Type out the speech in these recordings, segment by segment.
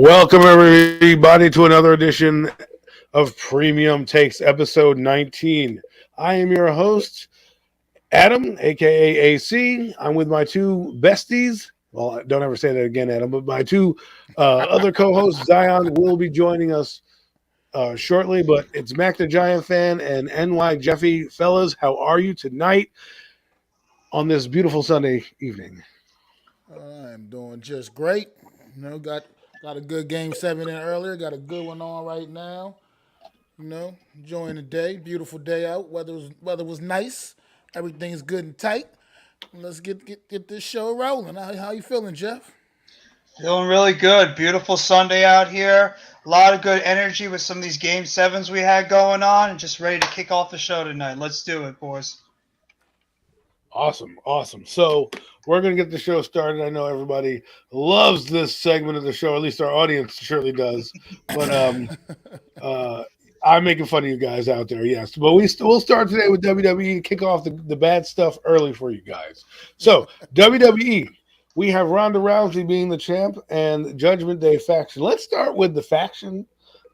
Welcome, everybody, to another edition of Premium Takes, episode 19. I am your host, Adam, aka AC. I'm with my two besties. Well, don't ever say that again, Adam, but my two other co hosts, Zion, will be joining us shortly. But it's Mac the Giant Fan and NY Jeffy. Fellas, how are you tonight on this beautiful Sunday evening? I'm doing just great. Got a good game seven in earlier. Got a good one on right now. Enjoying the day. Beautiful day out. Weather was nice. Everything's good and tight. Let's get this show rolling. How you feeling, Jeff? Feeling really good. Beautiful Sunday out here. A lot of good energy with some of these game sevens we had going on, and just ready to kick off the show tonight. Let's do it, boys. Awesome, awesome. So we're gonna get the show started. I know everybody loves this segment of the show. At least our audience surely does. But uh, I'm making fun of you guys out there, yes. But we'll start today with WWE to kick off the bad stuff early for you guys. So WWE, we have Ronda Rousey being the champ and Judgment Day faction. Let's start with the faction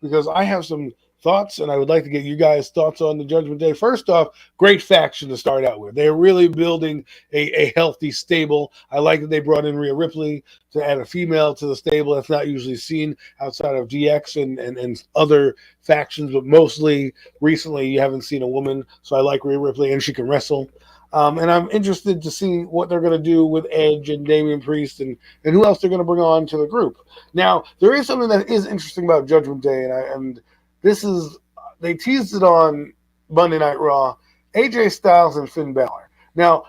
because I have some thoughts, and I would like to get you guys' thoughts on the Judgment Day. First off, great faction to start out with. They're really building a healthy stable. I like that they brought in Rhea Ripley to add a female to the stable. That's not usually seen outside of DX and other factions, but mostly recently you haven't seen a woman. So I like Rhea Ripley, and she can wrestle. And I'm interested to see what they're going to do with Edge and Damian Priest and who else they're going to bring on to the group. Now, there is something that is interesting about Judgment Day, and this is, they teased it on Monday Night Raw, AJ Styles and Finn Balor. Now,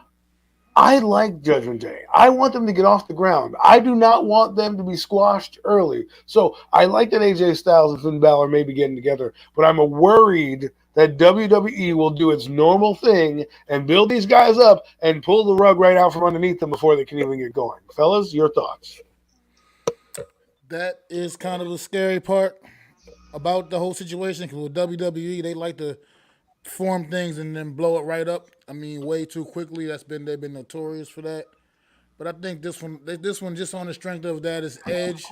I like Judgment Day. I want them to get off the ground. I do not want them to be squashed early. So I like that AJ Styles and Finn Balor may be getting together, but I'm worried that WWE will do its normal thing and build these guys up and pull the rug right out from underneath them before they can even get going. Fellas, your thoughts? That is kind of the scary part about the whole situation because with WWE they like to form things and then blow it right up. I mean, way too quickly. They've been notorious for that. But I think this one just on the strength of that is Edge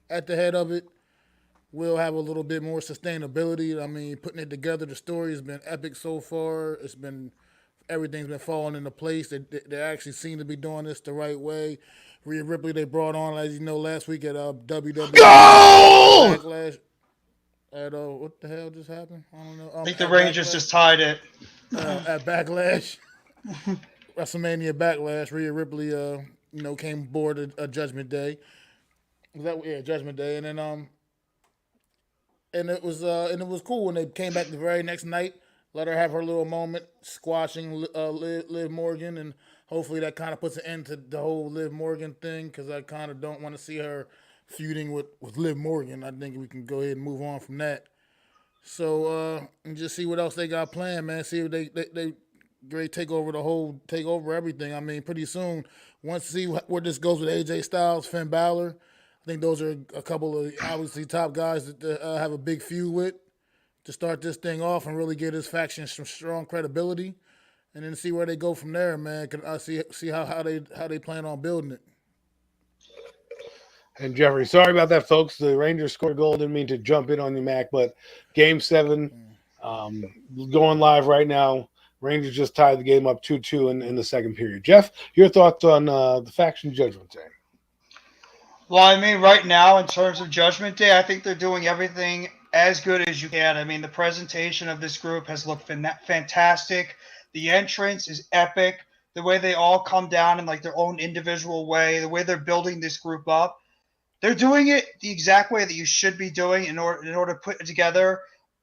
at the head of it will have a little bit more sustainability. I mean, putting it together, the story has been epic so far. Everything's been falling into place. They actually seem to be doing this the right way. Rhea Ripley they brought on, as you know, last week at WWE Go! Backlash. At what the hell just happened? I don't know. I think the At Rangers Backlash, just tied it. at Backlash, WrestleMania Backlash, Rhea Ripley, came aboard a Judgment Day. Was that Judgment Day? And then and it was cool when they came back the very next night. Let her have her little moment, squashing Liv Morgan, and hopefully that kind of puts an end to the whole Liv Morgan thing because I kind of don't want to see her feuding with Liv Morgan. I think we can go ahead and move on from that. So and just see what else they got planned, man. See if they great take over everything. I mean, pretty soon, once see where this goes with AJ Styles, Finn Balor. I think those are a couple of obviously top guys that have a big feud with to start this thing off and really get his faction some strong credibility, and then see where they go from there, man. Can I see how they plan on building it? And Jeffrey, sorry about that, folks. The Rangers scored a goal. Didn't mean to jump in on you, Mac, but Game 7 um, going live right now. Rangers just tied the game up 2-2 in the second period. Jeff, your thoughts on the faction Judgment Day? Well, I mean, right now, in terms of Judgment Day, I think they're doing everything as good as you can. I mean, the presentation of this group has looked fantastic. The entrance is epic. The way they all come down in like their own individual way, the way they're building this group up, they're doing it the exact way that you should be doing in order to put together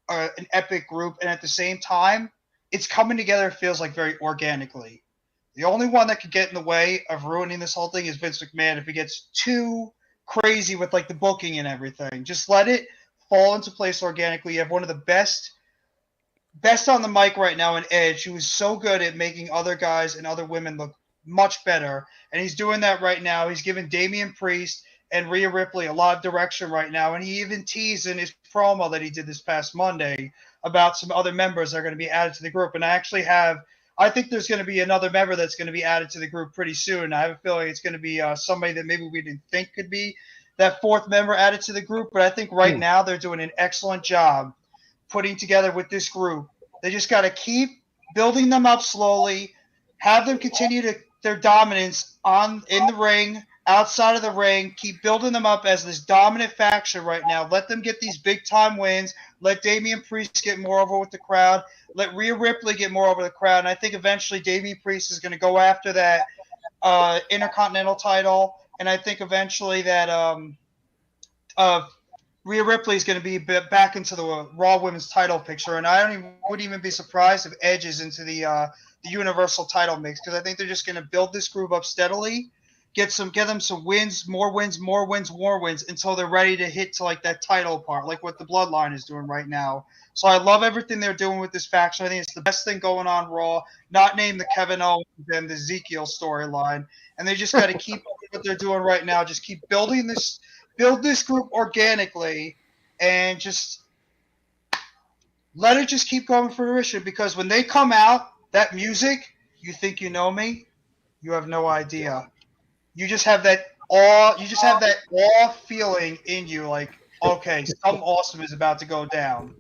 an epic group, and at the same time, it's coming together. It feels like very organically. The only one that could get in the way of ruining this whole thing is Vince McMahon if he gets too crazy with like the booking and everything. Just let it fall into place organically. You have one of the best on the mic right now in Edge, who is so good at making other guys and other women look much better. And he's doing that right now. He's giving Damian Priest and Rhea Ripley a lot of direction right now. And he even teased in his promo that he did this past Monday about some other members that are going to be added to the group. And I think there's going to be another member that's going to be added to the group pretty soon. I have a feeling it's going to be somebody that maybe we didn't think could be that fourth member added to the group. But I think right now they're doing an excellent job putting together with this group. They just got to keep building them up slowly, have them continue their dominance in the ring, outside of the ring, keep building them up as this dominant faction right now. Let them get these big time wins. Let Damian Priest get more over with the crowd. Let Rhea Ripley get more over the crowd. And I think eventually Damian Priest is going to go after that Intercontinental title. And I think eventually that Rhea Ripley is going to be back into the Raw Women's title picture, and wouldn't even be surprised if Edge is into the Universal title mix, because I think they're just going to build this group up steadily, get them some wins, more wins, until they're ready to hit to like that title part, like what the Bloodline is doing right now. So I love everything they're doing with this faction. I think it's the best thing going on Raw. Not named the Kevin Owens and the Ezekiel storyline, and they just got to keep what they're doing right now. Just keep building this. Build this group organically and just let it just keep going for fruition, because when they come out, that music, You Think You Know Me, you have no idea. You just have that awe feeling in you, like, okay, something awesome is about to go down.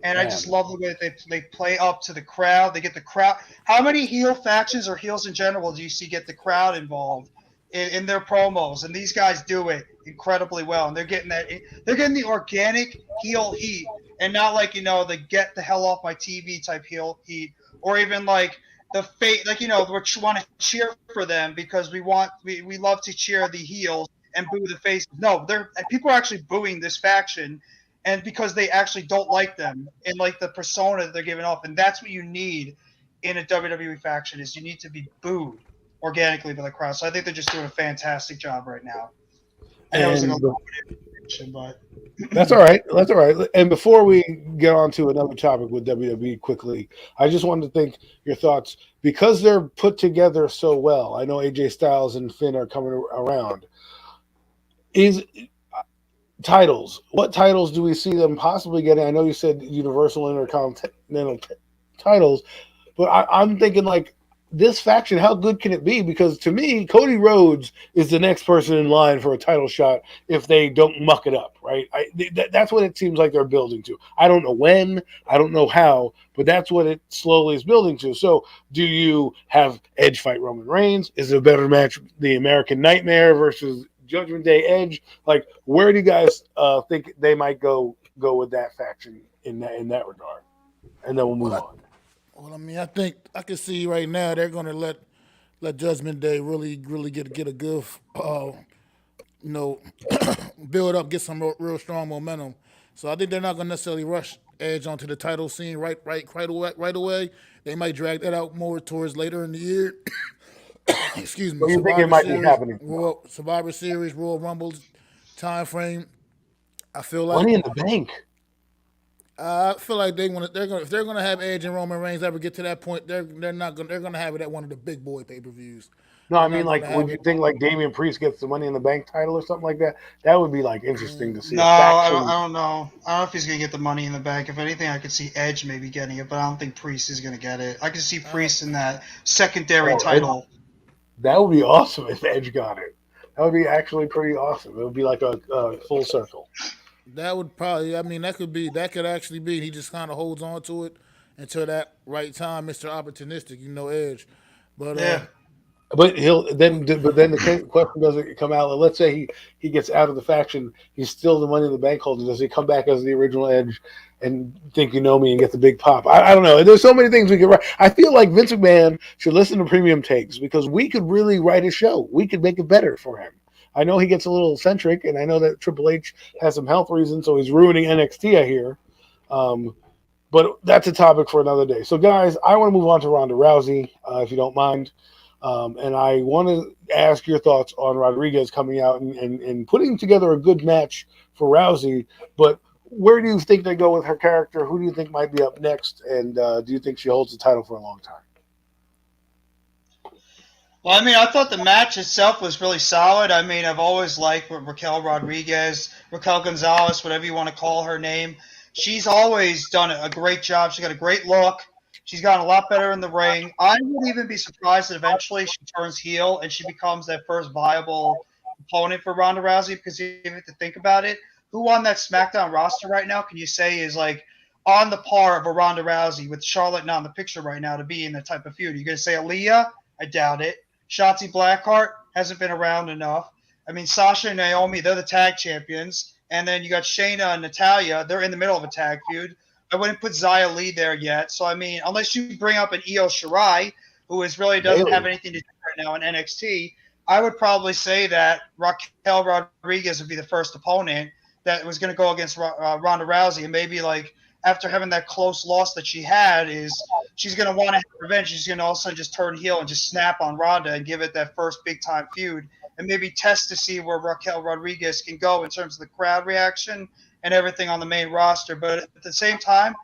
And I just love the way that they play up to the crowd. They get the crowd. How many heel factions or heels in general do you see get the crowd involved in their promos? And these guys do it incredibly well. And they're getting the organic heel heat, and not like, the get the hell off my TV type heel heat, or even like the fate, like, we want to cheer for them because we love to cheer the heels and boo the faces. No, people are actually booing this faction, and because they actually don't like them and like the persona that they're giving off. And that's what you need in a WWE faction, is you need to be booed organically by the crowd. So I think they're just doing a fantastic job right now. I know it was like a little bit of information, but that's all right. That's all right. And before we get on to another topic with WWE quickly, I just wanted to think your thoughts, because they're put together so well. I know AJ Styles and Finn are coming around. Titles. What titles do we see them possibly getting? I know you said Universal Intercontinental titles, but I'm thinking like this faction, how good can it be? Because to me, Cody Rhodes is the next person in line for a title shot if they don't muck it up, right? That's what it seems like they're building to. I don't know when, I don't know how, but that's what it slowly is building to. So do you have Edge fight Roman Reigns? Is it a better match, the American Nightmare versus Judgment Day Edge? Like, where do you guys think they might go with that faction in that regard? And then we'll move on. Well, I mean, I think I can see right now they're going to let Judgment Day really get a good, build up, get some real strong momentum. So I think they're not going to necessarily rush Edge onto the title scene right away. They might drag that out more towards later in the year. Excuse me. So you think it might be happening? Survivor Series, Royal Rumble time frame. I feel like Money in the Bank. I feel like if they're gonna have Edge and Roman Reigns ever get to that point, they're gonna have it at one of the big boy pay-per-views. No, I mean, like, would you think like Damian Priest gets the Money in the Bank title or something like that? That would be like interesting to see. No, I don't know. I don't know if he's gonna get the Money in the Bank. If anything, I could see Edge maybe getting it, but I don't think Priest is gonna get it. I could see Priest in that secondary title. That would be awesome if Edge got it. That would be actually pretty awesome. It would be like a full circle. That would probably. I mean, that could actually be. He just kind of holds on to it until that right time, Mr. Opportunistic. Edge. But yeah. But the question doesn't come out. Let's say he gets out of the faction. He's still the Money in the Bank holder. Does he come back as the original Edge and Think You Know Me and get the big pop? I don't know. There's so many things we could write. I feel like Vince McMahon should listen to Premium Takes, because we could really write a show. We could make it better for him. I know he gets a little eccentric, and I know that Triple H has some health reasons, so he's ruining NXT, I hear. But that's a topic for another day. So, guys, I want to move on to Ronda Rousey, if you don't mind. And I want to ask your thoughts on Rodriguez coming out and putting together a good match for Rousey. But where do you think they go with her character? Who do you think might be up next? And do you think she holds the title for a long time? Well, I mean, I thought the match itself was really solid. I mean, I've always liked Raquel Gonzalez, whatever you want to call her name. She's always done a great job. She's got a great look. She's gotten a lot better in the ring. I would even be surprised that eventually she turns heel and she becomes that first viable opponent for Ronda Rousey because you have to think about it. Who on that SmackDown roster right now can you say is like on the par of a Ronda Rousey with Charlotte not in the picture right now to be in that type of feud? You're going to say Aaliyah? I doubt it. Shotzi Blackheart hasn't been around enough. I mean, Sasha and Naomi, they're the tag champions. And then you got Shayna and Natalya. They're in the middle of a tag feud. I wouldn't put Xia Li there yet. So, I mean, unless you bring up an Io Shirai, who really doesn't have anything to do right now in NXT, I would probably say that Raquel Rodriguez would be the first opponent that was going to go against Ronda Rousey. And maybe, like, after having that close loss that she had, is she's going to want to have revenge. She's going to also just turn heel and just snap on Ronda and give it that first big-time feud and maybe test to see where Raquel Rodriguez can go in terms of the crowd reaction and everything on the main roster. But at the same time,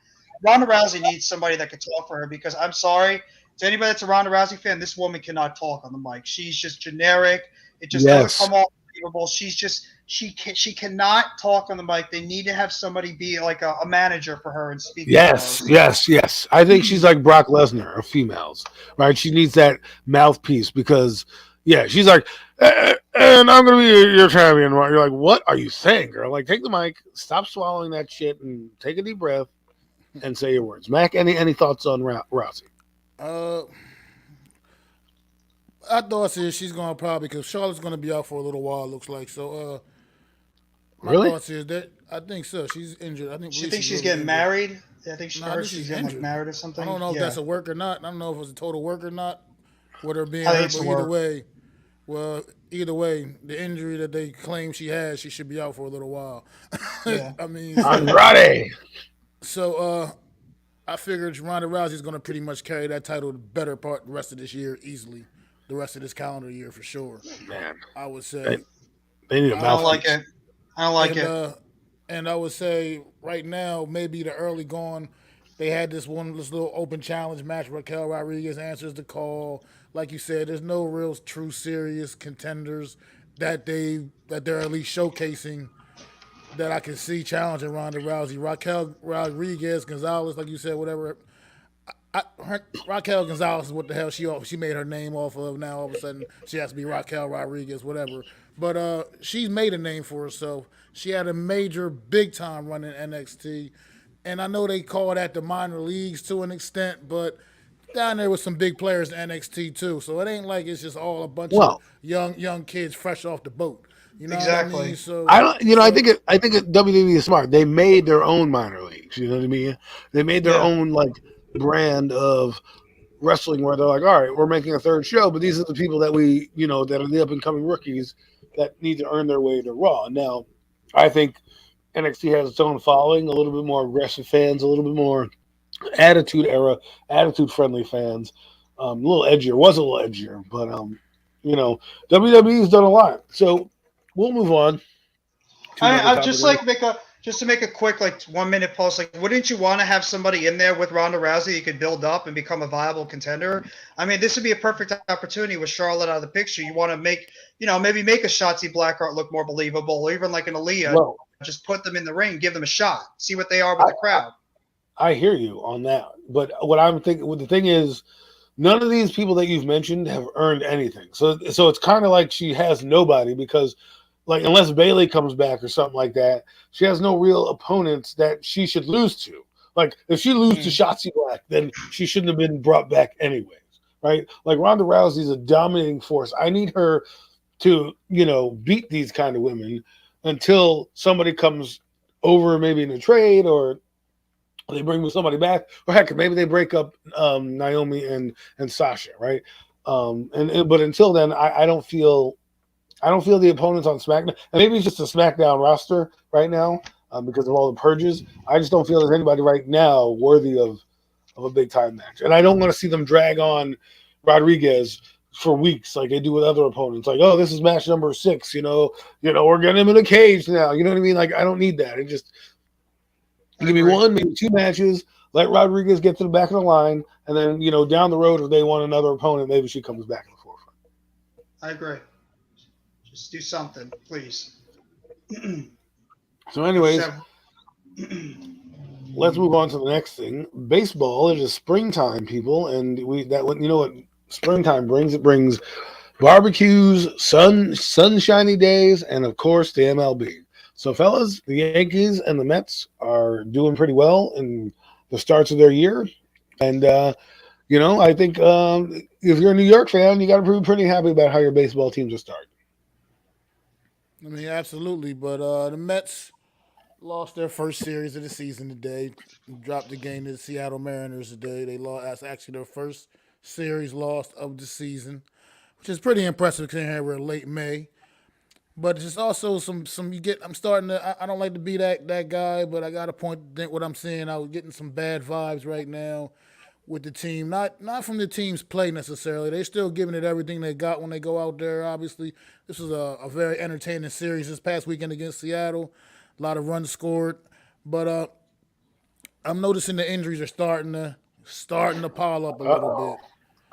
Ronda Rousey needs somebody that can talk for her because I'm sorry, to anybody that's a Ronda Rousey fan, this woman cannot talk on the mic. She's just generic. It just doesn't come off believable. She cannot talk on the mic. They need to have somebody be like a manager for her and speak. Yes. I think she's like Brock Lesnar of females, right? She needs that mouthpiece because, she's like, and I'm going to be your champion. You're like, what are you saying, girl? Like, take the mic, stop swallowing that shit, and take a deep breath and say your words. Mac, any thoughts on Rousey? I thought she's going to probably, because Charlotte's going to be out for a little while, it looks like. So, my thoughts is that I think so. She's injured. I think she thinks she's getting married. I think she's getting like married or something. I don't know if that's a work or not. I don't know if it was a total work or not. With her being hurt, but either way, the injury that they claim she has, she should be out for a little while. Yeah. I mean, Andrade. So, I figured Ronda Rousey's going to pretty much carry that title the better part the rest of this year easily. The rest of this calendar year for sure. Man, I would say they need a mouthpiece. I don't like it. And I would say right now, maybe the early going, they had this little open challenge match. Raquel Rodriguez answers the call. Like you said, there's no real true serious contenders that they're at least showcasing that I can see challenging Ronda Rousey. Raquel Rodriguez, Gonzalez, like you said, whatever. Raquel Gonzalez is what the hell she made her name off of. Now all of a sudden she has to be Raquel Rodriguez, whatever. But she's made a name for herself. She had a major, big time run in NXT, and I know they call that the minor leagues to an extent, but down there with some big players in NXT too. So it ain't like it's just all a bunch of young kids fresh off the boat. You know exactly. What I mean? So I think WWE is smart. They made their own minor leagues. You know what I mean? They made their own like brand of wrestling where they're like, all right, we're making a third show, but these are the people that we, that are the up and coming rookies that need to earn their way to Raw. Now, I think NXT has its own following, a little bit more aggressive fans, a little bit more attitude friendly fans, a little edgier, but WWE's done a lot. So we'll move on. I just to make a quick 1 minute post, wouldn't you want to have somebody in there with Ronda Rousey you could build up and become a viable contender? I mean, this would be a perfect opportunity with Charlotte out of the picture. You want to make, maybe make a Shotzi Blackheart look more believable, or even like an Aaliyah. Well, just put them in the ring, give them a shot, see what they are with the crowd. I hear you on that, but what I'm thinking, the thing is, none of these people that you've mentioned have earned anything. So it's kind of like she has nobody because. Unless Bayley comes back or something like that, she has no real opponents that she should lose to. If she loses to Shotzi Black, then she shouldn't have been brought back anyways, right? Ronda Rousey's a dominating force. I need her to, beat these kind of women until somebody comes over maybe in a trade or they bring somebody back. Or heck, maybe they break up Naomi and Sasha, right? But until then, I don't feel the opponents on SmackDown, and maybe it's just a SmackDown roster right now because of all the purges. I just don't feel there's anybody right now worthy of a big time match, and I don't want to see them drag on Rodriguez for weeks like they do with other opponents. This is match number 6. We're getting him in a cage now. You know what I mean? I don't need that. It just give me 1, maybe 2 matches. Let Rodriguez get to the back of the line, and then down the road if they want another opponent, maybe she comes back in the forefront. I agree. Just do something, please. So, anyways, let's move on to the next thing. Baseball. It is springtime, people, and what springtime brings. It brings barbecues, sunshiny days, and of course the MLB. So, fellas, the Yankees and the Mets are doing pretty well in the starts of their year, and I think if you're a New York fan, you got to be pretty happy about how your baseball teams are starting. I mean, absolutely. But the Mets lost their first series of the season today. Dropped the game to the Seattle Mariners today. They lost. That's actually their first series lost of the season, which is pretty impressive considering we're late May. But it's just also some you get. I'm starting to. I don't like to be that guy, but I got to point think what I'm seeing. I was getting some bad vibes right now with the team. Not from the team's play necessarily. They're still giving it everything they got when they go out there. Obviously, this was a very entertaining series this past weekend against Seattle. A lot of runs scored, but I'm noticing the injuries are starting to pile up a Uh little oh. bit.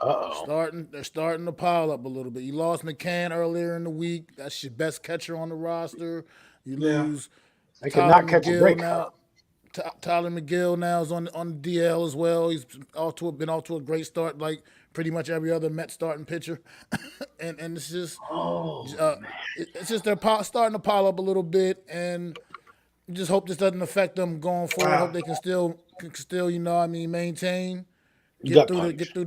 Uh oh. They're starting to pile up a little bit. You lost McCann earlier in the week. That's your best catcher on the roster. You Yeah. lose They could Tyler not catch a McGill break, huh? now. Tyler McGill now is on the DL as well. He's been off to a great start, like pretty much every other Met starting pitcher, and it's just Oh, uh, it's just they're starting to pile up a little bit, and just hope this doesn't affect them going forward. Hope Wow. they can still maintain, gut punch. get through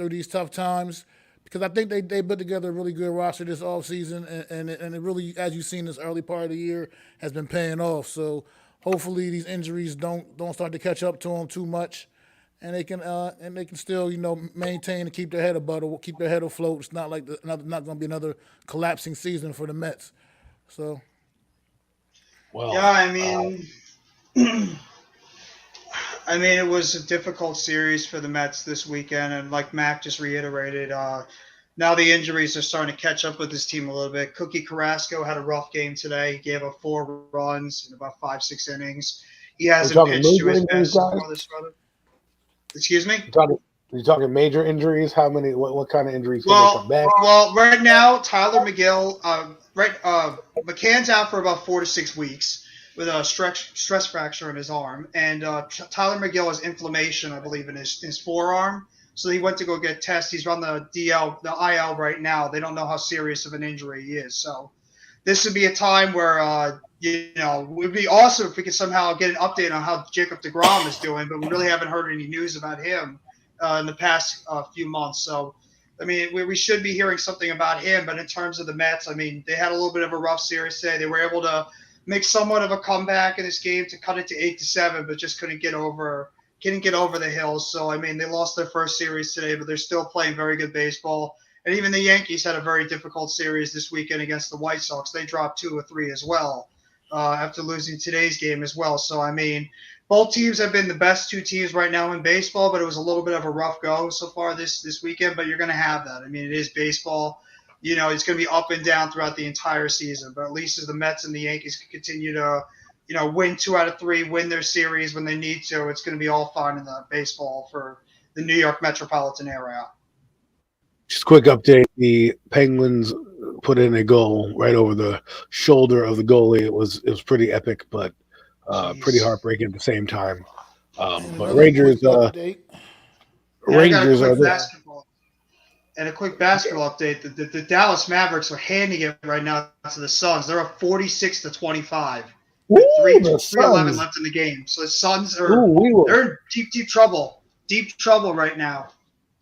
these tough times. Because I think they put together a really good roster this offseason, and it really, as you've seen this early part of the year, has been paying off. So hopefully these injuries don't start to catch up to them too much, and they can still maintain and keep their head afloat. It's not like not going to be another collapsing season for the Mets. So Yeah, Well, I mean, I mean, it was a difficult series for the Mets this weekend, and like Mac just reiterated, now the injuries are starting to catch up with this team a little bit. Cookie Carrasco had a rough game today. He gave up 4 runs in about 5, 6 innings. He are you hasn't talking pitched to major his injuries, best so guys? far this run. Excuse me. You talking? You talking major injuries? How many? What kind of injuries can they come Well, back? well, right now Tyler McGill, McCann's out for about 4 to 6 weeks with a stress fracture in his arm, and Tyler McGill has inflammation, I believe, in his forearm. So he went to go get tested. He's on the IL right now. They don't know how serious of an injury he is. So this would be a time where it would be awesome if we could somehow get an update on how Jacob DeGrom is doing, but we really haven't heard any news about him in the past few months. So, I mean, we should be hearing something about him. But in terms of the Mets, I mean, they had a little bit of a rough series today. They were able to make somewhat of a comeback in this game to cut it to 8-7, but just couldn't get over the hills. So, I mean, they lost their first series today, but they're still playing very good baseball. And even the Yankees had a very difficult series this weekend against the White Sox. They dropped 2 or 3 as well after losing today's game as well. So, I mean, both teams have been the best two teams right now in baseball, but it was a little bit of a rough go so far this weekend. But you're going to have that. I mean, it is baseball. It's going to be up and down throughout the entire season. But at least as the Mets and the Yankees can continue to, win 2 out of 3, win their series when they need to, it's going to be all fine in the baseball for the New York metropolitan area. Just a quick update: the Penguins put in a goal right over the shoulder of the goalie. It was pretty epic, but pretty Jeez. heartbreaking at the same time. and But another quick Rangers, update. And I got a Rangers are quick the basketball update. The Dallas Mavericks are handing it right now to the Suns. They're up 46-25 with Ooh, three the 3:11 Suns. left in the game. So the Suns Ooh, they're in deep trouble. Deep trouble right now.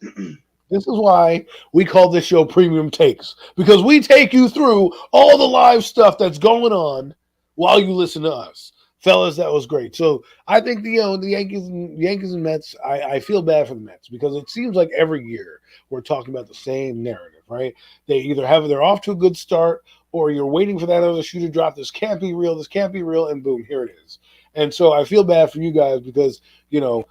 this is why we call this show Premium Takes, because we take you through all the live stuff that's going on while you listen to us. Fellas, that was great. So I think the Yankees and Mets. I feel bad for the Mets because it seems like every year we're talking about the same narrative, right? They either they're off to a good start, or you're waiting for that other shoe to drop. This can't be real. This can't be real, and boom, here it is. And so I feel bad for you guys because you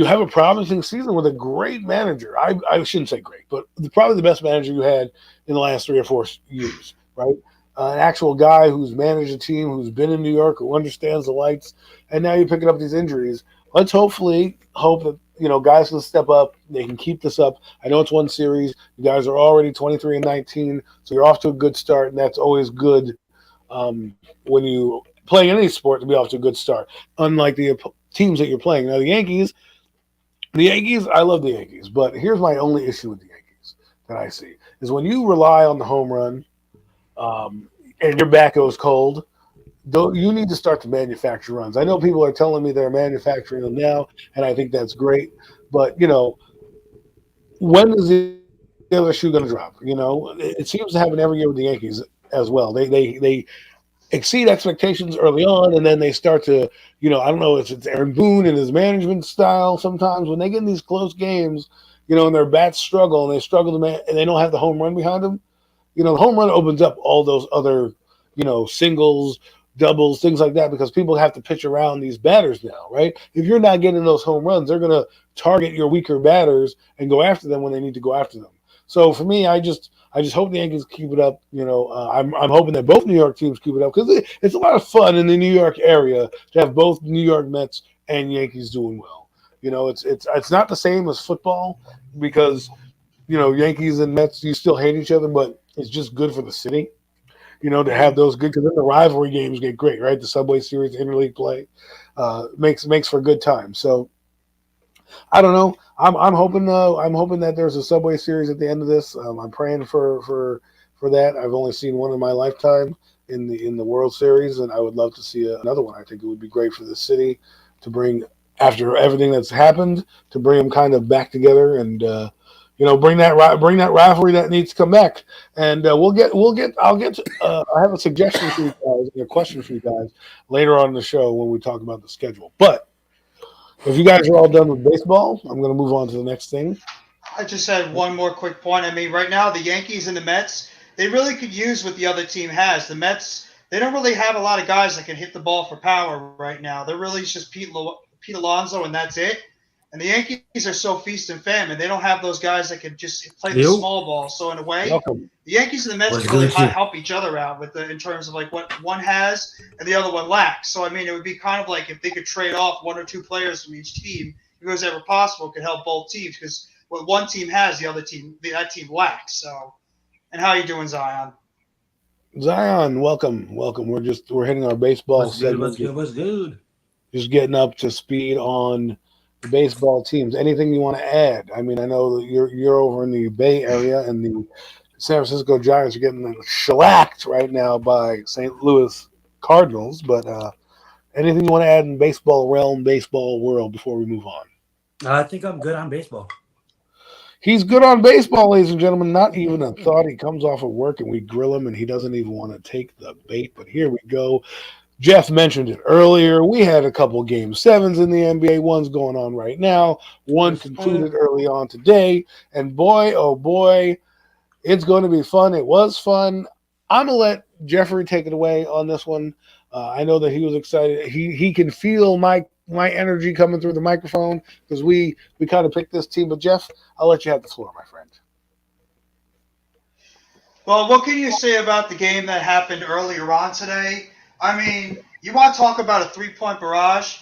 have a promising season with a great manager. I shouldn't say great, but probably the best manager you had in the last 3 or 4 years, right? An actual guy who's managed a team, who's been in New York, who understands the lights, and now you're picking up these injuries. Let's hopefully hope that guys can step up. They can keep this up. I know it's one series. You guys are already 23-19, so you're off to a good start, and that's always good when you play any sport to be off to a good start. Unlike the teams that you're playing now, the Yankees, I love the Yankees, but here's my only issue with the Yankees. that I see is when you rely on the home run, and your back goes cold. Though you need to start to manufacture runs. I know people are telling me they're manufacturing them now, and I think that's great. But when is the other shoe going to drop? It seems to happen every year with the Yankees as well. They exceed expectations early on, and then they start to, I don't know if it's Aaron Boone and his management style. Sometimes when they get in these close games, and their bats struggle and they struggle to and they don't have the home run behind them. The home run opens up all those other, singles, doubles, things like that, because people have to pitch around these batters now, right? If you're not getting those home runs, they're going to target your weaker batters and go after them when they need to go after them. So for me, I just hope the Yankees keep it up. I'm hoping that both New York teams keep it up, because it's a lot of fun in the New York area to have both New York Mets and Yankees doing well. It's not the same as football, because Yankees and Mets, you still hate each other, but it's just good for the city. To have those good, because then the rivalry games get great, right? The Subway Series, interleague play, makes for a good time. So I don't know. I'm hoping that there's a Subway Series at the end of this. I'm praying for that. I've only seen one in my lifetime in the World Series, and I would love to see another one. I think it would be great for the city to bring, after everything that's happened, to bring them kind of back together and. Bring that rivalry that needs to come back, and I'll get. I have a suggestion for you guys, and a question for you guys later on in the show when we talk about the schedule. But if you guys are all done with baseball, I'm going to move on to the next thing. I just had one more quick point. I mean, right now the Yankees and the Mets, they really could use what the other team has. The Mets, they don't really have a lot of guys that can hit the ball for power right now. They're really just Pete Alonso, and that's it. And the Yankees are so feast and famine. They don't have those guys that can just play the small ball. So in a way, Welcome. the Yankees and the Mets can really help each other out in terms of like what one has and the other one lacks. So I mean, it would be kind of like if they could trade off one or two players from each team, if it was ever possible, it could help both teams, because what one team has, that team lacks. So, and how are you doing, Zion? Zion, welcome. We're hitting our baseball segment. What's good? Just getting up to speed on the baseball teams. Anything you want to add? I mean, I know that you're over in the Bay Area, and the San Francisco Giants are getting shellacked right now by St. Louis Cardinals. But anything you want to add in baseball realm, baseball world before we move on? I think I'm good on baseball. He's good on baseball, ladies and gentlemen. Not even a thought. He comes off of work and we grill him, and he doesn't even want to take the bait. But here we go. Jeff mentioned it earlier. We had a couple game sevens in the NBA. One's going on right now. One concluded early on today. And boy, oh boy, it's going to be fun. It was fun. I'm going to let Jeffrey take it away on this one. I know that he was excited. He can feel my energy coming through the microphone, because we kind of picked this team. But Jeff, I'll let you have the floor, my friend. Well, what can you say about the game that happened earlier on today? I mean, you want to talk about a three-point barrage?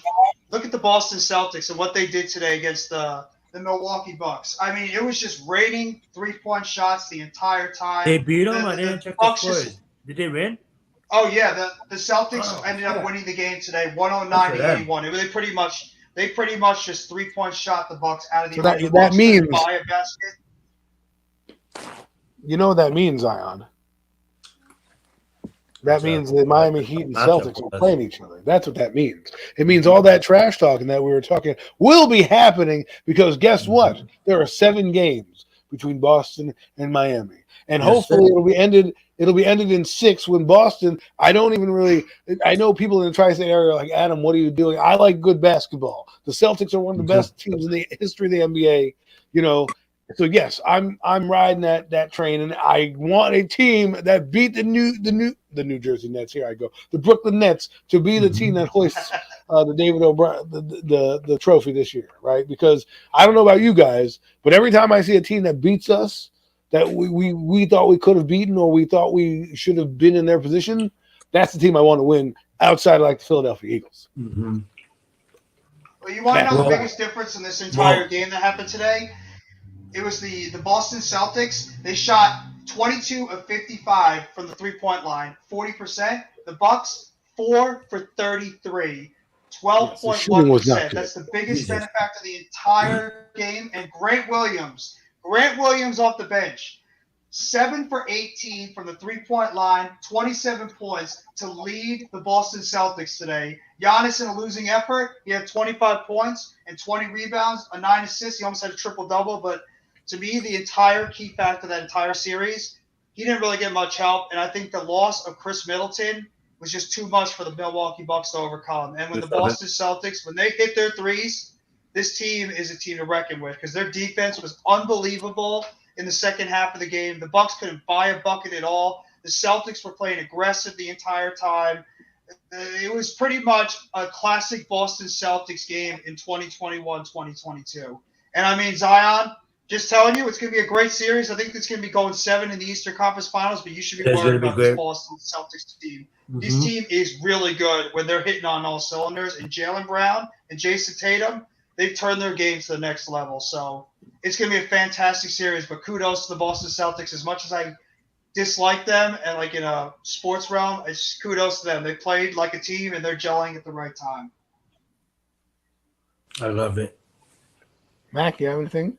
Look at the Boston Celtics and what they did today against the Milwaukee Bucks. I mean, it was just raining three-point shots the entire time. They beat them. I didn't check the scores. Did they win? Oh yeah, the Celtics ended up winning the game today, 109-81. They pretty much just three-point shot the Bucks out of the. So that means buy a basket. You know what that means, Zion? That means the Miami Heat and Celtics are playing each other. That's what that means. It means all that trash talking that we were talking will be happening, because guess what? There are 7 games between Boston and Miami. And hopefully it'll be ended in 6 when Boston, I know people in the tri-state area are like, Adam, what are you doing? I like good basketball. The Celtics are one of the best teams in the history of the NBA, So yes, I'm riding that train, and I want a team that beat the New Jersey Nets. Here I go, the Brooklyn Nets, to be the team that hoists the David O'Brien the trophy this year, right? Because I don't know about you guys, but every time I see a team that beats us, that we thought we could have beaten, or we thought we should have been in their position, that's the team I want to win, outside of like the Philadelphia Eagles. Mm-hmm. Well, you want to know the biggest difference in this entire game that happened today? It was the Boston Celtics. They shot 22 of 55 from the three-point line, 40%. The Bucks, 4 for 33, 12.1%. That's the biggest benefactor of the entire game. And Grant Williams Grant Williams off the bench. 7 for 18 from the three-point line, 27 points to lead the Boston Celtics today. Giannis in a losing effort, he had 25 points and 20 rebounds, 9 assists. He almost had a triple-double, but to me, the entire key factor of that entire series, he didn't really get much help, and I think the loss of Chris Middleton was just too much for the Milwaukee Bucks to overcome. And when the Boston Celtics, when they hit their threes, this team is a team to reckon with because their defense was unbelievable in the second half of the game. The Bucks couldn't buy a bucket at all. The Celtics were playing aggressive the entire time. It was pretty much a classic Boston Celtics game in 2021-2022. And I mean, Zion, just telling you, it's going to be a great series. I think it's going to be going 7 in the Eastern Conference Finals, but you should be worried about this Boston Celtics team. Mm-hmm. This team is really good when they're hitting on all cylinders. And Jaylen Brown and Jason Tatum, they've turned their game to the next level. So it's going to be a fantastic series, but kudos to the Boston Celtics. As much as I dislike them and like in a sports realm, it's kudos to them. They played like a team and they're gelling at the right time. I love it. Mac, you have anything?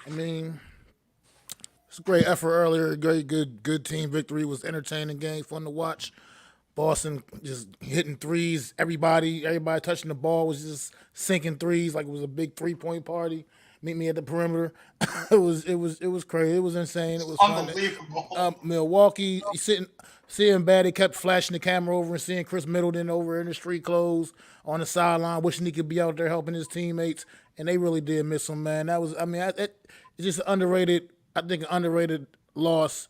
I mean, it's a great effort earlier. Great, good team victory. Was entertaining game, fun to watch. Boston just hitting threes. Everybody touching the ball was just sinking threes like it was a big 3-point party. Meet me at the perimeter. It was crazy. It was insane. It was unbelievable. Fun. Milwaukee, seeing bad. They kept flashing the camera over and seeing Chris Middleton over in the street clothes on the sideline, wishing he could be out there helping his teammates. And they really did miss him, man. That was, it's just an underrated. I think an underrated loss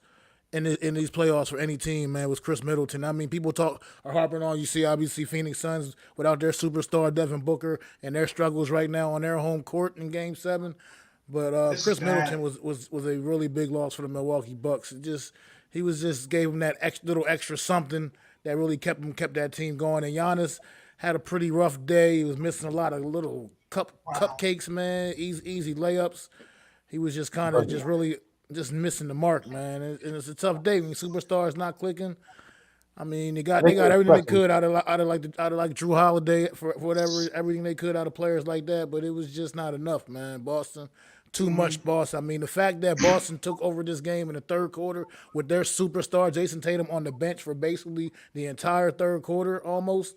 in these playoffs for any team, man, was Chris Middleton. I mean, people are harping on. You see, obviously, Phoenix Suns without their superstar Devin Booker and their struggles right now on their home court in Game 7. But Chris Middleton was a really big loss for the Milwaukee Bucks. He gave them that little extra something that really kept that team going. And Giannis had a pretty rough day. He was missing a lot of little cupcakes, man, easy layups. He was just kind of really missing the mark, man. And it's a tough day when superstars not clicking. I mean, they got everything they could out of Drew Holiday for everything they could out of players like that, but it was just not enough, man. Boston, too much Boston. I mean, the fact that Boston took over this game in the third quarter with their superstar Jason Tatum on the bench for basically the entire third quarter almost,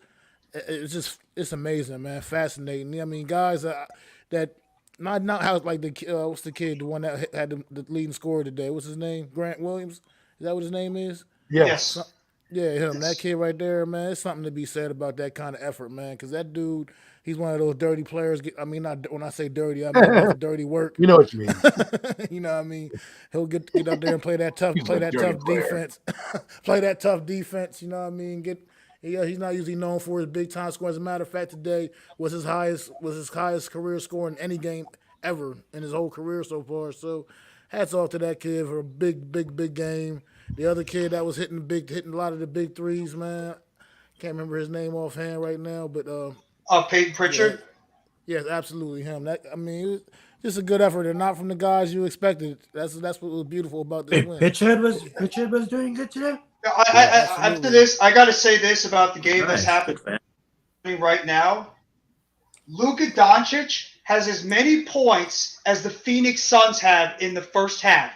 it's amazing, man. Fascinating. I mean, guys that. Not how like what's the kid, the one that had the leading scorer today? What's his name? Grant Williams? Is that what his name is? Yes. Yeah, him. Yes. That kid right there, man. It's something to be said about that kind of effort, man. Because that dude, he's one of those dirty players. I mean, not when I say dirty, I mean it's dirty work. You know what you mean. You know what I mean? He'll get out there and play that tough defense. Play that tough defense. You know what I mean? He's not usually known for his big time score. As a matter of fact, today was his highest career score in any game ever in his whole career so far. So, hats off to that kid for a big game. The other kid that was hitting a lot of the big threes, man. Can't remember his name offhand right now, but Peyton Pritchard. Yeah, yes, absolutely him. It was just a good effort, and not from the guys you expected. That's what was beautiful about this win. Pritchard was doing good today. After this, I got to say this about the game that's happening right now. Luka Doncic has as many points as the Phoenix Suns have in the first half.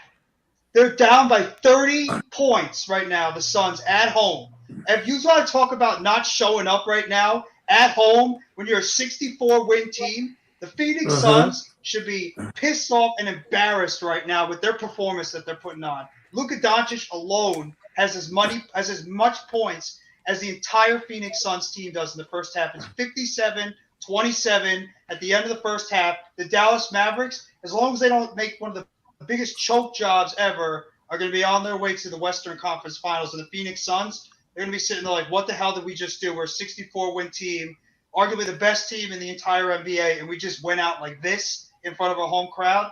They're down by 30 points right now, the Suns, at home. If you want to talk about not showing up right now, at home, when you're a 64-win team, the Phoenix Suns should be pissed off and embarrassed right now with their performance that they're putting on. Luka Doncic alone has as much points as the entire Phoenix Suns team does in the first half. It's 57-27 at the end of the first half. The Dallas Mavericks, as long as they don't make one of the biggest choke jobs ever, are going to be on their way to the Western Conference Finals. And the Phoenix Suns, they're going to be sitting there like, what the hell did we just do? We're a 64-win team, arguably the best team in the entire NBA, and we just went out like this in front of a home crowd.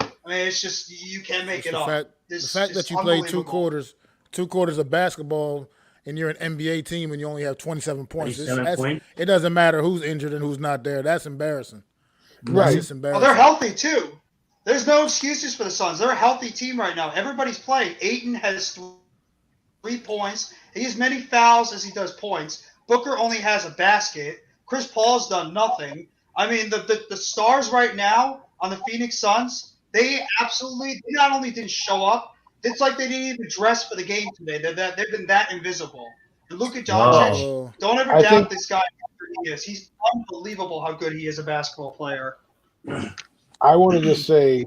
I mean, it's just, you can't make it up. The fact that you played two quarters of basketball and you're an NBA team and you only have 27 points. It doesn't matter who's injured and who's not there. That's embarrassing. Right. That's embarrassing. Well, they're healthy too. There's no excuses for the Suns. They're a healthy team right now. Everybody's playing. Ayton has 3 points. He has many fouls as he does points. Booker only has a basket. Chris Paul's done nothing. I mean, the stars right now on the Phoenix Suns, They not only didn't show up, it's like they didn't even dress for the game today. They've been that invisible. And Luka Doncic, Well, don't ever I doubt think this guy how good he is. He's unbelievable how good he is a basketball player. I want to just say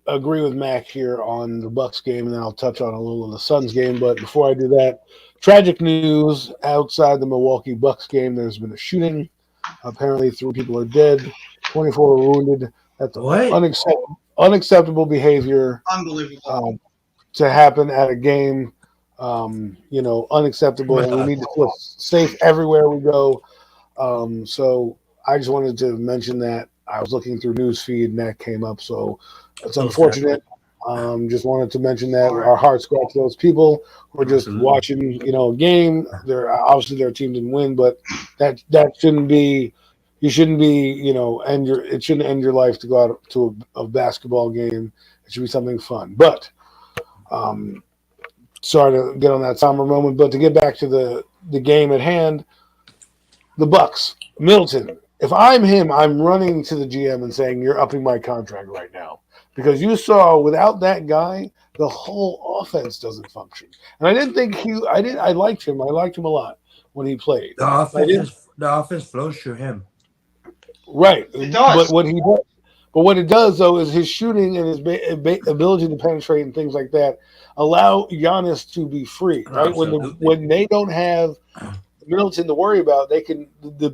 agree with Mac here on the Bucks game, and then I'll touch on a little of the Suns game. But before I do that, tragic news outside the Milwaukee Bucks game. There's been a shooting. Apparently, 3 people are dead, 24 were wounded. That's What? unacceptable behavior Unbelievable. to happen at a game. Unacceptable. We need to feel safe everywhere we go. So I just wanted to mention that. I was looking through news feed and that came up. So it's unfortunate. Just wanted to mention that our hearts go out to those people who are just watching, a game. Obviously their team didn't win, but that shouldn't be. You shouldn't be, it shouldn't end your life to go out to a basketball game. It should be something fun. But sorry to get on that somber moment, but to get back to the game at hand, the Bucks, Middleton. If I'm him, I'm running to the GM and saying, "You're upping my contract right now," because you saw without that guy, the whole offense doesn't function. And I didn't think I liked him. I liked him a lot when he played. The offense flows through him. Right. It does. But what it does though is his shooting and his ability to penetrate and things like that allow Giannis to be free. Right. Absolutely. When they don't have Middleton to worry about, they can the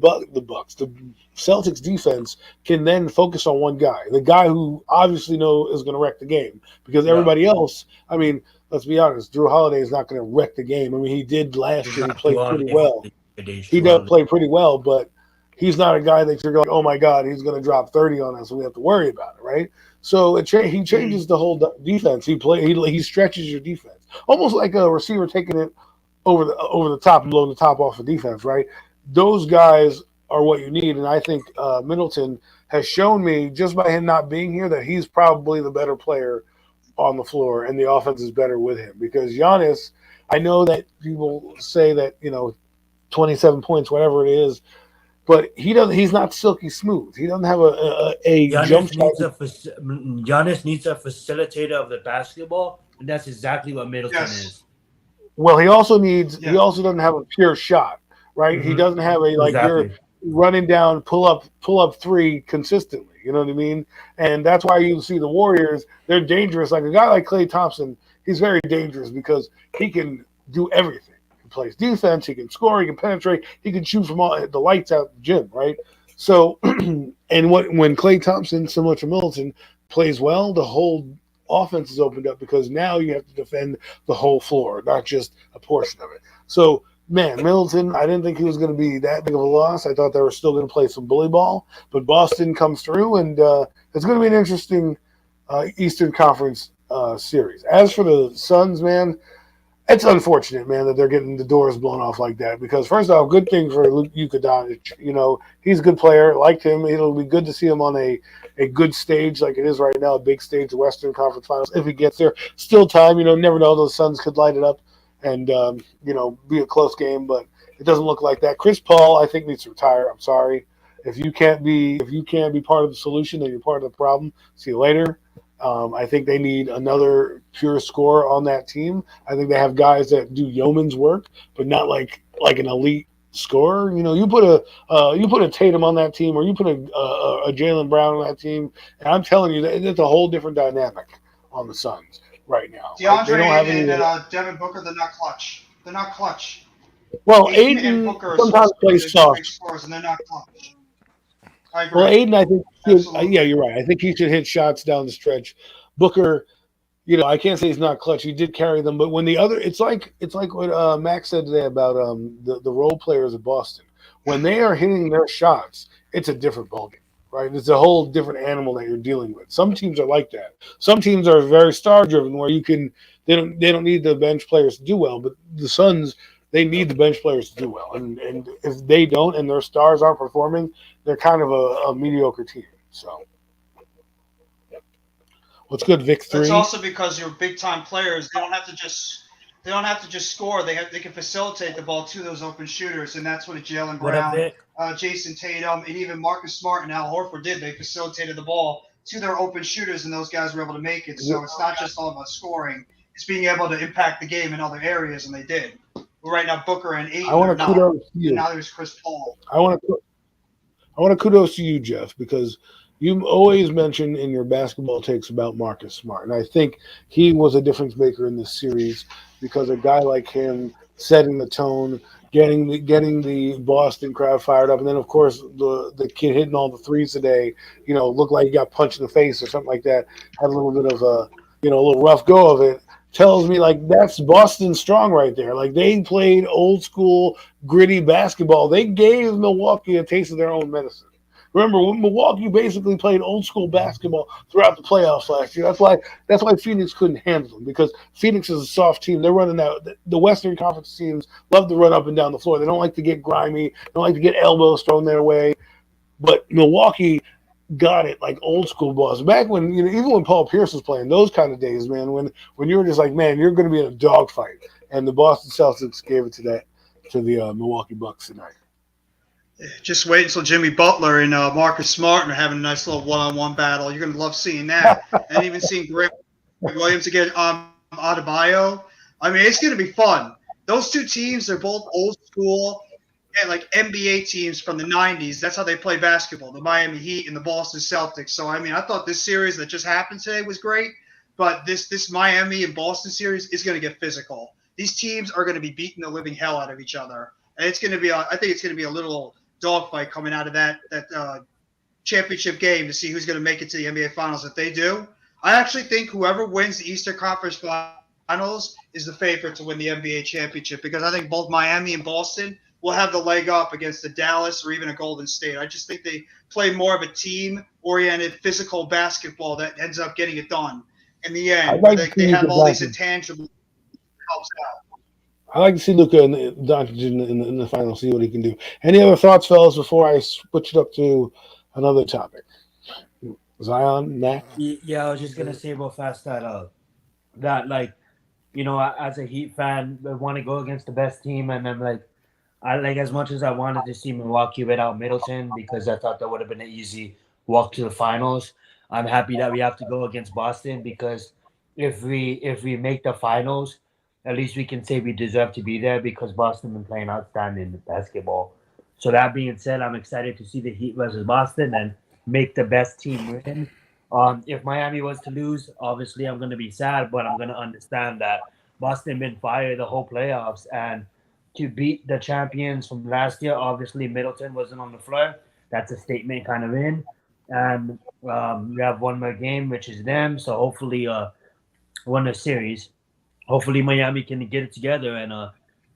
Celtics defense can then focus on one guy, the guy who obviously is going to wreck the game, because everybody else. I mean, let's be honest, Drew Holiday is not going to wreck the game. I mean, he did last year. He played pretty well. He does play pretty well, but he's not a guy that you're going, oh my God, he's going to drop 30 on us, and we have to worry about it, right? So he changes the whole defense. He stretches your defense, almost like a receiver taking it over the top and blowing the top off of defense, right? Those guys are what you need, and I think Middleton has shown me just by him not being here that he's probably the better player on the floor, and the offense is better with him. Because Giannis, I know that people say that 27 points, whatever it is, but he's not silky smooth. He doesn't have a jump shot. Giannis needs a facilitator of the basketball, and that's exactly what Middleton is. Well, he also doesn't have a pure shot, right? Mm-hmm. He doesn't have you're running down, pull up 3 consistently. You know what I mean? And that's why you see the Warriors, they're dangerous. Like a guy like Klay Thompson, he's very dangerous because he can do everything. He plays defense, he can score, he can penetrate, he can shoot from all the lights out the gym, right? So, and when Klay Thompson, similar to Middleton, plays well, the whole offense is opened up because now you have to defend the whole floor, not just a portion of it. So, man, Middleton, I didn't think he was going to be that big of a loss. I thought they were still going to play some bully ball, but Boston comes through, and it's going to be an interesting Eastern Conference series. As for the Suns, man, it's unfortunate, man, that they're getting the doors blown off like that because, first off, good thing for Luka Doncic. He's a good player. Liked him. It'll be good to see him on a good stage like it is right now, a big stage, the Western Conference Finals, if he gets there. Still time. Never know. Those Suns could light it up and, be a close game, but it doesn't look like that. Chris Paul, I think, needs to retire. I'm sorry. If you can't be part of the solution, then you're part of the problem. See you later. I think they need another pure scorer on that team. I think they have guys that do yeoman's work, but not like an elite scorer. You put a Tatum on that team, or you put a Jaylen Brown on that team, and I'm telling you that it's a whole different dynamic on the Suns right now. DeAndre Ayton and Devin Booker, they're not clutch. They're not clutch. Well, Ayton and Booker sometimes plays soft, scores, and they're not clutch. I agree. Well, Ayton, I think, yeah, you're right. I think he should hit shots down the stretch. Booker, I can't say he's not clutch. He did carry them, but when it's like what Max said today about the role players of Boston. When they are hitting their shots, it's a different ballgame, right? It's a whole different animal that you're dealing with. Some teams are like that. Some teams are very star driven, where they don't need the bench players to do well, but the Suns, they need the bench players to do well. And if they don't and their stars aren't performing, they're kind of a mediocre team. So, what's good, Vic 3? It's also because you're big time players. They don't have to just score. They can facilitate the ball to those open shooters, and that's what Jaylen Brown, Jason Tatum, and even Marcus Smart and Al Horford did. They facilitated the ball to their open shooters, and those guys were able to make it. So it's not just all about scoring; it's being able to impact the game in other areas, and they did. But right now, Booker and Ayton I want are to not, kudos to and you. now there's Chris Paul. I want to kudos to you, Jeff, because you always mention in your basketball takes about Marcus Smart, and I think he was a difference maker in this series because a guy like him setting the tone, getting the Boston crowd fired up, and then of course the kid hitting all the threes today, looked like he got punched in the face or something like that. Had a little bit of a little rough go of it. Tells me like that's Boston strong right there. Like they played old school gritty basketball. They gave Milwaukee a taste of their own medicine. Remember, when Milwaukee basically played old school basketball throughout the playoffs last year. That's why Phoenix couldn't handle them because Phoenix is a soft team. They're running out. The Western Conference teams love to run up and down the floor. They don't like to get grimy. They don't like to get elbows thrown their way. But Milwaukee got it like old school balls. Back when, even when Paul Pierce was playing, those kind of days, man, when you were just like, man, you're going to be in a dogfight. And the Boston Celtics gave it to the Milwaukee Bucks tonight. Just wait until Jimmy Butler and Marcus Smart are having a nice little one-on-one battle. You're going to love seeing that. And even seeing Grant Williams against Adebayo. I mean, it's going to be fun. Those two teams, they're both old school and like NBA teams from the 90s. That's how they play basketball, the Miami Heat and the Boston Celtics. So, I mean, I thought this series that just happened today was great, but this Miami and Boston series is going to get physical. These teams are going to be beating the living hell out of each other. And it's going to be, I think it's going to be a little dogfight coming out of that championship game to see who's going to make it to the NBA Finals. If they do, I actually think whoever wins the Eastern Conference Finals is the favorite to win the NBA championship because I think both Miami and Boston will have the leg up against the Dallas or even a Golden State. I just think they play more of a team-oriented physical basketball that ends up getting it done in the end. They have all these intangibles that helps out. I like to see Luka and Doncic in the final, see what he can do. Any other thoughts, fellas, before I switch it up to another topic? Zion, Mac? Yeah, I was just gonna say real fast that like, as a Heat fan, I want to go against the best team, and I'm like, as much as I wanted to see Milwaukee without Middleton because I thought that would have been an easy walk to the finals. I'm happy that we have to go against Boston because if we make the finals, at least we can say we deserve to be there because Boston been playing outstanding basketball. So that being said, I'm excited to see the Heat versus Boston and make the best team win. If Miami was to lose, obviously I'm going to be sad, but I'm going to understand that Boston been fired the whole playoffs and to beat the champions from last year, obviously Middleton wasn't on the floor. That's a statement kind of in. And we have one more game, which is them. So hopefully win the series. Hopefully Miami can get it together and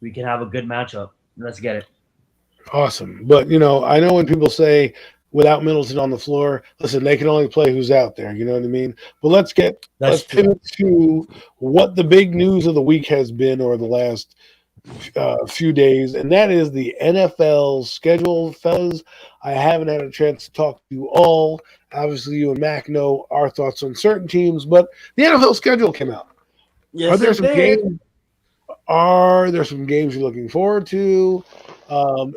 we can have a good matchup. Let's get it. Awesome. But, I know when people say without Middleton on the floor, listen, they can only play who's out there. You know what I mean? But let's pivot to what the big news of the week has been or the last few days, and that is the NFL schedule, fellas. I haven't had a chance to talk to you all. Obviously, you and Mac know our thoughts on certain teams, but the NFL schedule came out. Yes, Are there some games? Are there some games you're looking forward to?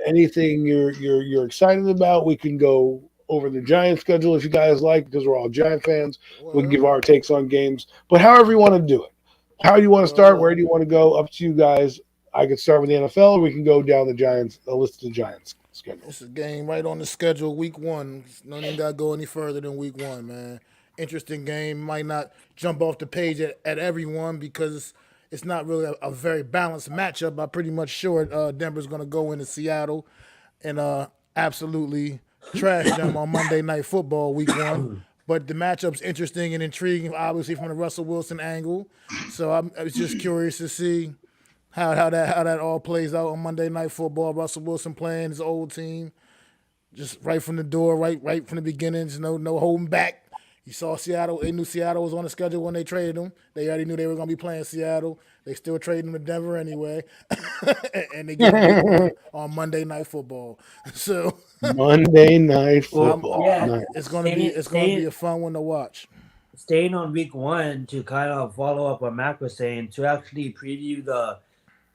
Anything you're excited about? We can go over the Giants schedule if you guys like, because we're all Giant fans. We can give our takes on games, but however you want to do it. How do you want to start? Where do you want to go? Up to you guys. I could start with the NFL, or we can go down the Giants, a list of the Giants schedule. It's a game right on the schedule, week one. No need to go any further than week one, man. Interesting game. Might not jump off the page at everyone because it's not really a very balanced matchup. I'm pretty much sure Denver's going to go into Seattle and absolutely trash them on Monday Night Football week one. But the matchup's interesting and intriguing, obviously, from the Russell Wilson angle. So I was just curious to see how that all plays out on Monday Night Football. Russell Wilson playing his old team, just right from the door, right from the beginnings, no holding back. You saw Seattle. They knew Seattle was on the schedule when they traded them. They already knew they were going to be playing Seattle. They still traded them to Denver anyway, and they get them on Monday Night Football. So Monday Night Football. It's going to be a fun one to watch. Staying on week one to kind of follow up what Mac was saying to actually preview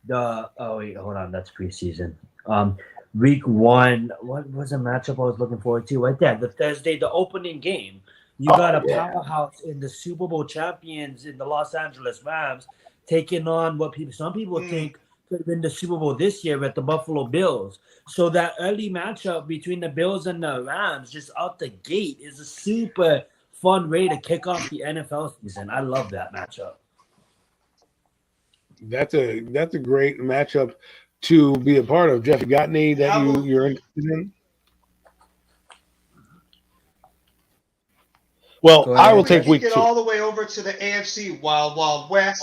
hold on, that's preseason. Week one, what was a matchup I was looking forward to right there? The Thursday, the opening game You got a yeah. powerhouse in the Super Bowl champions in the Los Angeles Rams taking on what some people think could have been the Super Bowl this year at the Buffalo Bills. So that early matchup between the Bills and the Rams, just out the gate, is a super fun way to kick off the NFL season. I love that matchup. That's a great matchup to be a part of. Jeff, you got any And that how about you're interested in? Well, Go I how will about ahead, we take Jeff. kick week it two. all the way over to the AFC Wild Wild West,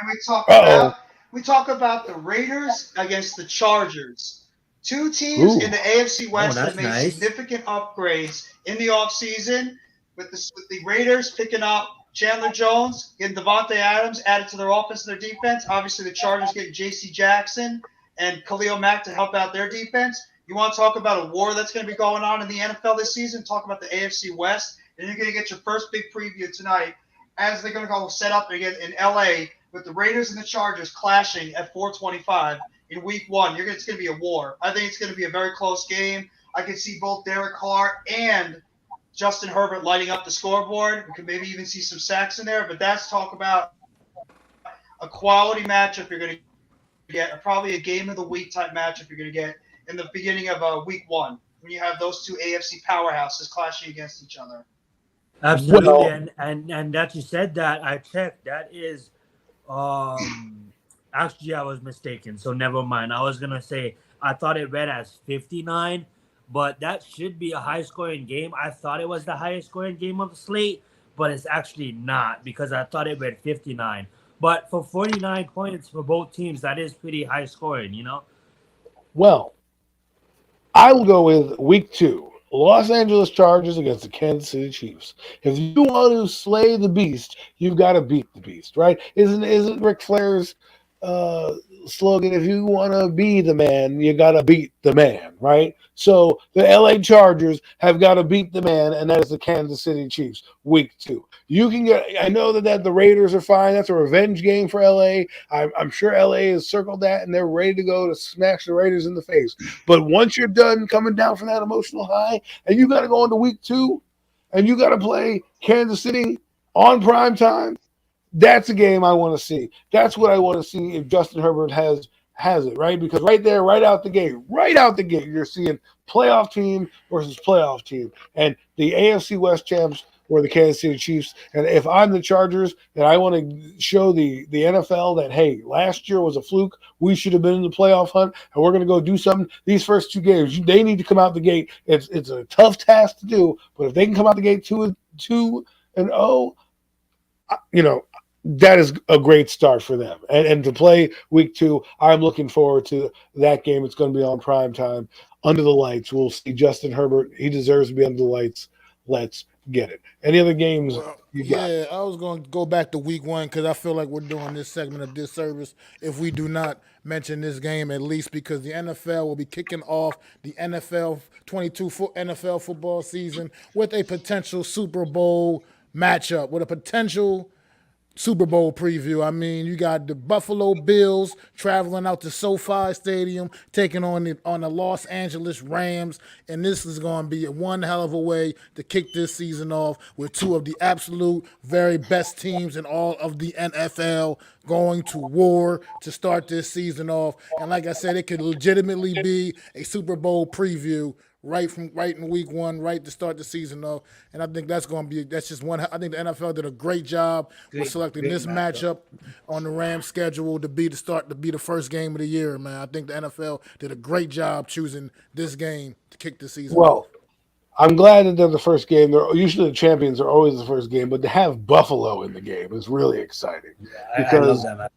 and Uh we talk about the Raiders against the Chargers. Two oh. teams in Ooh. the AFC Oh, West that that's made nice. significant upgrades in the offseason, with the Raiders picking up Chandler Jones, getting Devontae Adams added to their offense and their defense. Obviously, the Chargers getting J.C. Jackson and Khalil Mack to help out their defense. You want to talk about a war that's going to be going on in the NFL this season? Talk about the AFC West. And you're going to get your first big preview tonight as they're going to go set up again in LA with the Raiders and the Chargers clashing at 425 in week one. It's going to be a war. I think it's going to be a very close game. I can see both Derek Carr and Justin Herbert lighting up the scoreboard. We could maybe even see some sacks in there, but that's talk about a quality matchup you're going to get, probably a game of the week type matchup you're going to get in the beginning of week one when you have those two AFC powerhouses clashing against each other. Absolutely, Well, and that you said that I checked. That is, actually I was mistaken. So never mind. I was gonna say I thought it read as 59, but that should be a high scoring game. I thought it was the highest scoring game of the slate, but it's actually not because I thought it read 59. But for 49 points for both teams, that is pretty high scoring. well, I will go with week two. Los Angeles Chargers against the Kansas City Chiefs. If you want to slay the beast, you've got to beat the beast, right? Isn't Ric Flair's uh, slogan? If you want to be the man, you got to beat the man, right? So the LA Chargers have got to beat the man, and that is the Kansas City Chiefs. Week two, you can get. I know that the Raiders are fine. That's a revenge game for LA. I'm sure LA has circled that, and they're ready to go to smash the Raiders in the face. But once you're done coming down from that emotional high, and you got to go into week two, and you got to play Kansas City on prime time, that's a game I want to see. That's what I want to see if Justin Herbert has it, right? Because right there, right out the gate, you're seeing playoff team versus playoff team. And the AFC West champs were the Kansas City Chiefs. And if I'm the Chargers and I want to show the NFL that, hey, last year was a fluke, we should have been in the playoff hunt, and we're going to go do something. These first two games, they need to come out the gate. It's a tough task to do, but if they can come out the gate 2-0, that is a great start for them. And to play week two, I'm looking forward to that game. It's going to be on prime time under the lights. We'll see Justin Herbert. He deserves to be under the lights. Let's get it. Any other games Well, you got? yeah, I was going to go back to week one because I feel like we're doing this segment a disservice if we do not mention this game at least because the NFL will be kicking off the NFL 22 NFL football season with a potential Super Bowl matchup, with a potential Super Bowl preview. I mean, you got the Buffalo Bills traveling out to SoFi Stadium, taking on the Los Angeles Rams, and this is going to be one hell of a way to kick this season off with two of the absolute very best teams in all of the NFL going to war to start this season off. And like I said, it could legitimately be a Super Bowl preview right in week one, right to start the season off. And I think that's just one. I think the NFL did a great job with selecting Great this matchup. matchup on the Rams schedule to be the first game of the year, man. I think the NFL did a great job choosing this game to kick the season Well, off. I'm glad that they're the first game. They're usually the champions are always the first game, but to have Buffalo in the game is really exciting I love because that matchup.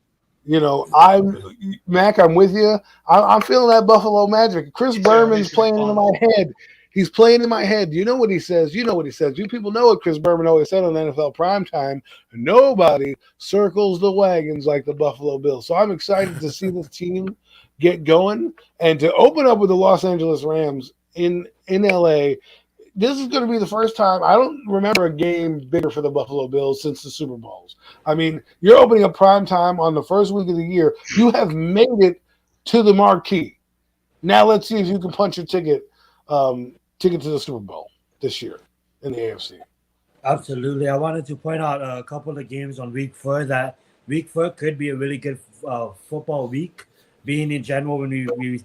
I'm with you. I'm feeling that Buffalo magic. Chris Me too. It Berman's makes it playing into fun. my head. He's playing in my head. You know what he says. You know what he says. You people know what Chris Berman always said on NFL primetime. Nobody circles the wagons like the Buffalo Bills. So I'm excited to see this team get going and to open up with the Los Angeles Rams in LA. This is going to be the first time. I don't remember a game bigger for the Buffalo Bills since the Super Bowls. I mean, you're opening up prime time on the first week of the year. You have made it to the marquee. Now let's see if you can punch your ticket to the Super Bowl this year in the AFC. Absolutely. I wanted to point out a couple of games on week 4 that week 4 could be a really good football week, being in general when we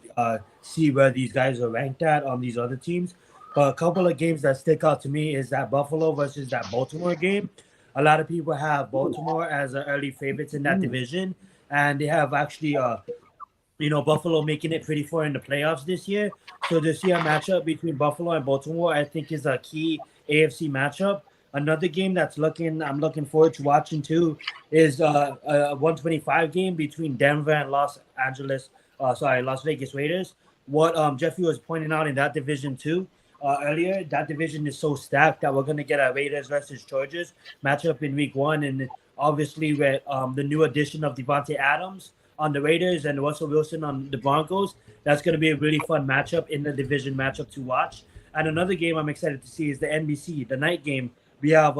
see where these guys are ranked at on these other teams. But a couple of games that stick out to me is that Buffalo versus that Baltimore game. A lot of people have Baltimore as the early favorites in that division, and they have actually Buffalo making it pretty far in the playoffs this year. So to see a matchup between Buffalo and Baltimore, I think is a key AFC matchup. Another game I'm looking forward to watching too is a 125 game between Denver and Las Vegas Raiders. What Jeffrey was pointing out in that division too earlier, that division is so stacked that we're gonna get a Raiders versus Chargers matchup in week 1, and obviously with the new addition of Devontae Adams on the Raiders and Russell Wilson on the Broncos. That's going to be a really fun matchup in the division matchup to watch. And another game I'm excited to see is the NBC, the night game. We have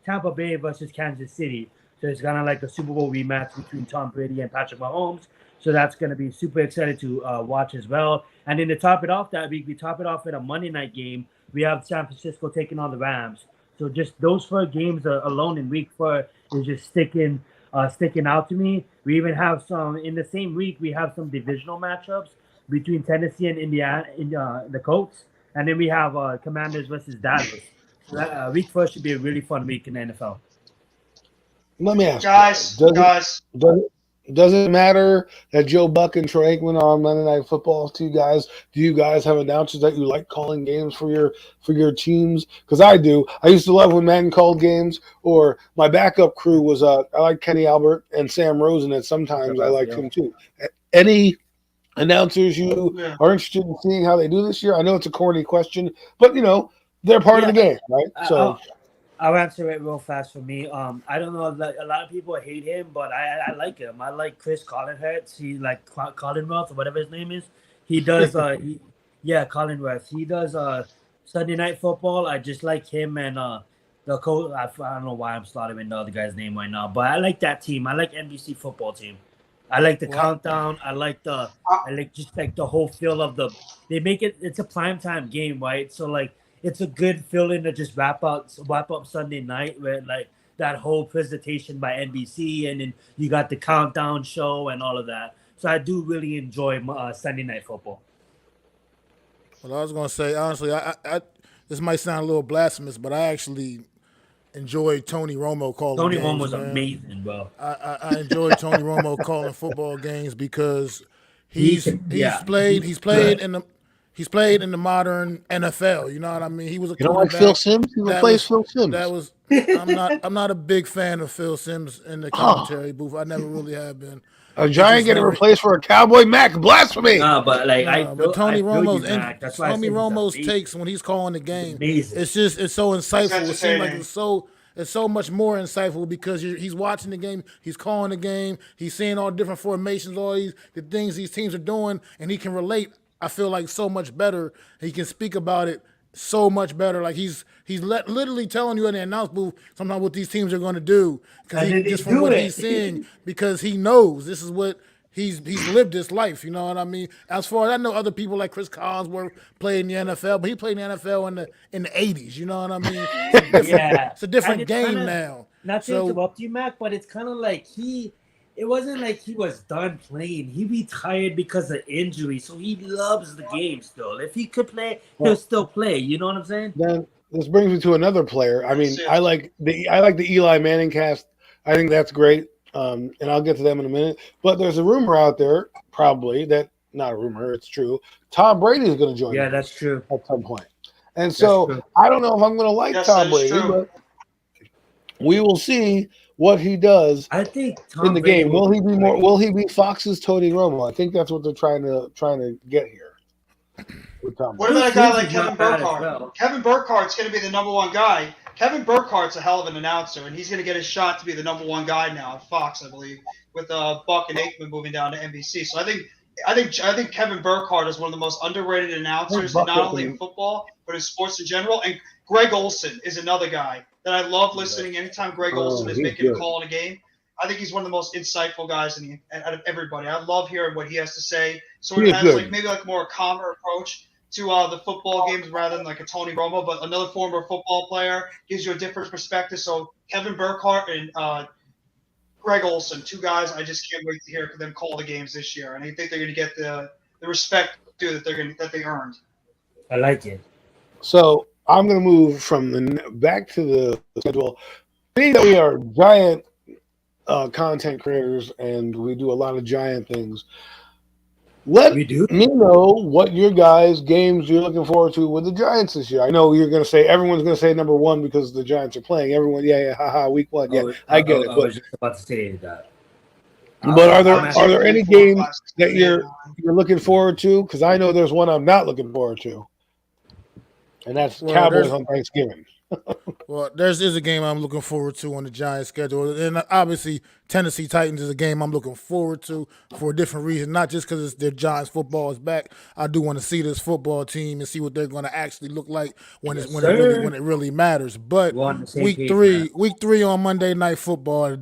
Tampa Bay versus Kansas City. So it's kind of like a Super Bowl rematch between Tom Brady and Patrick Mahomes. So that's going to be super excited to watch as well. And then to top it off that week, we top it off with a Monday night game. We have San Francisco taking on the Rams. So just those 4 games alone in week 4 is just sticking out to me. We even have some in the same week. We have some divisional matchups between Tennessee and Indiana, the Colts, and then we have Commanders versus Dallas. So that, week 4 should be a really fun week in the NFL. Let me ask Guys, you, guys, does it matter that Joe Buck and Troy Aikman are on Monday Night Football to you guys? Do you guys have announcers that you like calling games for your teams? Because I do. I used to love when Madden called games, or my backup crew was I like Kenny Albert and Sam Rosen, and sometimes I liked him too. Any announcers you are interested in seeing how they do this year? I know it's a corny question, but they're part of the game, right? So I'll answer it real fast for me. I don't know. A lot of people hate him, but I like him. I like Chris Collinworth. He like Collinworth or whatever his name is. He does. Collinworth. He does Sunday Night Football. I just like him and the coach. I don't know why I'm slaughtering the other guy's name right now, but I like that team. I like NBC football team. I like the countdown. I like just like the whole feel of they make it. It's a primetime game, right? So like. It's a good feeling to just wrap up Sunday night with like that whole presentation by NBC, and then you got the countdown show and all of that. So I do really enjoy Sunday Night Football. Well, I was going to say, honestly, I this might sound a little blasphemous, but I actually enjoy Tony Romo calling Tony games. Romo's man. amazing, bro. I enjoy Tony Romo calling football games because he's played in the modern NFL. You know what I mean? He was a like Phil Simms? He replaced Phil Simms. I'm not a big fan of Phil Simms in the commentary booth. I never really have been. A Giant getting replaced for a Cowboy Mac. Blasphemy. No, but like but Tony Romo's takes when he's calling the game, it's so insightful. It seems like it's so much more insightful because he's watching the game, he's calling the game, he's seeing all different formations, all the things these teams are doing, and he can relate. I feel like so much better. He can speak about it so much better. Like he's literally telling you in the announce booth sometimes what these teams are going to do just from what he's seeing, because he knows this is what he's lived this life. You know what I mean? As far as I know, other people like Chris Collinsworth played in the NFL, but he played in the NFL in the 80s. You know what I mean? It's a different game now. Not to interrupt you, Mac, but it's kind of like it wasn't like he was done playing. He retired because of injury, so he loves the game still. If he could play, he'll still play. You know what I'm saying? Then this brings me to another player. I mean, I like the Eli Manning cast. I think that's great, and I'll get to them in a minute. But there's a rumor out there, probably not a rumor, it's true. Tom Brady is going to join. Yeah, that's true. At some point, and so I don't know if I'm going to like Tom Brady, but we will see what he does. I think in the game. Will he be Fox's Tony Romo? I think that's what they're trying to get here. What about a guy like Kevin Burkhardt? Well. Kevin Burkhardt's going to be the number one guy. Kevin Burkhardt's a hell of an announcer, and he's going to get his shot to be the number one guy now at Fox, I believe, with Buck and Aikman moving down to NBC. So I think Kevin Burkhardt is one of the most underrated announcers, not only in football but in sports in general. And Greg Olson is another guy that I love listening. Anytime Greg Olson is making a call in a game, I think he's one of the most insightful guys out of everybody. I love hearing what he has to say. So it has maybe more a calmer approach. to the football games rather than like a Tony Romo, but another former football player gives you a different perspective. So Kevin Burkhardt and Greg Olson, two guys I just can't wait to hear them call the games this year, and I think they're going to get the respect too that they earned. I like it. So I'm going to move from back to the schedule. Being that we are giant content creators and we do a lot of giant things, let We do. me know what your guys' games you're looking forward to with the Giants this year. I know you're going to say everyone's going to say number one because the Giants are playing. Everyone, yeah, haha, week one, yeah, I get it. I was just about to say that. But are I'm there any games that 4, 5, 6, 7, 8, you're 9. looking forward to? Because I know there's one I'm not looking forward to, and that's Well, Cowboys on Thanksgiving. Well, there's a game I'm looking forward to on the Giants schedule, and obviously Tennessee Titans is a game I'm looking forward to for a different reason, not just because their Giants football is back. I do want to see this football team and see what they're going to actually look like when Yes, when sir. it really matters. But We're on the same week page, three, man. week three on Monday Night Football,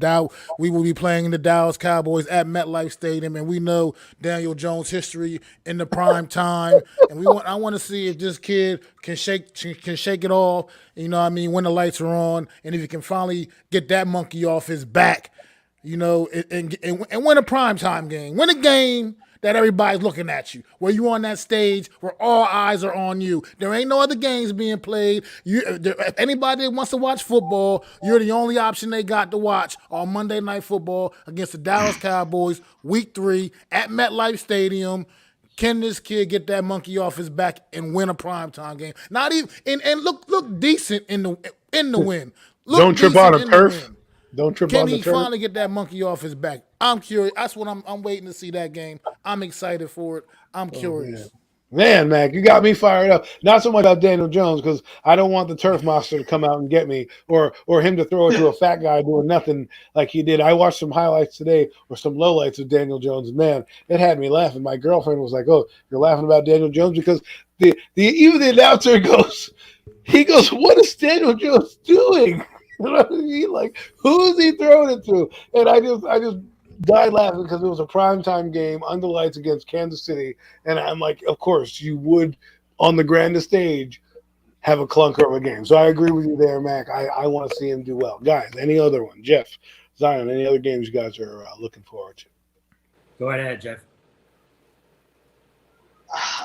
we will be playing the Dallas Cowboys at MetLife Stadium, and we know Daniel Jones' history in the prime time, and I want to see if this kid can shake it off. You know what I mean? When the lights are on, and if he can finally get that monkey off his back, you know, and win a primetime game. Win a game that everybody's looking at you, where you on that stage where all eyes are on you. There ain't no other games being played. If anybody that wants to watch football, you're the only option they got to watch on Monday Night Football against the Dallas Cowboys, Week 3 at MetLife Stadium. Can this kid get that monkey off his back and win a primetime game? Not even and look decent in the win. Look Don't trip decent on a in the turf. win. Don't trip Can on the he turf. finally get that monkey off his back? I'm curious. That's what I'm waiting to see that game. I'm excited for it. I'm curious. Man, Mac, you got me fired up. Not so much about Daniel Jones because I don't want the turf monster to come out and get me, or him to throw it to a fat guy doing nothing like he did. I watched some highlights today or some lowlights of Daniel Jones. Man, it had me laughing. My girlfriend was like, "Oh, you're laughing about Daniel Jones because even the announcer goes, what is Daniel Jones doing? You know what I mean? Like, who is he throwing it to?" And I just died laughing because it was a primetime game under lights against Kansas City. And I'm like, of course, you would, on the grandest stage, have a clunker of a game. So I agree with you there, Mac. I want to see him do well. Guys, any other one? Jeff, Zion, any other games you guys are looking forward to? Go ahead, Jeff.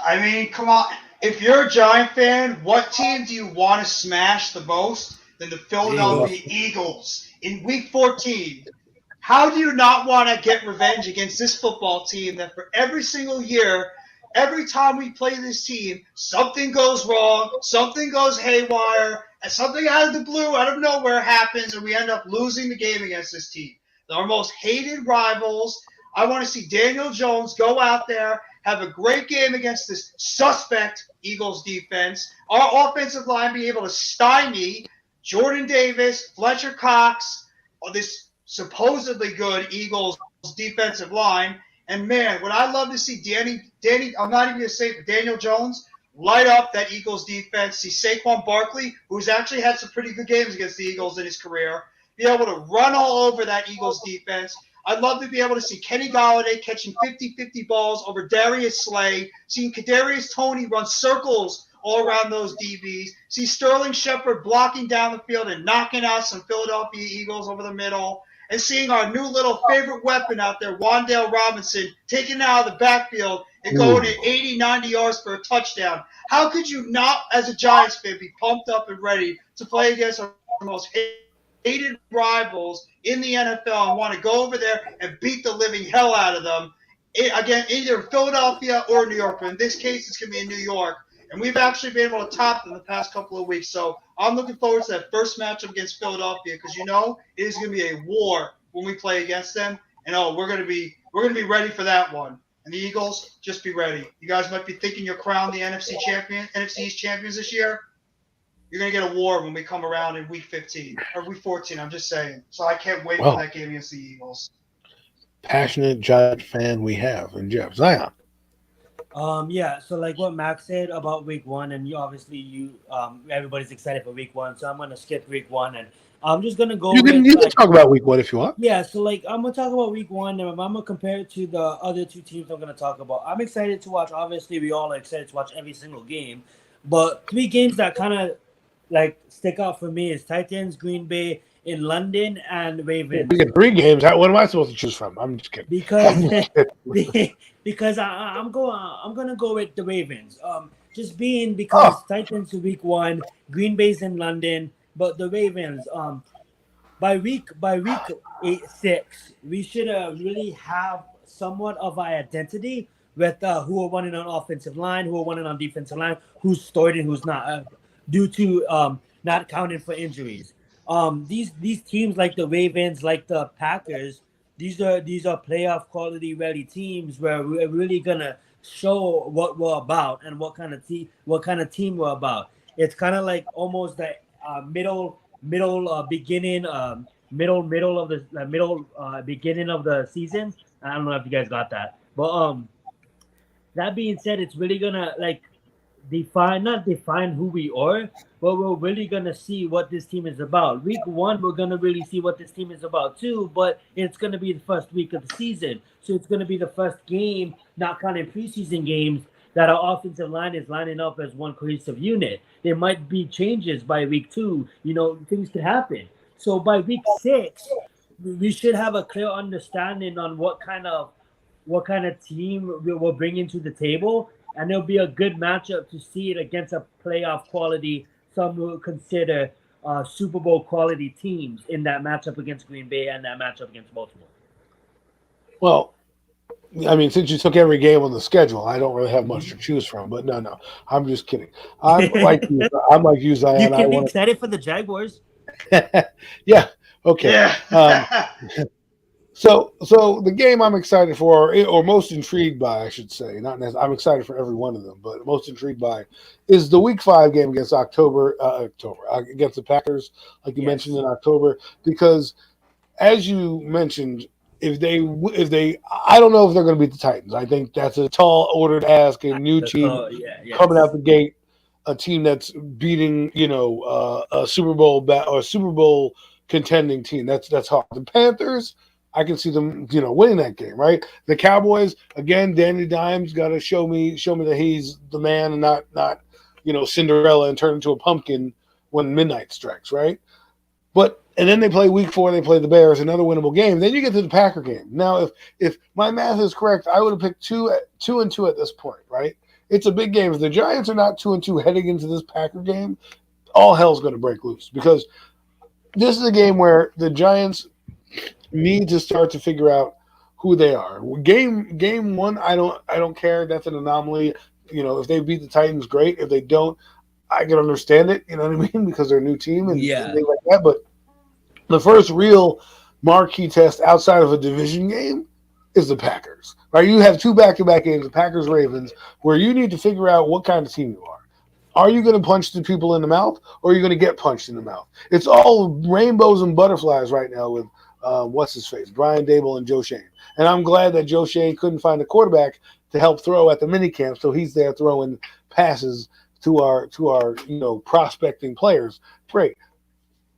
I mean, come on. If you're a Giant fan, what team do you want to smash the most than the Philadelphia Eagles in Week 14? How do you not want to get revenge against this football team that for every single year, every time we play this team, something goes wrong, something goes haywire, and something out of the blue, out of nowhere happens, and we end up losing the game against this team? They're our most hated rivals. I want to see Daniel Jones go out there, have a great game against this suspect Eagles defense. Our offensive line be able to stymie Jordan Davis, Fletcher Cox, this supposedly good Eagles defensive line. And man, would I love to see Danny, I'm not even going to say it, but Daniel Jones light up that Eagles defense. See Saquon Barkley, who's actually had some pretty good games against the Eagles in his career, be able to run all over that Eagles defense. I'd love to be able to see Kenny Golladay catching 50-50 balls over Darius Slay, seeing Kadarius Toney run circles all around those DBs, see Sterling Shepard blocking down the field and knocking out some Philadelphia Eagles over the middle, and seeing our new little favorite weapon out there, Wan'Dale Robinson, taken out of the backfield and going at 80, 90 yards for a touchdown. How could you not, as a Giants fan, be pumped up and ready to play against our most hated rivals in the NFL and want to go over there and beat the living hell out of them? Again, either Philadelphia or New York. But in this case, it's going to be in New York. And we've actually been able to top them the past couple of weeks. So I'm looking forward to that first matchup against Philadelphia because it is going to be a war when we play against them. And we're going to be ready for that one. And the Eagles, just be ready. You guys might be thinking you're crowned the NFC East champions this year. You're going to get a war when we come around in Week 15 or Week 14. I'm just saying. So I can't wait for that game against the Eagles. Passionate Giant fan we have in Jeff. Zion. Yeah, so like what Max said about week one, and everybody's excited for week one, so I'm gonna skip week one, and I'm just gonna go You with can like, talk about week 1 if you want. yeah. So like I'm gonna talk about week 1, and I'm gonna compare it to the other two teams I'm gonna talk about. I'm excited to watch. Obviously, we all are excited to watch every single game, but 3 games that kind of like stick out for me is Titans, Green Bay in London, and We Ravens. get 3 games. What am I supposed to choose from? I'm just kidding. Because because I'm gonna go with the Ravens. Just being because Titans week 1, Green Bay's in London, but the Ravens by week 6 we should really have somewhat of our identity with who are running on offensive line, who are running on defensive line, who's starting, who's not, due to not counting for injuries. These teams like the Ravens, like the Packers, these are playoff quality ready teams where we're really gonna show what we're about and what kind of team we're about. It's kind of like almost the middle beginning middle of the middle beginning of the season. I don't know if you guys got that, but that being said, it's really gonna like not define who we are, but we're really gonna see what this team is about. Week 1, we're gonna really see what this team is about too, but it's gonna be the first week of the season, so it's gonna be the first game, not counting preseason games, that our offensive line is lining up as one cohesive unit. There might be changes by week 2. Things could happen. So by week 6, we should have a clear understanding on what kind of team we're bringing to the table, and it'll be a good matchup to see it against a playoff quality. Some will consider Super Bowl quality teams in that matchup against Green Bay and that matchup against Baltimore. Well, I mean, since you took every game on the schedule, I don't really have much to choose from. But no, I'm just kidding. I'm like you. I'm like you, Zion. You can be excited for the Jaguars. Yeah. Okay. Yeah. So the game I'm excited for, or most intrigued by, I should say, not necessarily, I'm excited for every one of them, but most intrigued by is the Week 5 game against against the Packers, like you mentioned in October, because as you mentioned, if they, I don't know if they're going to beat the Titans. I think that's a tall order to ask. A new team coming out the gate, a team that's beating, a Super Bowl or Super Bowl contending team. That's hard. The Panthers, I can see them, winning that game, right? The Cowboys, again, Danny Dimes got to show me that he's the man and not Cinderella and turn into a pumpkin when midnight strikes, right? And then they play week 4, they play the Bears, another winnable game. Then you get to the Packer game. Now, if my math is correct, I would have picked 2-2 at this point, right? It's a big game. If the Giants are not 2-2 heading into this Packer game, all hell's going to break loose, because this is a game where the Giants need to start to figure out who they are. Game 1, I don't care. That's an anomaly. If they beat the Titans, great. If they don't, I can understand it. You know what I mean? Because they're a new team and things like that. But the first real marquee test outside of a division game is the Packers. Right? You have 2 back-to-back games, the Packers-Ravens, where you need to figure out what kind of team you are. Are you going to punch the people in the mouth, or are you going to get punched in the mouth? It's all rainbows and butterflies right now with what's-his-face, Brian Dable and Joe Shane. And I'm glad that Joe Shane couldn't find a quarterback to help throw at the minicamp, so he's there throwing passes to our prospecting players. Great.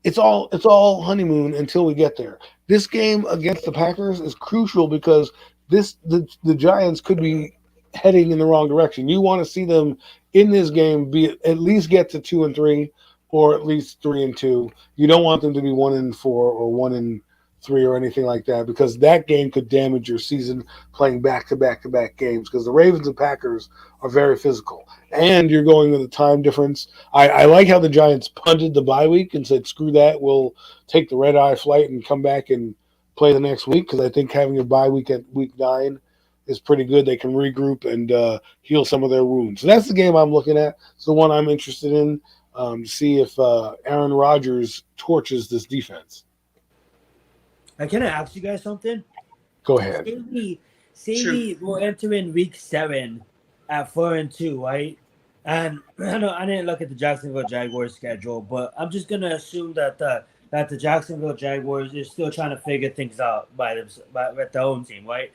It's all honeymoon until we get there. This game against the Packers is crucial because the Giants could be heading in the wrong direction. You want to see them in this game at least get to 2-3, or at least 3-2. You don't want them to be 1-4 or 1-3 or anything like that, because that game could damage your season playing back-to-back games, because the Ravens and Packers are very physical. And you're going with a time difference. I like how the Giants punted the bye week and said, screw that, we'll take the red-eye flight and come back and play the next week, because I think having a bye week at week 9 is pretty good. They can regroup and heal some of their wounds. So that's the game I'm looking at. It's the one I'm interested in, to see if Aaron Rodgers torches this defense. Can I ask you guys something? Go ahead. Say we're entering week 7 at 4-2, right? And I didn't look at the Jacksonville Jaguars schedule, but I'm just gonna assume that the Jacksonville Jaguars is still trying to figure things out with their own team, right?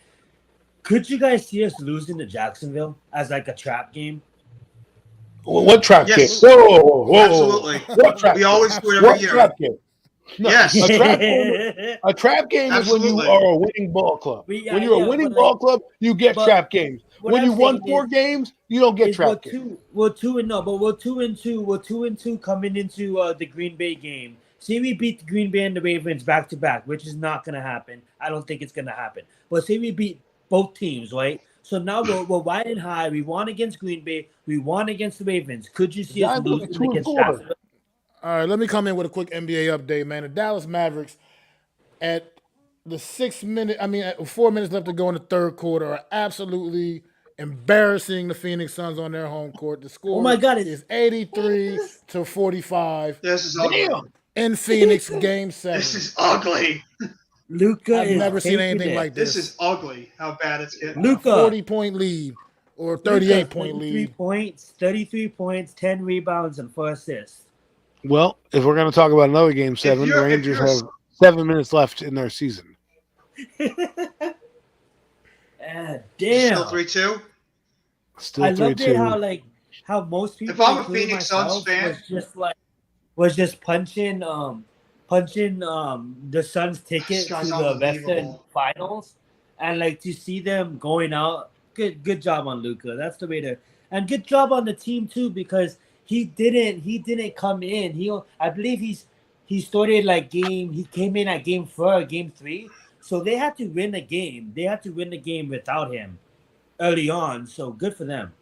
Could you guys see us losing to Jacksonville as like a trap game? What trap game? Yes. Whoa. Absolutely. What trap We always game? do it every What year. trap game? No, Yes. a trap game is when you Absolutely. are a winning ball club. Yeah, When you're a yeah, winning but, ball club, you get but trap games. what When I'm you won saying 4 games, you don't get is trap games. we're 2-2 coming into the Green Bay game. Say we beat the Green Bay and the Ravens back to back, which is not gonna happen. I don't think it's gonna happen. But say we beat both teams, right? So now we're riding high. We won against Green Bay. We won against the Ravens. Could you The see us Giants are like losing 2 and against 4. Jacksonville? All right, let me come in with a quick NBA update, man. The Dallas Mavericks at the 4 minutes left to go in the third quarter are absolutely embarrassing the Phoenix Suns on their home court. The Oh my score God! is 83-45 This is ugly. Damn. in Phoenix, Game 7. This is ugly. Luca I've is never seen taking anything it. like This this. is ugly. How bad it's getting. Luka. 40-point lead or 38-point 33 lead. points, 33 points, 10 rebounds, and 4 assists. Well, if we're going to talk about another game 7, the you're- if Rangers you're- have 7 minutes left in their season. Damn. Still 3-2. Still I loved 3-2. it how most people, If I'm a including Phoenix Suns myself, fan- was just punching the Suns ticket This to guy's the Western unbelievable. Finals, and like to see them going out. Good job on Luca. That's the way to, and good job on the team too, because he didn't come in. I believe he started he came in at game 4, game 3. So they had to win the game. They had to win the game without him early on. So good for them.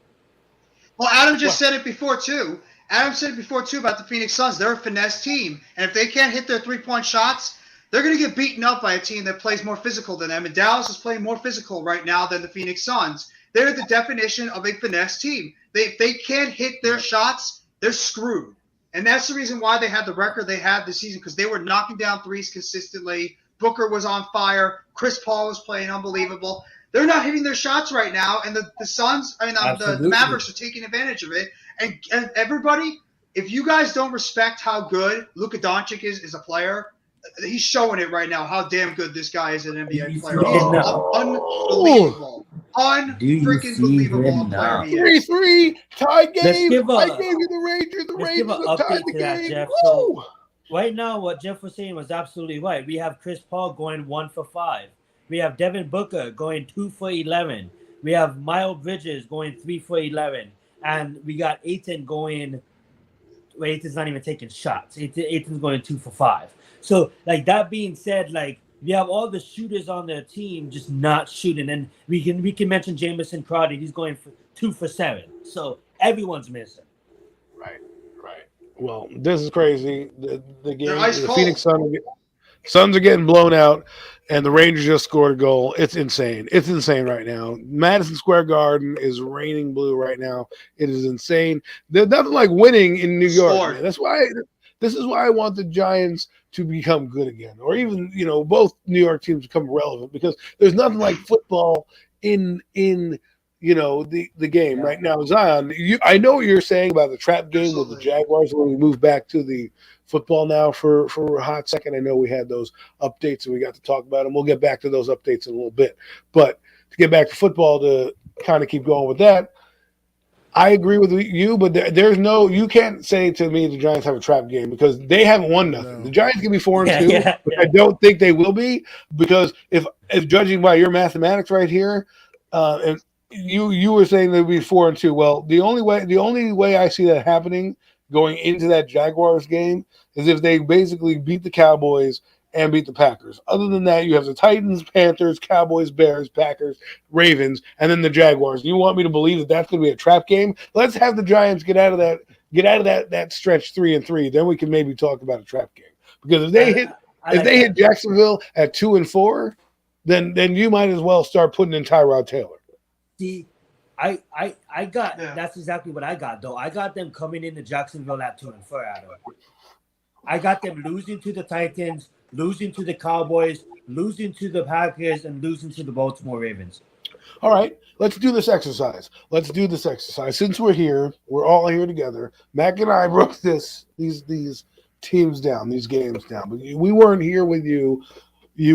Well, Adam just said it before too. Adam said it before too about the Phoenix Suns. They're a finesse team, and if they can't hit their 3-point shots, they're going to get beaten up by a team that plays more physical than them. And Dallas is playing more physical right now than the Phoenix Suns. They're the definition of a finesse team. If they can't hit their shots, they're screwed. And that's the reason why they had the record they had this season, because they were knocking down threes consistently. Booker was on fire. Chris Paul was playing unbelievable. They're not hitting their shots right now, and the Suns, the Mavericks are taking advantage of it. And everybody, if you guys don't respect how good Luka Doncic is a player, he's showing it right now how damn good this guy is an NBA player. He's unbelievable. Unfreaking-believable player he is. 3-3, tie game. I gave you the Rangers. The Let's Rangers give an have tied update the to that, game. Jeff. Woo! So right now, what Jeff was saying was absolutely right. We have Chris Paul going 1 for 5. We have Devin Booker going 2 for 11. We have Miles Bridges going 3 for 11. And we got Ayton going – well, Ayton's not even taking shots. Ayton's going 2 for 5. So, that being said, we have all the shooters on the team just not shooting. And we can mention Jamison Crowder. He's going for 2 for 7. So, everyone's missing. Right. Well, this is crazy. The game, ice the cold. Phoenix Suns are getting blown out, and the Rangers just scored a goal. It's insane. It's insane right now. Madison Square Garden is raining blue right now. It is insane. There's nothing like winning in New York. Man. That's why. This is why I want the Giants to become good again, or even both New York teams become relevant, because there's nothing like football in the game right now. Zion, I know what you're saying about the trap game with the Jaguars when we move back to the football now for a hot second. I know we had those updates and we got to talk about them. We'll get back to those updates in a little bit. But to get back to football, to kind of keep going with that, I agree with you, but there's no – you can't say to me the Giants have a trap game, because they haven't won nothing. No. The Giants can be 4-2, but I don't think they will be, because if judging by your mathematics right here, and you were saying they'd be 4-2. Well, the only way I see that happening going into that Jaguars game is if they basically beat the Cowboys and beat the Packers. Other than that, you have the Titans, Panthers, Cowboys, Bears, Packers, Ravens, and then the Jaguars. You want me to believe that that's going to be a trap game? Let's have the Giants get out of that stretch 3-3. Then we can maybe talk about a trap game. Because if they hit Jacksonville at 2-4, then you might as well start putting in Tyrod Taylor. See, I got that's exactly what I got though. I got them coming into Jacksonville at 2-4, Adam. I got them losing to the Titans, losing to the Cowboys, losing to the Packers, and losing to the Baltimore Ravens. All right, let's do this exercise. Since we're here, we're all here together. Mac and I broke these teams down, these games down, but we weren't here with you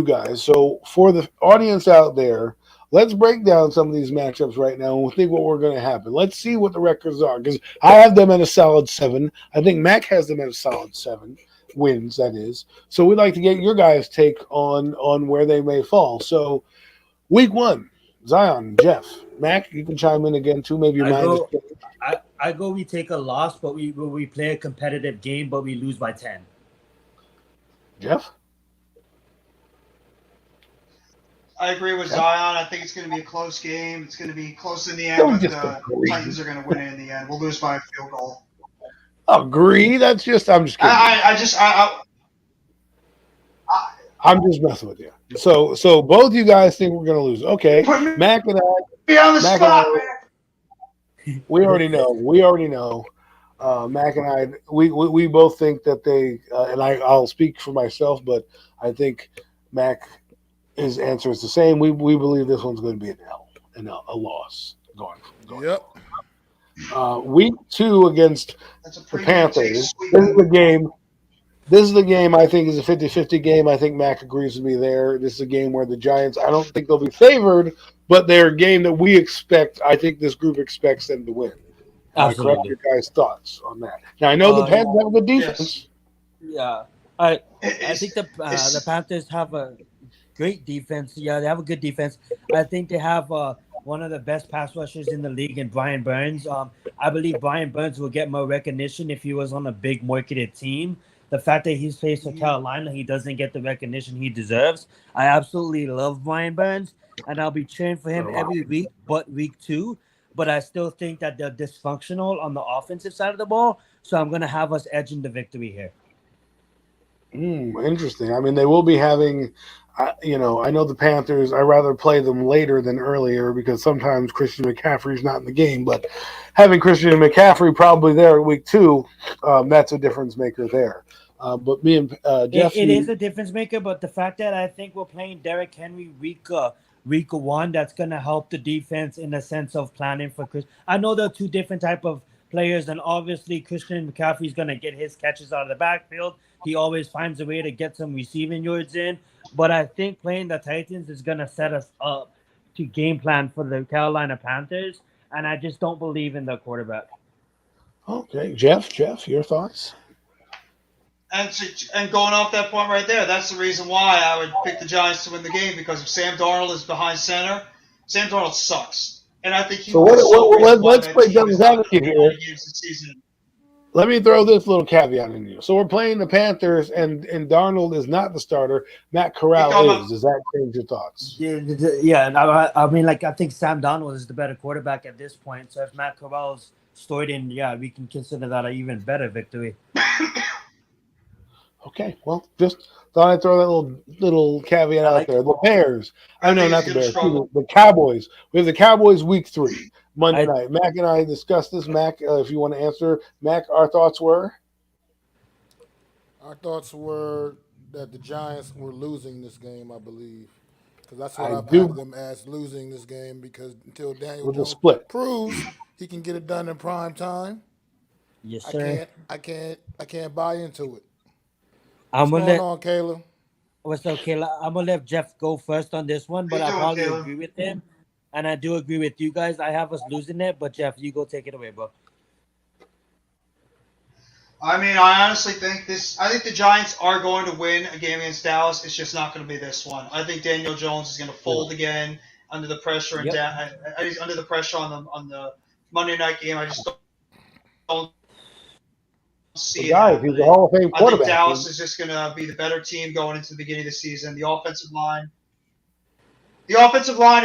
guys. So for the audience out there, let's break down some of these matchups right now and we'll think what we're going to happen. Let's see what the records are, because I have them at a solid 7. I think Mac has them at a solid 7. wins, that is. So we'd like to get your guys' take on where they may fall. So week 1, Zion, Jeff, Mac, you can chime in again too. Maybe your I mind is go. I go. We take a loss, but we play a competitive game, but we lose by 10. Jeff. I agree with Zion. I think it's going to be a close game. It's going to be close in the end, Don't but just the agree. Titans are going to win it in the end. We'll lose by a field goal. Agree. I'm just kidding. I'm just messing with you. So both you guys think we're gonna lose. Okay. Put Mac and I, me on the Mac spot, and man. we already know. Mac and I, we both think that they, and I'll speak for myself, but I think Mac's answer is the same. We believe this one's going to be an L, a loss going. Yep. Week 2 against That's a the pretty Panthers. sweet This is the game I think is a 50-50 game. I think Mac agrees with me there. This is a game where the Giants, I don't think they'll be favored, but they're a game that we expect. I think this group expects them to win. Am I correct? Your guys' thoughts on that? Now, I know the Panthers have a good defense. Yeah. I think the Panthers have a great defense. Yeah, they have a good defense. I think they have one of the best pass rushers in the league in Brian Burns. I believe Brian Burns will get more recognition if he was on a big marketed team. The fact that he's placed for Carolina, he doesn't get the recognition he deserves. I absolutely love Brian Burns, and I'll be cheering for him every week but week 2. But I still think that they're dysfunctional on the offensive side of the ball, so I'm going to have us edging the victory here. Interesting. I mean, they will be having, I know the Panthers, I'd rather play them later than earlier because sometimes Christian McCaffrey's not in the game, but having Christian McCaffrey probably there at week 2, that's a difference maker there. But me and Jeff, it is a difference maker. But the fact that I think we're playing Derrick Henry week 1, that's gonna help the defense in the sense of planning for Chris. I know there are 2 different type of players, and obviously Christian McCaffrey is gonna get his catches out of the backfield. He always finds a way to get some receiving yards in. But I think playing the Titans is gonna set us up to game plan for the Carolina Panthers, and I just don't believe in the quarterback. Okay, Jeff, your thoughts? And going off that point right there, that's the reason why I would pick the Giants to win the game, because if Sam Darnold is behind center, Sam Darnold sucks. And I think let's play devil's advocate here. Let me throw this little caveat in you. So we're playing the Panthers, and Darnold is not the starter. Matt Corral is. Does that change your thoughts? Yeah. And I mean, I think Sam Darnold is the better quarterback at this point. So if Matt Corral's stored in, we can consider that an even better victory. Okay, well, just thought I'd throw that little caveat out there. The Bears. Not the Bears. The Cowboys. We have the Cowboys week 3, Monday night. Mac and I discussed this. Mac, if you want to answer. Mac, our thoughts were? Our thoughts were that the Giants were losing this game, I believe. Because that's what I've had them as, losing this game, because until Daniel Jones proves he can get it done in prime time, yes, sir. I can't buy into it. What's going on, Kayla? What's up, Kayla? I'm going to let Jeff go first on this one, but I probably agree with him. And I do agree with you guys. I have us losing it, but Jeff, you go take it away, bro. I mean, I honestly think the Giants are going to win a game against Dallas. It's just not going to be this one. I think Daniel Jones is going to fold again under the pressure under the pressure on the Monday night game. I just don't see it happening. He's a Hall of Fame quarterback. I think Dallas is just going to be the better team going into the beginning of the season. The offensive line is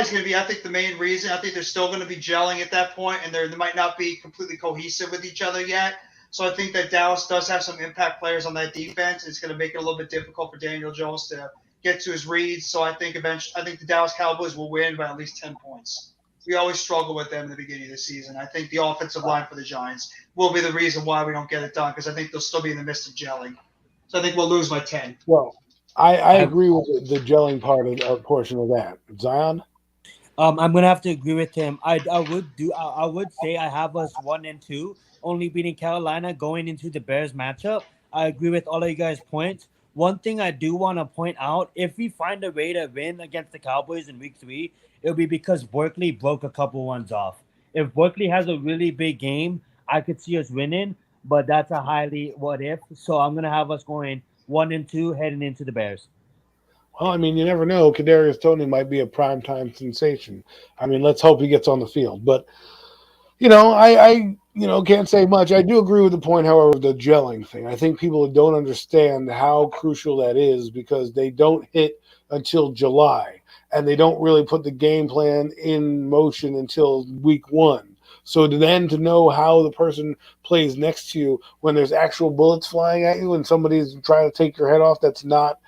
going to be, I think, the main reason. I think they're still going to be gelling at that point, and they might not be completely cohesive with each other yet. So I think that Dallas does have some impact players on that defense. It's going to make it a little bit difficult for Daniel Jones to get to his reads. So I think the Dallas Cowboys will win by at least 10 points. We always struggle with them in the beginning of the season. I think the offensive line for the Giants will be the reason why we don't get it done, because I think they'll still be in the midst of gelling. So I think we'll lose by 10. Well, I agree with the gelling portion of that. Zion? I'm going to have to agree with him. I would say I have us 1-2, only beating Carolina going into the Bears matchup. I agree with all of you guys' points. One thing I do want to point out, if we find a way to win against the Cowboys in week 3, it'll be because Barkley broke a couple ones off. If Barkley has a really big game, I could see us winning. but that's a highly what if. So I'm gonna have us going 1-2 heading into the Bears. Well, I mean, you never know. Kadarius Toney might be a primetime sensation. I mean, let's hope he gets on the field. But I can't say much. I do agree with the point, however, of the gelling thing. I think people don't understand how crucial that is because they don't hit until July, and they don't really put the game plan in motion until week 1. So to know how the person plays next to you when there's actual bullets flying at you and somebody's trying to take your head off, that's not,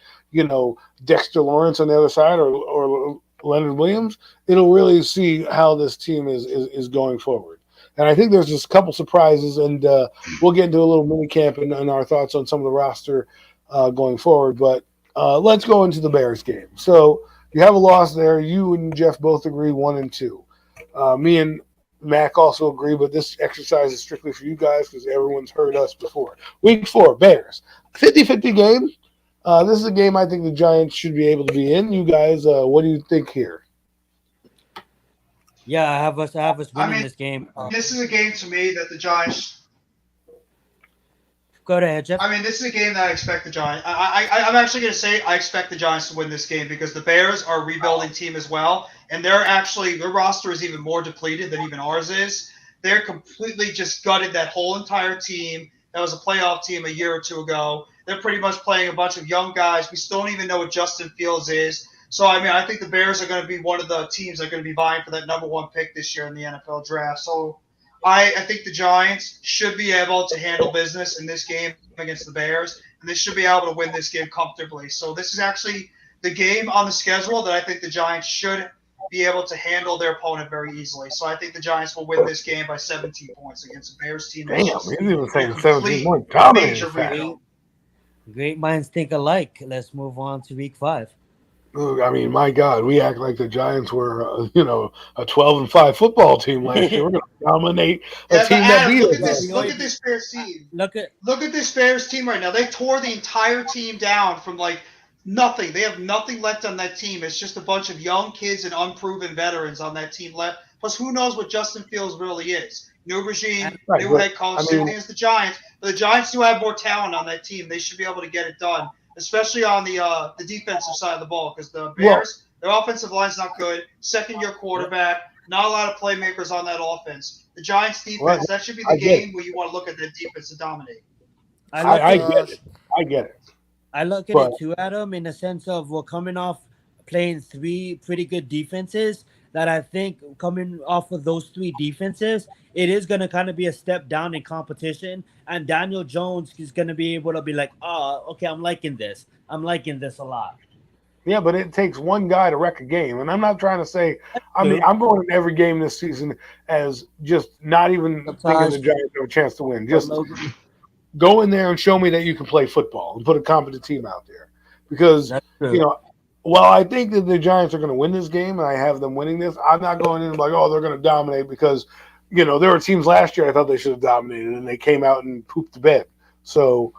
Dexter Lawrence on the other side or Leonard Williams, it'll really see how this team is going forward. And I think there's just a couple surprises, and we'll get into a little mini camp and our thoughts on some of the roster going forward. But let's go into the Bears game. So you have a loss there. You and Jeff both agree 1-2. Me and Mac also agree, but this exercise is strictly for you guys because everyone's heard us before. Week 4, Bears. 50-50 game. This is a game I think the Giants should be able to be in. You guys, what do you think here? Yeah, I have us winning this game. This is a game to me that the Giants. Go ahead, Jeff. I mean, this is a game that I expect the Giants. I'm actually going to say I expect the Giants to win this game because the Bears are a rebuilding team as well, and their roster is even more depleted than even ours is. They're completely just gutted that whole entire team. That was a playoff team a year or two ago. They're pretty much playing a bunch of young guys. We still don't even know what Justin Fields is. So, I mean, I think the Bears are going to be one of the teams that are going to be vying for that number 1 pick this year in the NFL draft. So, I think the Giants should be able to handle business in this game against the Bears, and they should be able to win this game comfortably. So, this is actually the game on the schedule that I think the Giants should be able to handle their opponent very easily. So, I think the Giants will win this game by 17 points against the Bears team. Damn, he's even saying 17 points. Dominating. Great minds think alike. Let's move on to week 5. I mean, my God, we act like the Giants were, a 12-5 football team last year. We're going to dominate a team that beat us. Look at this Bears team. Look at this Bears team right now. They tore the entire team down from nothing. They have nothing left on that team. It's just a bunch of young kids and unproven veterans on that team left. Plus, who knows what Justin Fields really is? New regime, new head coach, same thing as the Giants. But the Giants do have more talent on that team. They should be able to get it done, especially on the defensive side of the ball, because the Bears, their offensive line's not good. Second-year quarterback, not a lot of playmakers on that offense. The Giants' defense, that should be the game where you want to look at that defense to dominate. I get it. I look at it too, Adam, in the sense of we're coming off playing 3 pretty good defenses that I think coming off of those 3 defenses, it is going to kind of be a step down in competition. And Daniel Jones is going to be able to be like, okay, I'm liking this. I'm liking this a lot. Yeah, but it takes one guy to wreck a game. And I'm not trying to say – I'm going in every game this season as just not even thinking the Giants have a chance to win. Just go in there and show me that you can play football and put a competent team out there. Because, while I think that the Giants are going to win this game and I have them winning this, I'm not going in like, they're going to dominate because, there were teams last year I thought they should have dominated and they came out and pooped the bed. So,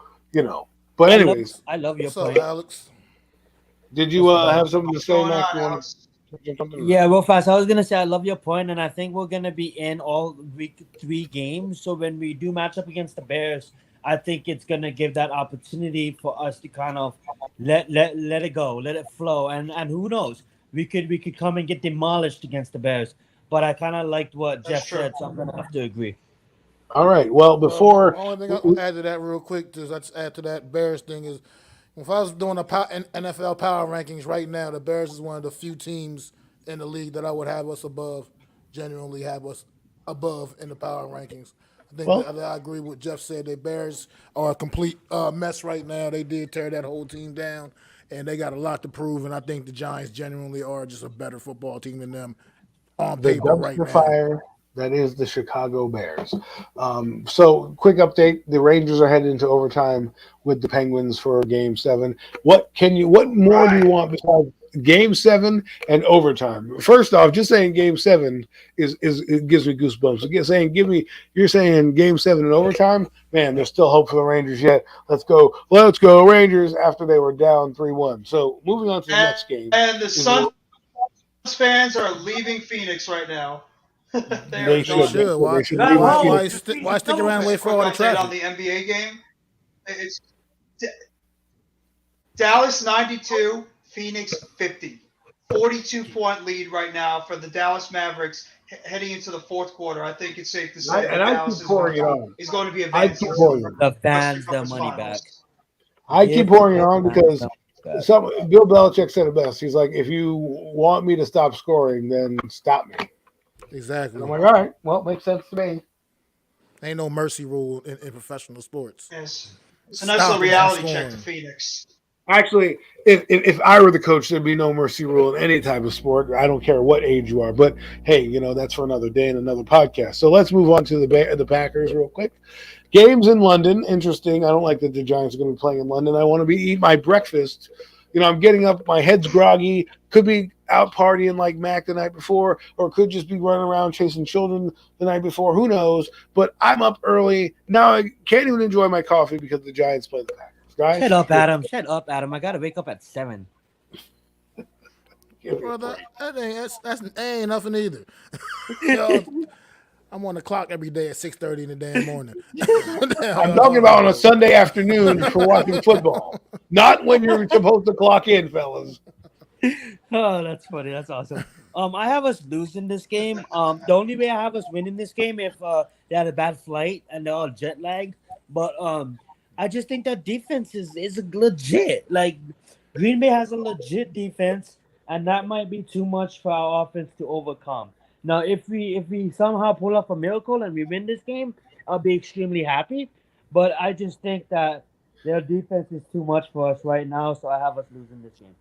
But anyways. I love your point. Alex? Did you have something to say, Mac? Yeah, real fast. I was going to say I love your point, and I think we're going to be in all week 3 games. So when we do match up against the Bears, I think it's going to give that opportunity for us to kind of let it go, let it flow. And who knows? We could come and get demolished against the Bears. But I kind of liked what Jeff said, so I'm going to have to agree. All right. Well, before the only thing I'll add to that real quick, just add to that Bears thing is, if I was doing a NFL power rankings right now, the Bears is one of the few teams in the league that I would have us above, genuinely have us above in the power rankings. I agree with what Jeff said. The Bears are a complete mess right now. They did tear that whole team down, and they got a lot to prove. And I think the Giants genuinely are just a better football team than them on paper right now. Fire that is the Chicago Bears. So, quick update: the Rangers are headed into overtime with the Penguins for Game 7. What more do you want besides Game 7 and overtime? First off, just saying Game 7 it gives me goosebumps. You're saying Game 7 and overtime, man. There's still hope for the Rangers yet. Let's go Rangers! After they were down 3-1. So moving on to the next game. And the Suns fans are leaving Phoenix right now. They They are should. done. Why, They should Got leave why, in home. why, Phoenix. why stick around and Just wait a for quick all the update on traffic? the NBA game. It's Dallas 92, Phoenix 50. 42-point lead right now for the Dallas Mavericks heading into the fourth quarter. I think it's safe to say that I Dallas keep pouring it on. is going to be I advancing keep to pouring the it. The Western fans their Conference money back. Finals. I keep pouring it Give on the because fans their money back. Bill Belichick said it best. He's like, if you want me to stop scoring, then stop me. Exactly. And I'm like, all right, well, makes sense to me. Ain't no mercy rule in professional sports. Yes. It's a nice Stop little them from reality check to scoring. Phoenix. Actually, if I were the coach, there'd be no mercy rule in any type of sport. I don't care what age you are. But hey, that's for another day and another podcast. So let's move on to the Packers real quick. Games in London, interesting. I don't like that the Giants are going to be playing in London. I want to be eat my breakfast. I'm getting up, my head's groggy. Could be out partying like Mac the night before, or could just be running around chasing children the night before. Who knows? But I'm up early now. I can't even enjoy my coffee because the Giants play the Packers. Guys, Shut up, Adam. Shut up, Adam. I gotta wake up at 7. Brother, that ain't nothing either. Yo, I'm on the clock every day at 6:30 in the damn morning. I'm talking about on a Sunday afternoon for watching football, not when you're supposed to clock in, fellas. Oh, that's funny. That's awesome. I have us losing this game. The only way I have us winning this game if they had a bad flight and they're all jet lagged. But I just think that defense is legit. Like Green Bay has a legit defense, and that might be too much for our offense to overcome. Now, if we somehow pull off a miracle and we win this game, I'll be extremely happy. But I just think that their defense is too much for us right now, so I have us losing this game.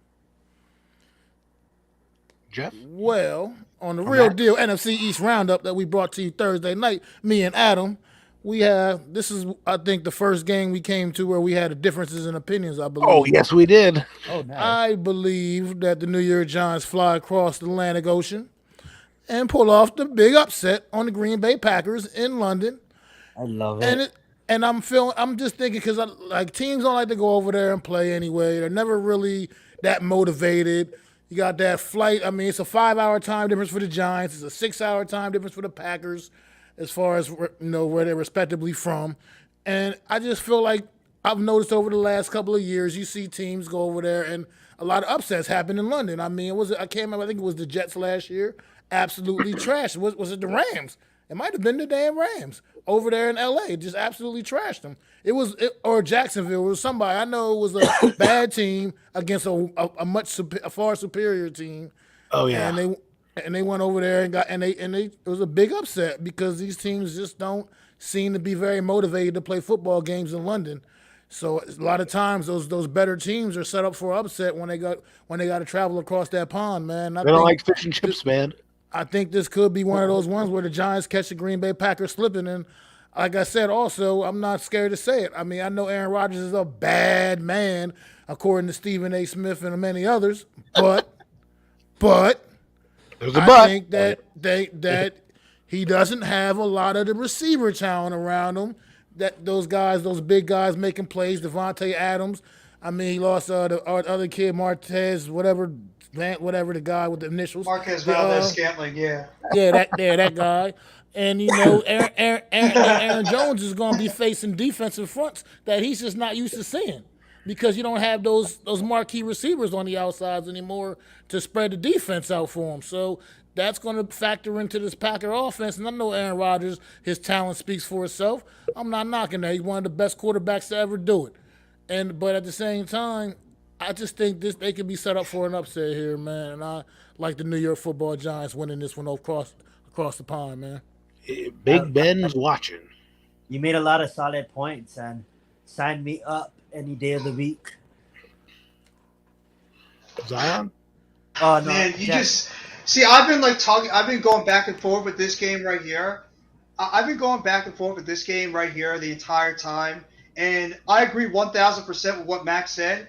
Jeff? Well, on the real deal NFC East roundup that we brought to you Thursday night, me and Adam, this is I think the first game we came to where we had differences in opinions, I believe. Oh, yes, we did. Oh, nice. I believe that the New York Giants fly across the Atlantic Ocean and pull off the big upset on the Green Bay Packers in London. I love it. And I'm just thinking because teams don't like to go over there and play anyway. They're never really that motivated. You got that flight. I mean, it's a 5-hour time difference for the Giants. It's a 6-hour time difference for the Packers, as far as where they're respectively from. And I just feel like I've noticed over the last couple of years, you see teams go over there and a lot of upsets happen in London. I mean, I can't remember. I think it was the Jets last year. Absolutely trashed. Was it the Rams? It might have been the damn Rams over there in L.A. Just absolutely trashed them. Or Jacksonville. It was somebody. I know it was a bad team against a far superior team. Oh, yeah. And they went over there and it was a big upset because these teams just don't seem to be very motivated to play football games in London. So a lot of times those better teams are set up for upset when they got to travel across that pond, man. They don't like fish and chips, man. I think this could be one of those ones where the Giants catch the Green Bay Packers slipping. And like I said, also, I'm not scared to say it. I mean, I know Aaron Rodgers is a bad man, according to Stephen A. Smith and many others. But There's a I but. think that he doesn't have a lot of the receiver talent around him. That those big guys making plays, Devontae Adams. I mean, he lost the other kid, Martez, whatever the guy with the initials. Marquez Valdez-Scantling, yeah. Yeah, that guy. And Aaron Jones is going to be facing defensive fronts that he's just not used to seeing because you don't have those marquee receivers on the outsides anymore to spread the defense out for him. So that's going to factor into this Packer offense. And I know Aaron Rodgers, his talent speaks for itself. I'm not knocking that. He's one of the best quarterbacks to ever do it. But at the same time, I just think they could be set up for an upset here, man. And I like the New York Football Giants winning this one across the pond, man. Big Ben's watching. You made a lot of solid points and sign me up any day of the week. Zion? Oh no, Man, you just see. I've been going back and forth with this game right here. I've been going back and forth with this game right here the entire time, and I agree 1,000% with what Max said.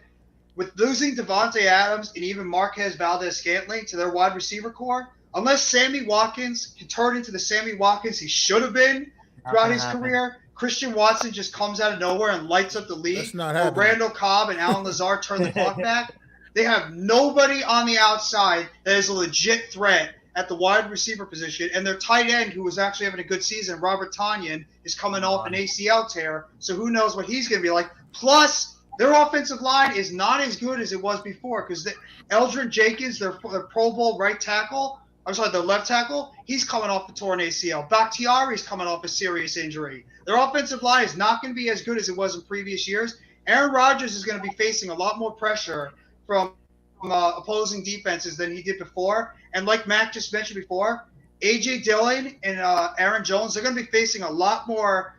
With losing Devontae Adams and even Marquez Valdez-Scantling to their wide receiver core, unless Sammy Watkins can turn into the Sammy Watkins he should have been throughout his career, Christian Watson just comes out of nowhere and lights up the league. That's not or happening. Randall Cobb and Alan Lazard turn the clock back. They have nobody on the outside that is a legit threat at the wide receiver position, and their tight end, who was actually having a good season, Robert Tonyan, is coming off an ACL tear, so who knows what he's going to be like. Plus, their offensive line is not as good as it was before because Eldrin Jenkins, their Pro Bowl right tackle, their left tackle, he's coming off the torn ACL. Bakhtiari's coming off a serious injury. Their offensive line is not going to be as good as it was in previous years. Aaron Rodgers is going to be facing a lot more pressure from opposing defenses than he did before. And like Mac just mentioned before, A.J. Dillon and Aaron Jones, they're going to be facing a lot more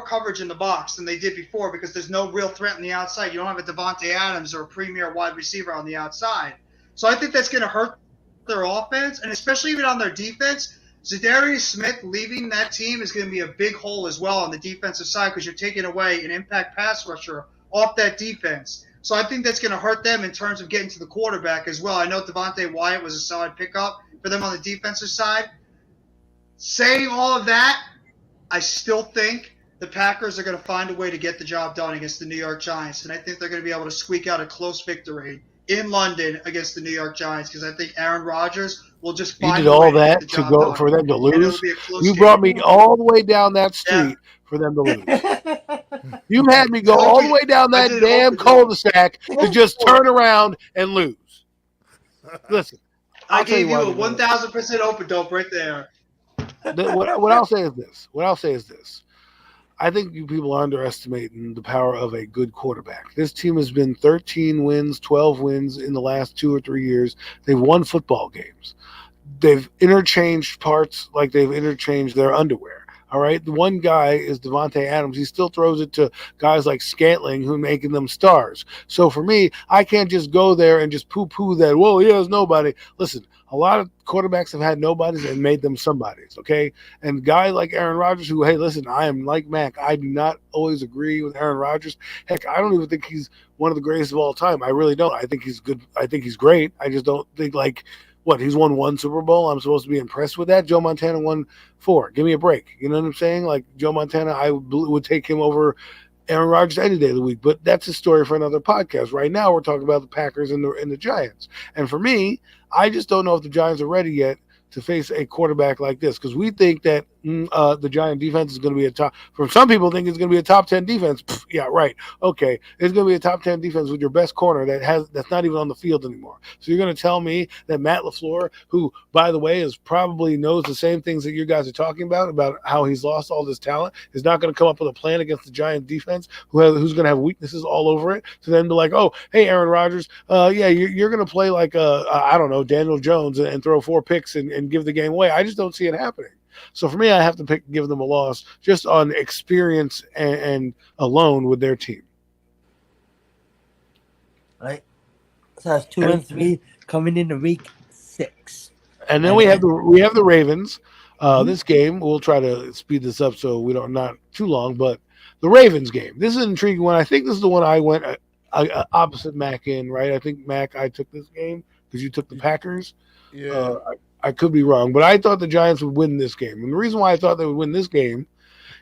coverage in the box than they did before because there's no real threat on the outside. You don't have a Devontae Adams or a premier wide receiver on the outside. So I think that's going to hurt their offense, and especially even on their defense. Zadarius Smith leaving that team is going to be a big hole as well on the defensive side because you're taking away an impact pass rusher off that defense. So I think that's going to hurt them in terms of getting to the quarterback as well. I know Devontae Wyatt was a solid pickup for them on the defensive side. Saying all of that, I still think the Packers are going to find a way to get the job done against the New York Giants, and I think they're going to be able to squeak out a close victory in London against the New York Giants because I think Aaron Rodgers will just find you did a way all to that get the to job go done. for them to And it'll lose. be a close You game. brought me all the way down that street for them to lose. You had me go all the way down that damn cul-de-sac to just turn around and lose. Listen, I gave you a 1,000% open dope right there. What I'll say is this. I think you people are underestimating the power of a good quarterback. This team has been 13 wins, 12 wins in the last 2 or 3 years. They've won football games. They've interchanged parts like they've interchanged their underwear. All right. The one guy is Devontae Adams. He still throws it to guys like Scantling who are making them stars. So for me, I can't just go there and just poo-poo that, well, he has nobody. Listen, a lot of quarterbacks have had nobodies and made them somebodies, okay? And guys like Aaron Rodgers who, hey, listen, I am like Mac. I do not always agree with Aaron Rodgers. Heck, I don't even think he's one of the greatest of all time. I really don't. I think he's good. I think he's great. I just don't think he's won 1 Super Bowl. I'm supposed to be impressed with that. Joe Montana won 4. Give me a break. You know what I'm saying? Like Joe Montana, I would take him over Aaron Rodgers any day of the week. But that's a story for another podcast. Right now, we're talking about the Packers and the Giants. And for me, I just don't know if the Giants are ready yet to face a quarterback like this because we think that the Giant defense is going to be a top. From some people, think it's going to be a top 10 defense. Pfft, yeah, right. Okay, it's going to be a top 10 defense with your best corner that's not even on the field anymore. So you're going to tell me that Matt LaFleur, who by the way probably knows the same things that you guys are talking about how he's lost all this talent, is not going to come up with a plan against the Giant defense who's going to have weaknesses all over it. So then be like, oh, hey, Aaron Rodgers, you're going to play like I don't know, Daniel Jones and throw 4 picks and give the game away. I just don't see it happening. So for me, I have to give them a loss just on experience and alone with their team. Right. So that's 2-3 coming into week 6. And then we have the Ravens. This game, we'll try to speed this up so we don't not too long, but the Ravens game. This is an intriguing one. I think this is the one I went opposite Mac in, right? I think Mac, I took this game because you took the Packers. Yeah. I could be wrong, but I thought the Giants would win this game. And the reason why I thought they would win this game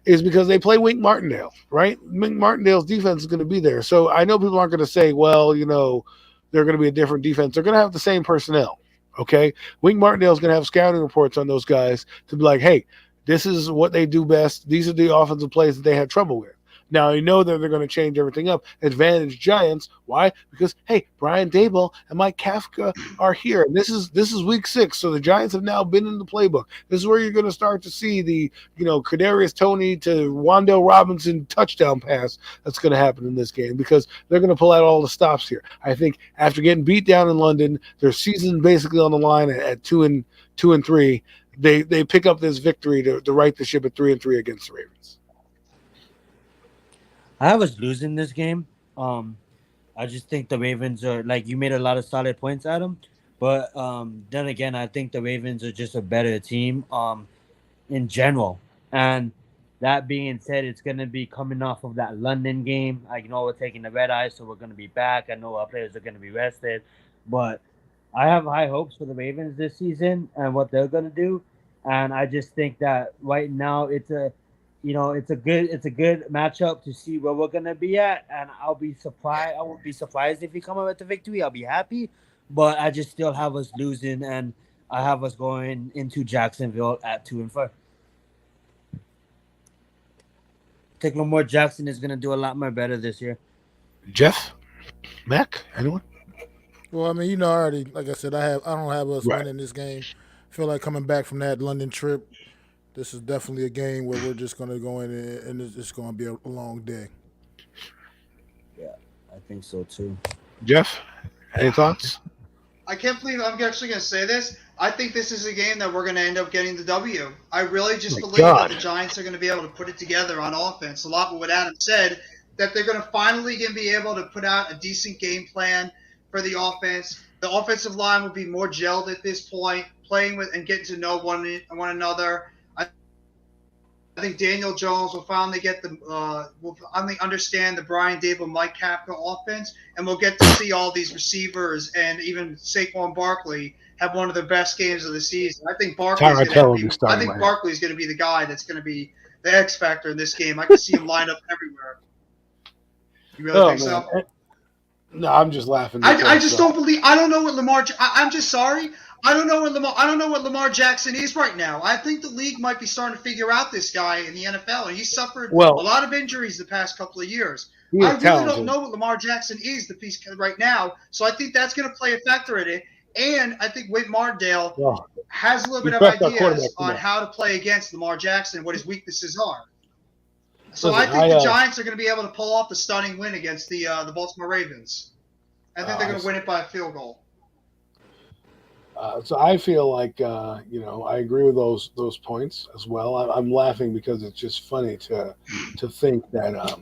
is because they play Wink Martindale, right? Wink Martindale's defense is going to be there. So I know people aren't going to say, well, they're going to be a different defense. They're going to have the same personnel, okay? Wink Martindale's going to have scouting reports on those guys to be like, hey, this is what they do best. These are the offensive plays that they had trouble with. Now, you know that they're going to change everything up. Advantage Giants. Why? Because, hey, Brian Daboll and Mike Kafka are here. And this is week 6, so the Giants have now been in the playbook. This is where you're going to start to see the, Kadarius Toney to Wan'Dale Robinson touchdown pass that's going to happen in this game because they're going to pull out all the stops here. I think after getting beat down in London, their season basically on the line at 2-3. They pick up this victory to right the ship at 3-3 against the Ravens. I was losing this game. I just think the Ravens are you made a lot of solid points, Adam. But then again, I think the Ravens are just a better team in general. And that being said, it's going to be coming off of that London game. I know we're taking the red eye, so we're going to be back. I know our players are going to be rested. But I have high hopes for the Ravens this season and what they're going to do. And I just think that right now it's a good matchup to see where we're gonna be at, and I'll be surprised. I won't be surprised if we come up with the victory. I'll be happy, but I just still have us losing, and I have us going into Jacksonville at 2-5. I think Lamar Jackson is going to do a lot more better this year. Jeff, Mac, anyone? Well, I mean, you know, already, like I said, I don't have us Right. winning this game. Feel like coming back from that London trip, this is definitely a game where we're just going to go in and it's going to be a long day. Yeah, I think so too. Jeff, any thoughts? I can't believe I'm actually going to say this. I think this is a game that we're going to end up getting the W. I really just believe God. that the Giants are going to be able to put it together on offense. A lot of what Adam said, that they're going to finally be able to put out a decent game plan for the offense. The offensive line will be more gelled at this point, playing with and getting to know one another. I think Daniel Jones will finally will finally understand the Brian Dable, Mike Kafka offense, and we'll get to see all these receivers and even Saquon Barkley have one of their best games of the season. I think Barkley's going to be the guy that's going to be the X factor in this game. I can see him lined up everywhere. You really think so? No, I'm just laughing. I just don't believe. I don't know what Lamar. I'm just sorry. I don't know what Lamar Jackson is right now. I think the league might be starting to figure out this guy in the NFL, and he's suffered a lot of injuries the past couple of years. I really don't know what Lamar Jackson is right now, so I think that's going to play a factor in it. And I think Whit Martindale has a little bit of ideas on how to play against Lamar Jackson and what his weaknesses are. So I think the Giants are going to be able to pull off the stunning win against the Baltimore Ravens. I think they're going to win it by a field goal. So I feel like I agree with those points as well. I'm laughing because it's just funny to think that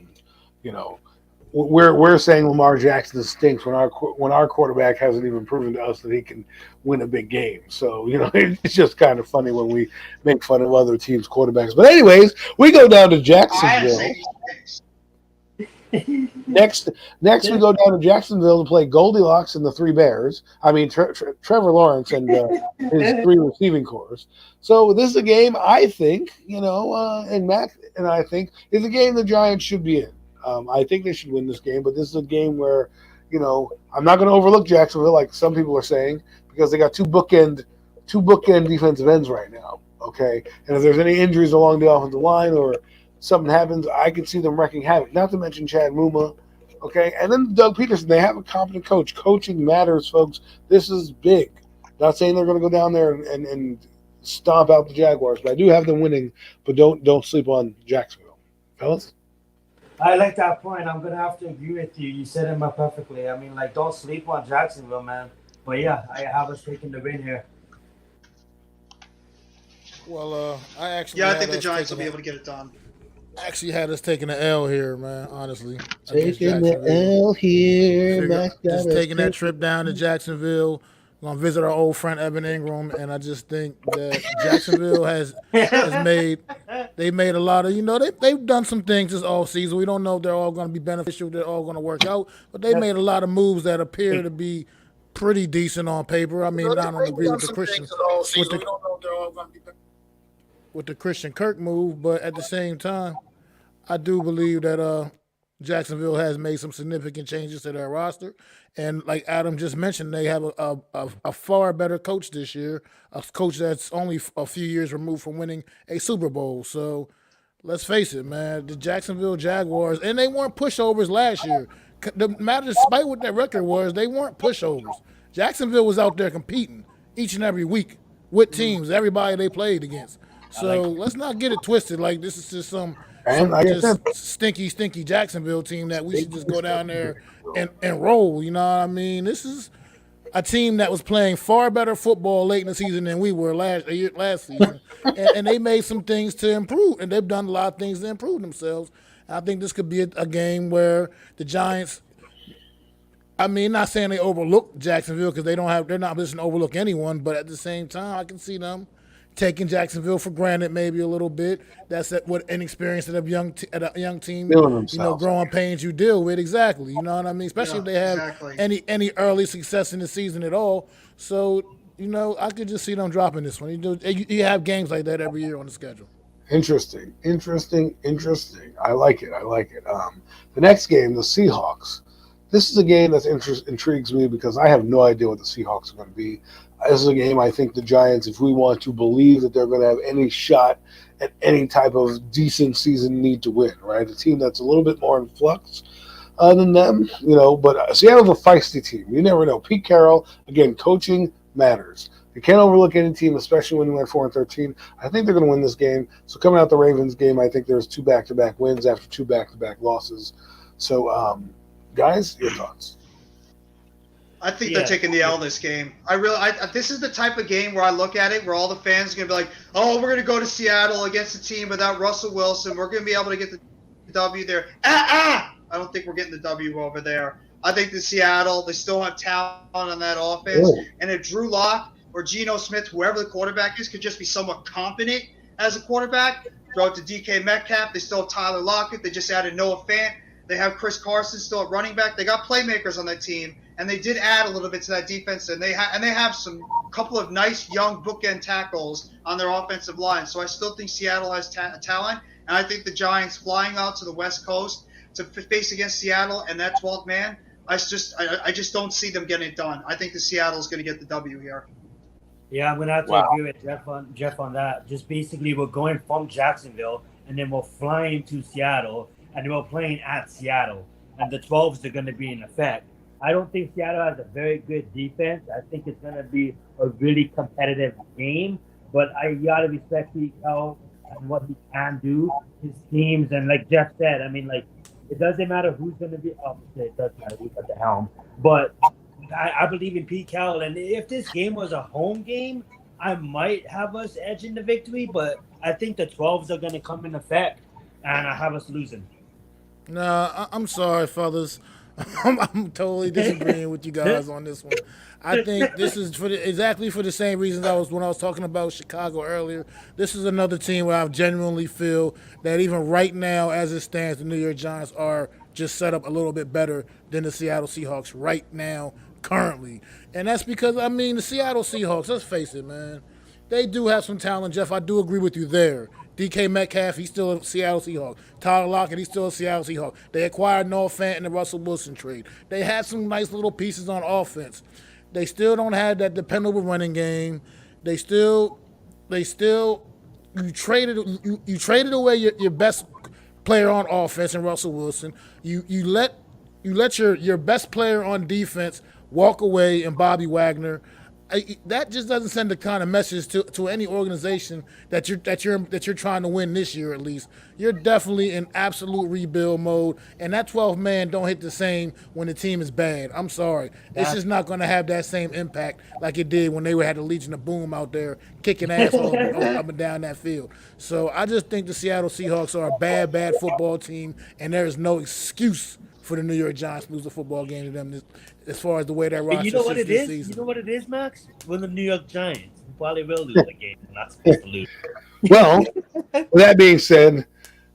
we're saying Lamar Jackson stinks when our quarterback hasn't even proven to us that he can win a big game. So it's just kind of funny when we make fun of other teams' quarterbacks. But anyways, we go down to Jacksonville. Next, we go down to Jacksonville to play Goldilocks and the Three Bears. I mean, Trevor Lawrence and his three receiving corps. So this is a game I think, and Mac and I think is a game the Giants should be in. I think they should win this game, but this is a game where, I'm not going to overlook Jacksonville like some people are saying because they got two bookend defensive ends right now. Okay, and if there's any injuries along the offensive line or something happens, I can see them wrecking havoc. Not to mention Chad Muma, okay? And then Doug Peterson, they have a competent coach. Coaching matters, folks. This is big. Not saying they're going to go down there and stomp out the Jaguars, but I do have them winning, but don't sleep on Jacksonville. Fellas? I like that point. I'm going to have to agree with you. You said it perfectly. I mean, don't sleep on Jacksonville, man. But, yeah, I have us taking the win here. Well, I think the Giants will be able to get it done. Actually had us taking the L here, man, honestly. Taking the L here. Just taking that trip down to Jacksonville. We're going to visit our old friend Evan Ingram, and I just think that Jacksonville has made a lot of, they've done some things this offseason. We don't know if they're all going to be beneficial, they're all going to work out, but they made a lot of moves that appear to be pretty decent on paper. I mean, I don't agree with the Christian. We don't know if they're all going to be with the Christian Kirk move, but at the same time, I do believe that Jacksonville has made some significant changes to their roster. And like Adam just mentioned, they have a far better coach this year, a coach that's only a few years removed from winning a Super Bowl. So let's face it, man, the Jacksonville Jaguars, and they weren't pushovers last year. The matter, despite what their record was, they weren't pushovers. Jacksonville was out there competing each and every week with teams, everybody they played against. So let's not get it twisted. Like this is just some stinky Jacksonville team that we should just go down there and roll. You know what I mean? This is a team that was playing far better football late in the season than we were last season, and they made some things to improve, and they've done a lot of things to improve themselves. I think this could be a game where the Giants. I mean, not saying they overlook Jacksonville because they're not in a position to overlook anyone, but at the same time, I can see them taking Jacksonville for granted maybe a little bit. That's what inexperience at a young team, growing pains you deal with. Exactly. You know what I mean? Especially if they have any early success in the season at all. So, I could just see them dropping this one. You have games like that every year on the schedule. Interesting. I like it. The next game, the Seahawks. This is a game that intrigues me because I have no idea what the Seahawks are going to be. This is a game I think the Giants, if we want to believe that they're going to have any shot at any type of decent season, need to win, right? A team that's a little bit more in flux than them, but Seattle's a feisty team. You never know. Pete Carroll, again, coaching matters. You can't overlook any team, especially when you went 4-13. I think they're going to win this game. So coming out the Ravens game, I think there's two back-to-back wins after two back-to-back losses. So, guys, your thoughts? I think they're Yeah, taking the L this game. This is the type of game where I look at it where all the fans are gonna be like, "Oh, we're gonna go to Seattle against a team without Russell Wilson. We're gonna be able to get the W there." I don't think we're getting the W over there. I think the Seattle, they still have talent on that offense, Oh, and if Drew Lock or Geno Smith, whoever the quarterback is, could just be somewhat competent as a quarterback. Throw it to DK Metcalf. They still have Tyler Lockett. They just added Noah Fant. They have Chris Carson still at running back. They got playmakers on that team, and they did add a little bit to that defense. And they have some couple of nice young bookend tackles on their offensive line. So I still think Seattle has talent, and I think the Giants flying out to the West Coast to face against Seattle and that 12th man. I just don't see them getting it done. I think the Seattle's going to get the W here. yeah, I'm gonna have to wow. agree with Jeff on that. Just basically, we're going from Jacksonville, and then we're flying to Seattle, and then we're playing at Seattle, and the 12s are gonna be in effect. I don't think Seattle has a very good defense. I think it's gonna be a really competitive game, but I gotta respect Pete Carroll and what he can do, his teams, and like Jeff said, I mean, like it doesn't matter who's gonna be. Obviously, it does matter who's at the helm, but I believe in Pete Carroll, and if this game was a home game, I might have us edging the victory, but I think the 12s are going to come in effect, and I have us losing. Nah, I'm sorry, fellas. I'm totally disagreeing with you guys on this one. I think this is exactly for the same reasons I was when I was talking about Chicago earlier. This is another team where I genuinely feel that even right now, as it stands, the New York Giants are just set up a little bit better than the Seattle Seahawks right now, currently. And that's because the Seattle Seahawks. Let's face it, man. They do have some talent, Jeff. I do agree with you there. DK Metcalf, he's still a Seattle Seahawk. Tyler Lockett, he's still a Seattle Seahawk. They acquired Noah Fant in the Russell Wilson trade. They had some nice little pieces on offense. They still don't have that dependable running game. They still, you traded away your best player on offense in Russell Wilson. You let your best player on defense walk away in Bobby Wagner. That just doesn't send the kind of message to any organization that you're trying to win this year. At least you're definitely in absolute rebuild mode, and that 12th man don't hit the same when the team is bad. I'm sorry, it's just not going to have that same impact like it did when they had the Legion of Boom out there kicking ass up and down that field. So I just think the Seattle Seahawks are a bad football team, and there is no excuse for the New York Giants to lose a football game to them as far as the way that And you roster know what sits it this is? season. You know what it is, Max? We're the New York Giants. We probably will lose the game. We're not supposed to lose. Well, with that being said,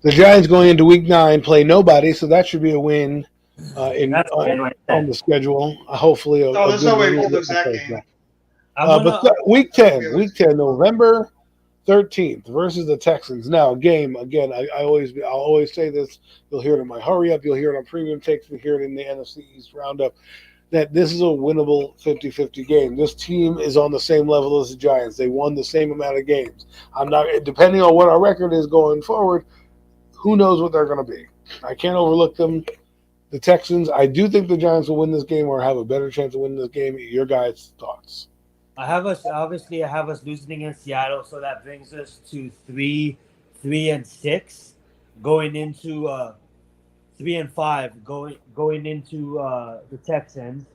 the Giants going into Week 9 play nobody, so that should be a win in That's a win right on there. the schedule. Hopefully, No, a there's good no way win. we lose that game. I'm gonna. Week 10, November 13th versus the Texans. Now, a game again. I'll always say this. You'll hear it in my hurry up. You'll hear it on premium takes. You'll hear it in the NFC East roundup. That this is a winnable 50-50 game. This team is on the same level as the Giants. They won the same amount of games. I'm not depending on what our record is going forward. Who knows what they're going to be? I can't overlook them. The Texans. I do think the Giants will win this game or have a better chance of winning this game. Your guys' thoughts? I have us losing against Seattle, so that brings us to 3-6, going into 3-5, going into the Texans.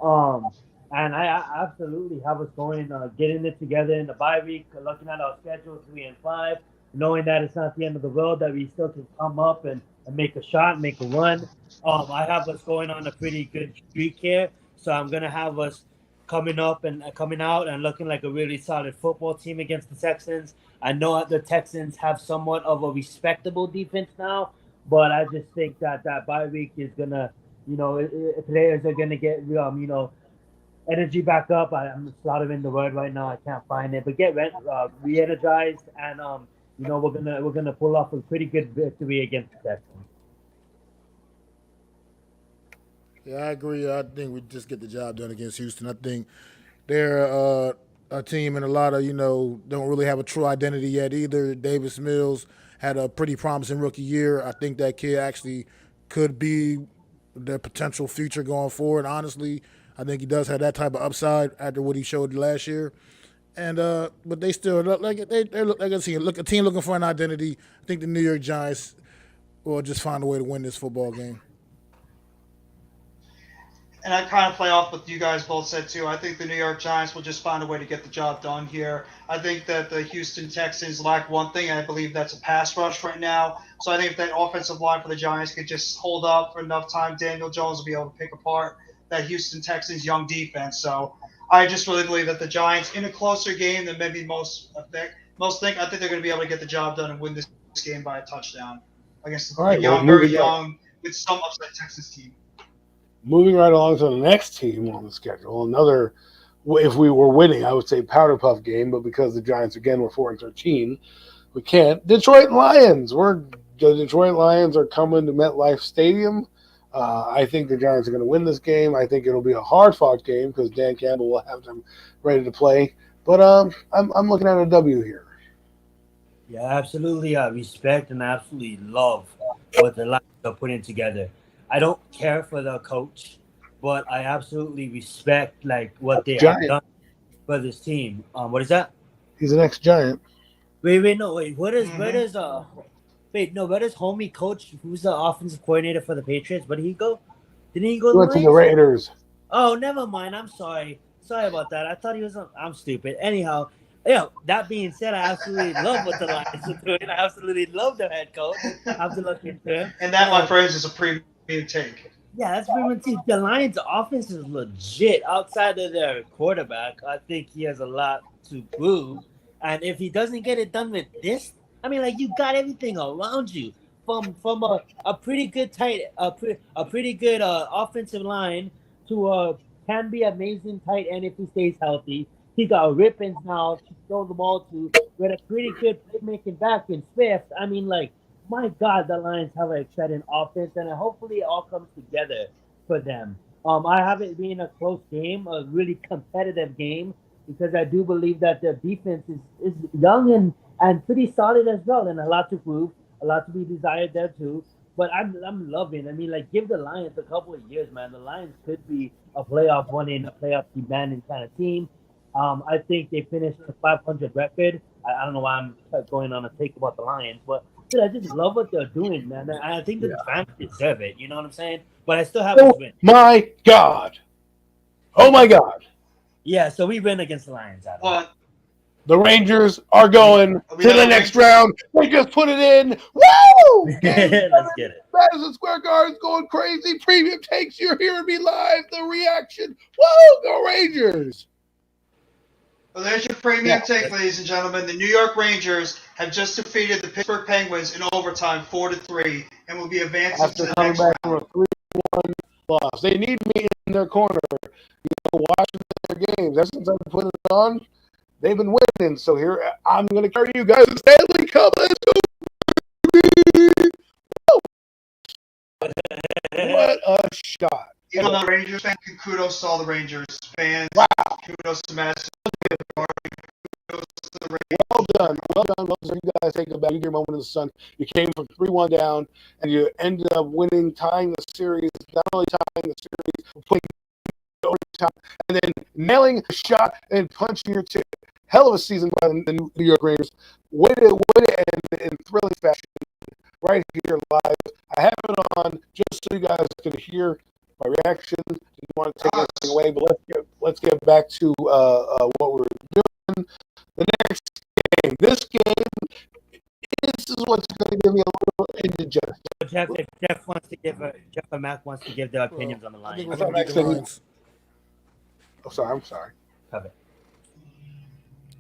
Um, and I absolutely have us going, getting it together in the bye week, looking at our schedule, 3-5, knowing that it's not the end of the world, that we still can come up and make a shot, make a run. I have us going on a pretty good streak here, so I'm gonna have us coming up and coming out and looking like a really solid football team against the Texans. I know the Texans have somewhat of a respectable defense now, but I just think that bye week is gonna, players are gonna get, energy back up. I'm slaughtering the word right now. I can't find it, but get re-energized, and we're gonna pull off a pretty good victory against the Texans. Yeah, I agree. I think we just get the job done against Houston. I think they're a team and a lot of don't really have a true identity yet either. Davis Mills had a pretty promising rookie year. I think that kid actually could be their potential future going forward. Honestly, I think he does have that type of upside after what he showed last year. And but they still look like they look like a team looking for an identity. I think the New York Giants will just find a way to win this football game. And I kind of play off what you guys both said too. I think the New York Giants will just find a way to get the job done here. I think that the Houston Texans lack one thing, and I believe that's a pass rush right now. So I think if that offensive line for the Giants could just hold up for enough time, Daniel Jones will be able to pick apart that Houston Texans young defense. So I just really believe that the Giants, in a closer game than maybe most think, I think they're going to be able to get the job done and win this game by a touchdown against the very young, with some upside Texas team. Moving right along to the next team on the schedule, another, if we were winning, I would say powder puff game, but because the Giants, again, were 4-13, we can't. Detroit Lions. The Detroit Lions are coming to MetLife Stadium. I think the Giants are going to win this game. I think it'll be a hard-fought game because Dan Campbell will have them ready to play. But I'm looking at a W here. Yeah, absolutely. I respect and absolutely love what the Lions are putting together. I don't care for the coach, but I absolutely respect what they have done for this team. What is that? He's an ex-Giant. Wait. Where does homie coach, who's the offensive coordinator for the Patriots? Where did he go? Didn't he go? He went to the Raiders. Oh, never mind. I'm sorry. Sorry about that. I thought he was. I'm stupid. Anyhow, that being said, I absolutely love what the Lions are doing. I absolutely love their head coach. I have to look into him. And that, my friends, is a premium take. Yeah, that's pretty much it. The Lions' offense is legit. Outside of their quarterback, I think he has a lot to prove. And if he doesn't get it done with this, you got everything around you from a pretty good pretty good offensive line to can be amazing tight end if he stays healthy. He got Rippins now to throw the ball to with a pretty good playmaking back in Swift. My God, the Lions have an exciting offense, and hopefully it all comes together for them. I have it being a close game, a really competitive game, because I do believe that their defense is young and pretty solid as well, and a lot to prove, a lot to be desired there too. But I'm loving. Give the Lions a couple of years, man. The Lions could be a playoff winning, a playoff demanding kind of team. I think they finished a 500 record. I don't know why I'm going on a take about the Lions, but dude, I just love what they're doing, man. I think the fans deserve it. You know what I'm saying? But I still have to win. My God. Oh, my God. Yeah, so we win against the Lions. What? The Rangers are going to the next round. They just put it in. Woo! Let's get it. Madison Square Garden's going crazy. Premium takes, you're hearing me live. The reaction. Woo! Go Rangers. Well, there's your premium take, ladies and gentlemen. The New York Rangers have just defeated the Pittsburgh Penguins in overtime, 4-3, and will be advancing to the next round. From a 3-1 loss. They need me in their corner, watching their games. Ever since I put it on, they've been winning. So here, I'm going to carry you guys to Stanley Cup. Let's go. What a shot. Even though Rangers fans, kudos to all the Rangers fans. Wow. Kudos to Madison. Well done. You guys take it back. You get your moment in the sun. You came from 3-1 down, and you ended up winning, tying the series. Not only tying the series, putting overtime, and then nailing a shot and punching your tip. Hell of a season by the New York Rangers. Way to end in thrilling fashion right here live. I have it on just so you guys can hear my reaction. Didn't want to take anything away, but let's get back to what we're doing. The next game. This is what's going to give me a little indigestion. Jeff and Mac wants to give their opinions on the Lions. I'm sorry. Have it.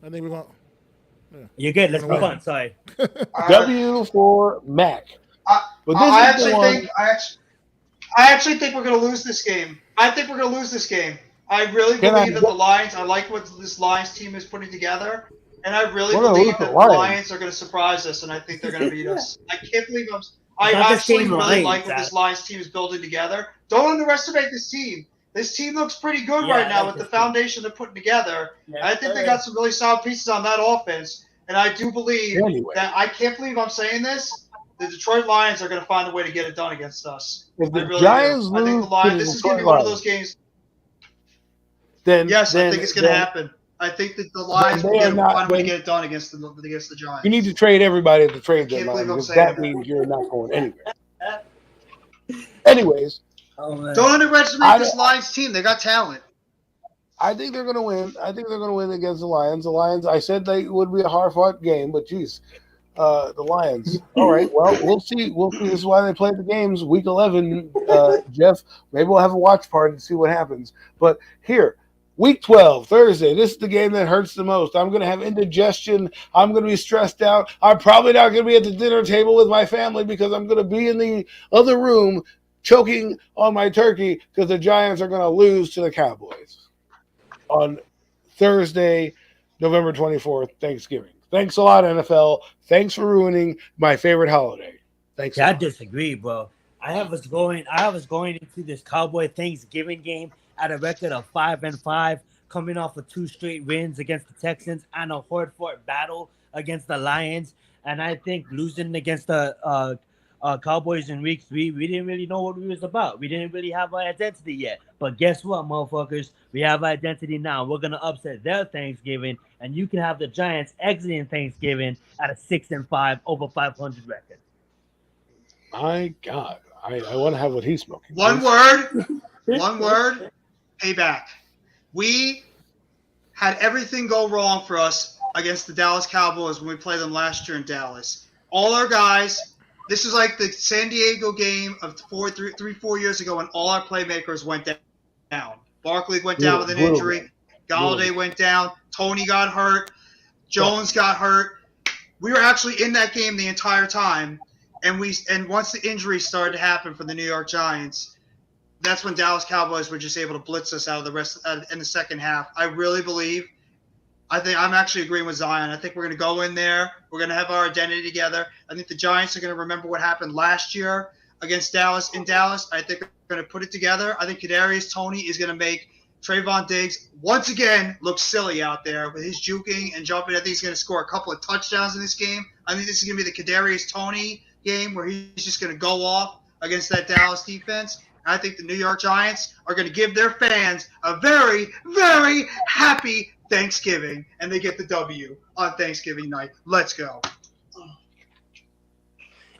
I think we're going. Yeah. You're good. Let's move on. Sorry. W for Mac. I actually think we're going to lose this game. I really believe that the Lions, I like what this Lions team is putting together, and I really believe that the Lions are going to surprise us, and I think they're going to beat us. I can't believe I actually really like what this Lions team is building together. Don't underestimate this team. This team looks pretty good Yeah, right I now like with the this team. foundation they're putting together. Yeah, I think they got some really solid pieces on that offense. And I do believe Anyway, that I can't believe I'm saying this. The Detroit Lions are going to find a way to get it done against us. if I the really Giants do. I think lose the Lions. to the This is going to Detroit be one of Lions, those games. then Yes, I then think it's going to then happen. I think that the Lions they will are not. find a way to Then get it done against the Giants. you need to trade everybody at the I trade can't deadline believe I'm because saying that that. means you're not going anywhere. Anyways, Oh man. Don't underestimate I this don't- Lions team. They got talent. I think they're going to win. I think they're going to win against the Lions. The Lions. I said they would be a hard-fought game, but geez, the Lions. All right. Well, we'll see. We'll see. This is why they play the games. Week 11, Jeff. Maybe we'll have a watch party to see what happens. But here, Week 12, Thursday. This is the game that hurts the most. I'm going to have indigestion. I'm going to be stressed out. I'm probably not going to be at the dinner table with my family because I'm going to be in the other room choking on my turkey because the Giants are going to lose to the Cowboys on Thursday, November 24th, Thanksgiving. Thanks a lot, NFL. Thanks for ruining my favorite holiday. Thanks. Yeah, I disagree, bro. I have us going into this Cowboy Thanksgiving game at a record of 5-5, coming off of 2 straight wins against the Texans and a hard-fought battle against the Lions. And I think losing against the Cowboys in week 3, we didn't really know what we was about. We didn't really have our identity yet. But guess what, motherfuckers? We have identity now. We're gonna upset their Thanksgiving, and you can have the Giants exiting Thanksgiving at a 6-5 over 500 record. My God, I want to have what he's smoking. One word, payback. We had everything go wrong for us against the Dallas Cowboys when we played them last year in Dallas. All our guys, this is like the San Diego game of 4 years ago when all our playmakers went down. Barkley went down with an injury. Galladay went down. Tony got hurt. Jones got hurt. We were actually in that game the entire time. And once the injuries started to happen for the New York Giants, that's when Dallas Cowboys were just able to blitz us out of the rest in the second half. I really believe. I think I'm actually agreeing with Zion. I think we're going to go in there. We're going to have our identity together. I think the Giants are going to remember what happened last year against Dallas in Dallas. I think we're going to put it together. I think Kadarius Toney is going to make Trayvon Diggs once again look silly out there with his juking and jumping. I think he's going to score a couple of touchdowns in this game. I think this is going to be the Kadarius Toney game where he's just going to go off against that Dallas defense. I think the New York Giants are going to give their fans a very, very happy Thanksgiving, and they get the W on Thanksgiving night. Let's go.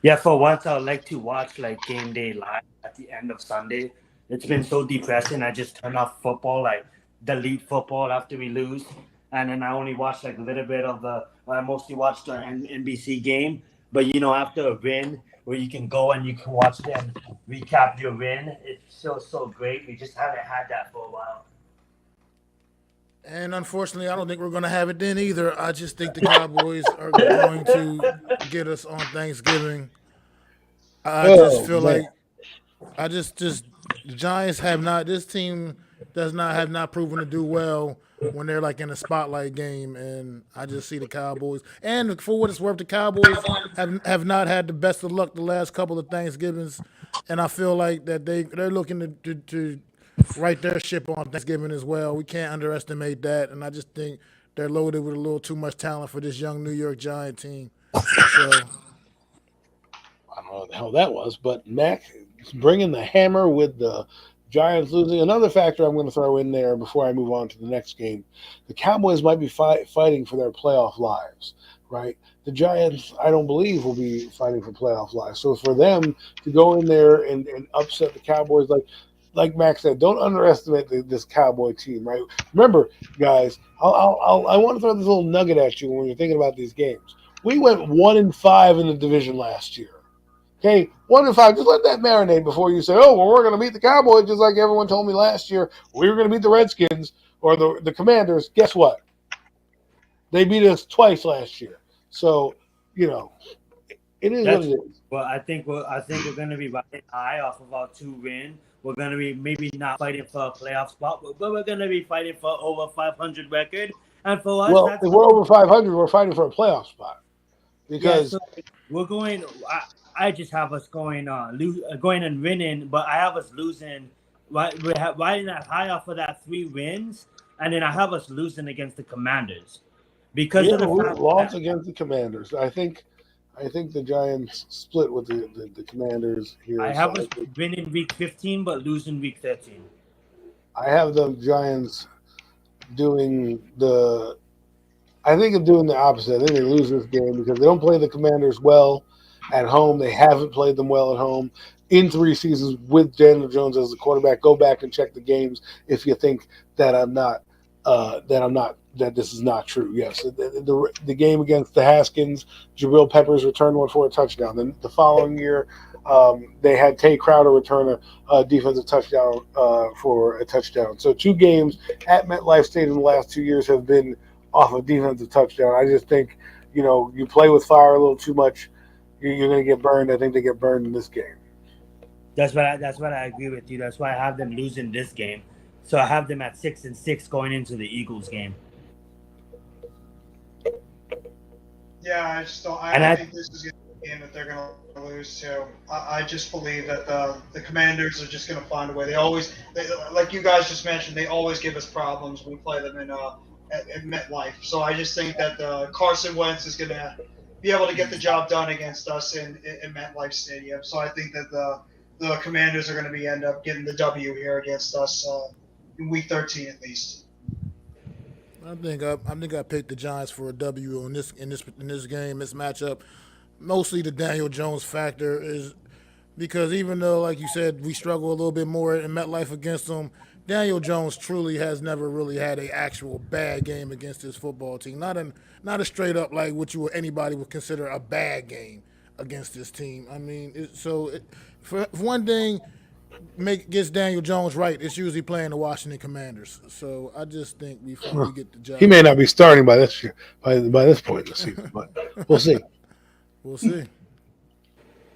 Yeah, for once, I would like to watch like game day live at the end of Sunday. It's been so depressing. I just turn off football, like delete football after we lose, and then I only watch like a little bit of I mostly watch the NBC game. But after a win, where you can go and you can watch them recap your win, it feels so great. We just haven't had that for a while. And unfortunately, I don't think we're going to have it then either. I just think the Cowboys are going to get us on Thanksgiving. I just feel like the Giants have not. This team have not proven to do well when they're like in a spotlight game, and I just see the Cowboys. And for what it's worth, the Cowboys have not had the best of luck the last couple of Thanksgivings, and I feel like that they're looking to right their ship on Thanksgiving as well. We can't underestimate that, and I just think they're loaded with a little too much talent for this young New York Giant team. So I don't know what the hell that was, but Mac is bringing the hammer with the Giants losing. Another factor I'm going to throw in there before I move on to the next game. The Cowboys might be fighting for their playoff lives, right? The Giants, I don't believe, will be fighting for playoff lives. So for them to go in there and upset the Cowboys, like Max said, don't underestimate this Cowboy team, right? Remember, guys, I want to throw this little nugget at you when you're thinking about these games. We went 1-5 in the division last year. Okay, 1-5. Just let that marinate before you say, "Oh, well, we're going to beat the Cowboys," just like everyone told me last year. We were going to beat the Redskins or the Commanders. Guess what? They beat us twice last year. So, it is what it is. Well, I think we're going to be riding high off of our 2 wins. We're going to be maybe not fighting for a playoff spot, but we're going to be fighting for over 500 record. And for us, if we're over 500, we're fighting for a playoff spot because we're going. I just have us going and winning, but I have us losing why didn't I high off of that 3 wins, and then I have us losing against the Commanders because We of have the a fact loss that against the Commanders. I think the Giants split with the Commanders I here. So have us winning week 15 but losing week 13. I have the Giants doing the. I think of doing the opposite. I think they lose this game because they don't play the Commanders well at home. They haven't played them well at home in 3 seasons with Daniel Jones as the quarterback. Go back and check the games if you think that that this is not true. Yes, the game against the Haskins, Jabril Peppers returned one for a touchdown. Then the following year, they had Tay Crowder return a defensive touchdown for a touchdown. So 2 games at MetLife Stadium the last 2 years have been off of defensive touchdown. I just think, you play with fire a little too much, you're going to get burned. I think they get burned in this game. That's what I agree with you. That's why I have them losing this game. So I have them at 6-6 going into the Eagles game. Yeah, I just don't. And I think this is going to be a game that they're going to lose to. I just believe that the Commanders are just going to find a way. Like you guys just mentioned, they always give us problems when we play them at MetLife. So I just think that Carson Wentz is going to be able to get the job done against us in MetLife Stadium. So I think that the Commanders are going to end up getting the W here against us in Week 13 at least. I think I picked the Giants for a W in this game, this matchup. Mostly the Daniel Jones factor is because even though, like you said, we struggle a little bit more in MetLife against them, Daniel Jones truly has never really had a actual bad game against his football team. Not a straight up like what anybody would consider a bad game against this team. I mean, for one thing, gets Daniel Jones right, it's usually playing the Washington Commanders. So I just think we get the He job may done. not be starting by this year, by this point in the season, but we'll see. We'll see.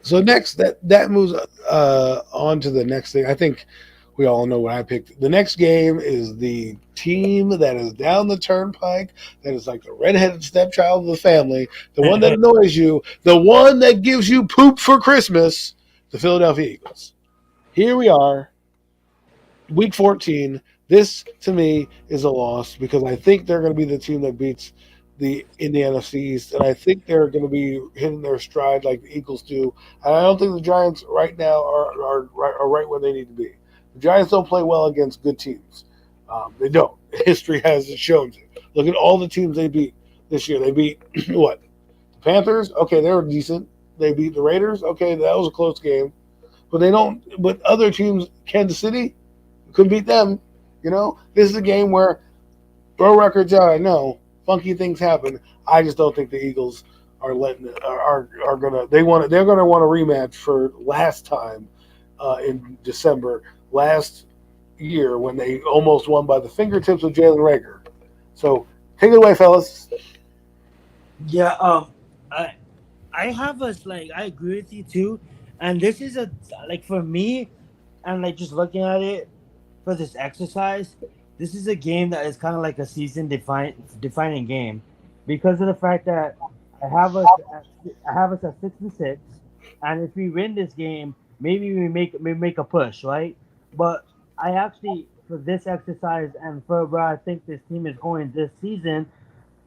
So next, that moves on to the next thing. I think we all know what I picked. The next game is the team that is down the turnpike, that is like the redheaded stepchild of the family, the one that annoys you, the one that gives you poop for Christmas, the Philadelphia Eagles. Here we are, week 14. This to me is a loss because I think they're going to be the team that beats in the NFC East, and I think they're going to be hitting their stride like the Eagles do. And I don't think the Giants right now are right where they need to be. The Giants don't play well against good teams. They don't. History has it shown. Look at all the teams they beat this year. They beat what? The Panthers. Okay, they were decent. They beat the Raiders. Okay, that was a close game. But they don't. But other teams, Kansas City, couldn't beat them. This is a game where throw records out. I know funky things happen. I just don't think the Eagles are gonna. They're gonna want a rematch for last time in December last year when they almost won by the fingertips of Jalen Rager. So take it away, fellas. Yeah, I have us like I agree with you too, and this is like for me, and like just looking at it for this exercise, this is a game that is kind of like a season defining game because of the fact that I have us at 6-6, and if we win this game, maybe we make a push, right? But I actually for this exercise and for where I think this team is going this season,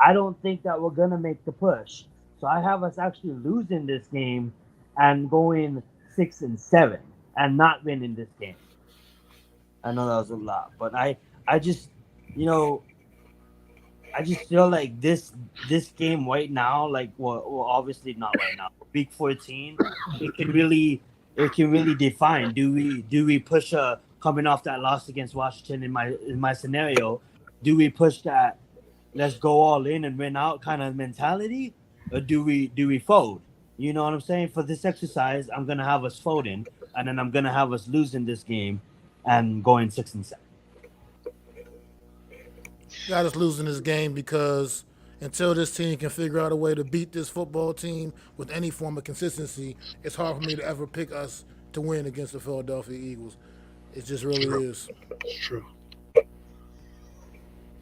I don't think that we're gonna make the push. So I have us actually losing this game and going 6-7 and not winning this game. I know that was a lot, but I just you know I just feel like this game right now, like well obviously not right now. Week 14, it can really define. Do we push coming off that loss against Washington in my scenario? Do we push that? Let's go all in and win out kind of mentality, or do we fold? You know what I'm saying? For this exercise, I'm gonna have us folding, and then I'm gonna have us losing this game and going 6-7. Got us losing this game because until this team can figure out a way to beat this football team with any form of consistency, it's hard for me to ever pick us to win against the Philadelphia Eagles. It just really True. is. It's true.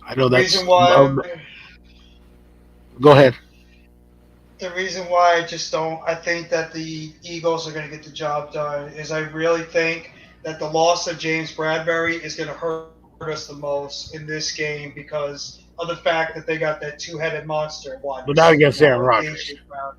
I know The that's. reason why Go ahead. the reason why I just don't I think that the Eagles are going to get the job done is I really think that the loss of James Bradbury is going to hurt us the most in this game because of the fact that they got that two-headed monster wide But not against receiver, Aaron Rodgers. A.J. Brown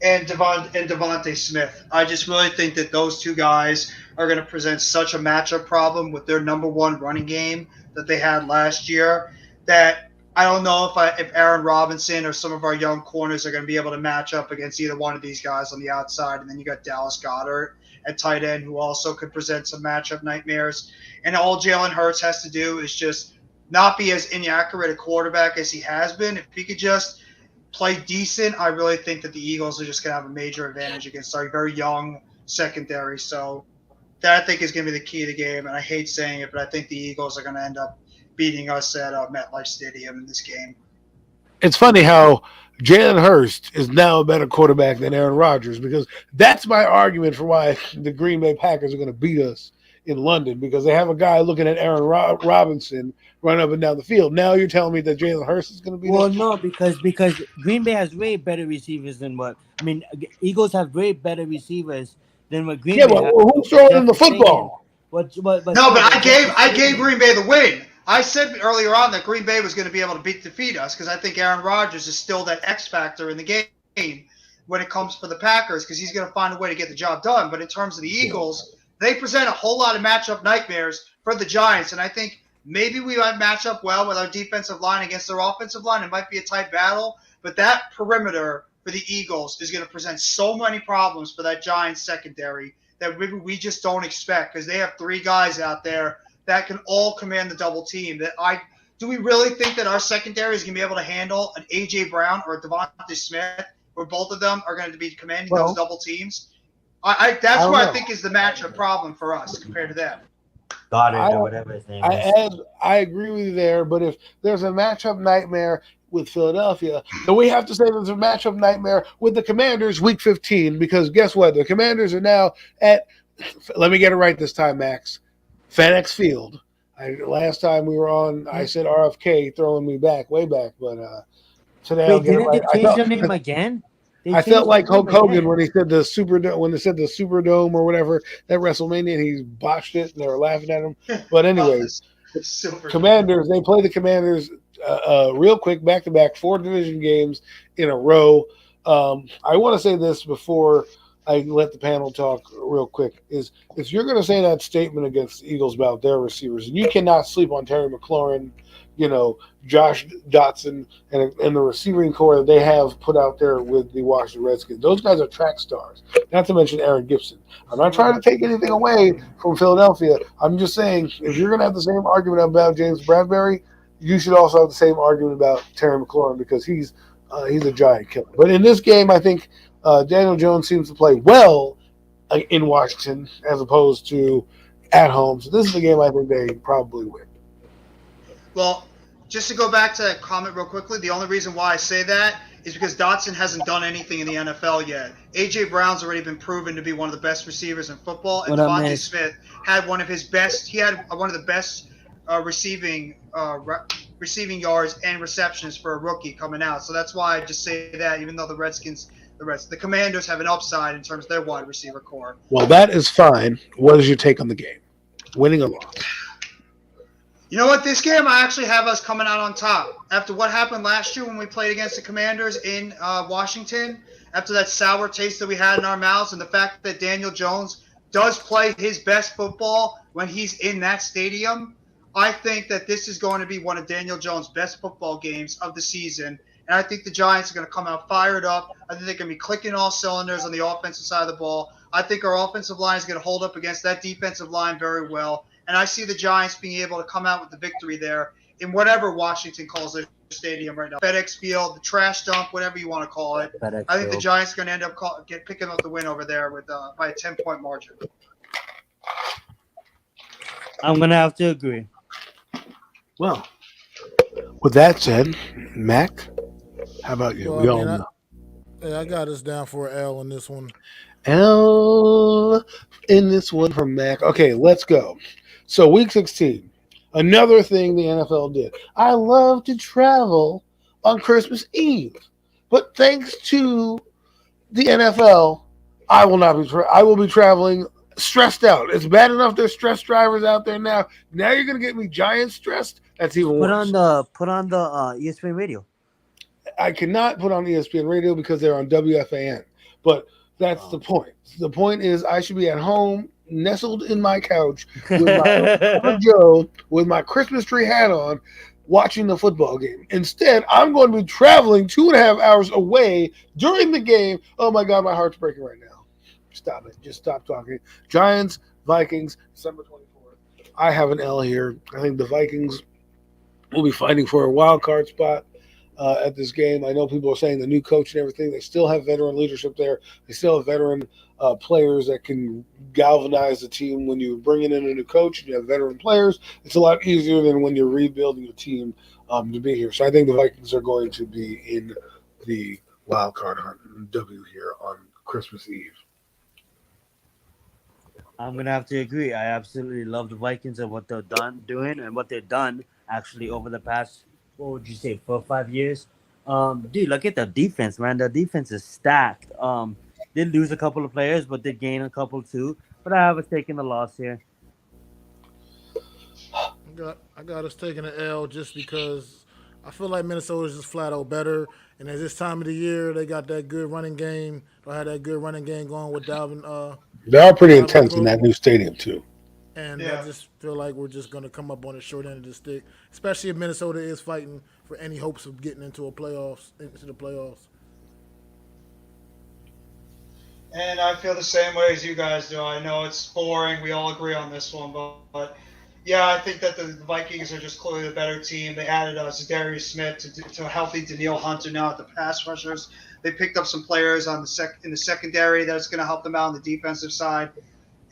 and Devontae Smith. I just really think that those two guys are going to present such a matchup problem with their number one running game that they had last year that I don't know if Aaron Robinson or some of our young corners are going to be able to match up against either one of these guys on the outside. And then you got Dallas Goedert at tight end, who also could present some matchup nightmares. And all Jalen Hurts has to do is just not be as inaccurate a quarterback as he has been. If he could just play decent, I really think that the Eagles are just going to have a major advantage against our very young secondary. So that I think is going to be the key to the game. And I hate saying it, but I think the Eagles are going to end up beating us at MetLife Stadium in this game. It's funny how Jalen Hurts is now a better quarterback than Aaron Rodgers, because that's my argument for why the Green Bay Packers are going to beat us in London, because they have a guy looking at Aaron Robinson run up and down the field. Now you're telling me that Jalen Hurts is going to beat us? No, because Green Bay has way better receivers than Eagles have way better receivers than what Green Bay but has. who's throwing in the football? But I gave Green Bay the win. I said earlier on that Green Bay was going to be able to defeat us because I think Aaron Rodgers is still that X factor in the game when it comes for the Packers because he's going to find a way to get the job done. But in terms of the Eagles, they present a whole lot of matchup nightmares for the Giants, and I think maybe we might match up well with our defensive line against their offensive line. It might be a tight battle, but that perimeter for the Eagles is going to present so many problems for that Giants secondary that maybe we just don't expect because they have three guys out there that can all command the double team. Do we really think that our secondary is going to be able to handle an A.J. Brown or a Devontae Smith, where both of them are going to be commanding those double teams? That's what I think is the matchup problem for us compared to them. Goddard or whatever his name is. I agree with you there, but if there's a matchup nightmare with Philadelphia, then we have to say there's a matchup nightmare with the Commanders week 15, because guess what? The Commanders are now at, let me get it right this time, Max, FedEx Field. Last time we were on, I said RFK, throwing me way back, but today I'll get it right. They changed their name again? I felt like Hulk Hogan when he said the Superdome or whatever at WrestleMania, and he botched it, and they were laughing at him. But anyways, Commanders, they play the Commanders real quick, back-to-back, 4 division games in a row. I want to say this before I let the panel talk real quick, is if you're going to say that statement against the Eagles about their receivers, and you cannot sleep on Terry McLaurin, Josh Dotson, and the receiving core that they have put out there with the Washington Redskins. Those guys are track stars, not to mention Aaron Gibson. I'm not trying to take anything away from Philadelphia. I'm just saying, if you're going to have the same argument about James Bradbury, you should also have the same argument about Terry McLaurin, because he's a giant killer. But in this game, I think Daniel Jones seems to play well in Washington as opposed to at home. So this is the game I think they probably win. Well, just to go back to that comment real quickly, the only reason why I say that is because Dotson hasn't done anything in the NFL yet. A.J. Brown's already been proven to be one of the best receivers in football, and Devontae Smith had one of the best receiving yards and receptions for a rookie coming out. So that's why I just say that, even though the Commanders have an upside in terms of their wide receiver core. Well, that is fine. What is your take on the game? Winning or loss? You know what? This game, I actually have us coming out on top. After what happened last year when we played against the Commanders in Washington, after that sour taste that we had in our mouths, and the fact that Daniel Jones does play his best football when he's in that stadium, I think that this is going to be one of Daniel Jones' best football games of the season. And I think the Giants are going to come out fired up. I think they're going to be clicking all cylinders on the offensive side of the ball. I think our offensive line is going to hold up against that defensive line very well. And I see the Giants being able to come out with the victory there in whatever Washington calls their stadium right now. FedEx Field, the trash dump, whatever you want to call it. I think the Giants are going to end up picking up the win over there by a 10-point margin. I'm going to have to agree. Well, with that said, Mac, how about you? Well, I got us down for an L in this one. L in this one from Mac. Okay, let's go. So week 16, another thing the NFL did. I love to travel on Christmas Eve, but thanks to the NFL, I will not be. I will be traveling stressed out. It's bad enough there's stress drivers out there now. Now you're gonna get me Giants stressed. That's even Put worse. on the ESPN radio. I cannot put on ESPN radio because they're on WFAN. But that's the point. The point is I should be at home, nestled in my couch with my Uncle Joe, with my Christmas tree hat on, watching the football game. Instead, I'm going to be traveling 2.5 hours away during the game. Oh my God, my heart's breaking right now. Stop it. Just stop talking. Giants, Vikings, December 24th. I have an L here. I think the Vikings will be fighting for a wild card spot at this game. I know people are saying the new coach and everything. They still have veteran leadership there. They still have veteran players that can galvanize the team. When you're bringing in a new coach and you have veteran players, it's a lot easier than when you're rebuilding your team to be here. So I think the Vikings are going to be in the wild card hunt W here on Christmas Eve. I'm gonna have to agree. I absolutely love the Vikings and what they're doing and what they've done actually over the past, what would you say, 4 or 5 years. Dude, look at the defense, man. The defense is stacked. Did lose a couple of players, but did gain a couple too. But I have us taking the loss here. I got us taking an L just because I feel like Minnesota's just flat out better. And at this time of the year, they got that good running game. They had that good running game going with Dalvin. They are pretty Dalvin intense in Cook. that new stadium too. And I Yeah. just feel like we're just going to come up on the short end of the stick, especially if Minnesota is fighting for any hopes of getting into the playoffs. And I feel the same way as you guys do. I know it's boring. We all agree on this one, but yeah, I think that the Vikings are just clearly the better team. They added Zadarius Smith to a healthy Daniil Hunter now at the pass rushers. They picked up some players on in the secondary that's going to help them out on the defensive side.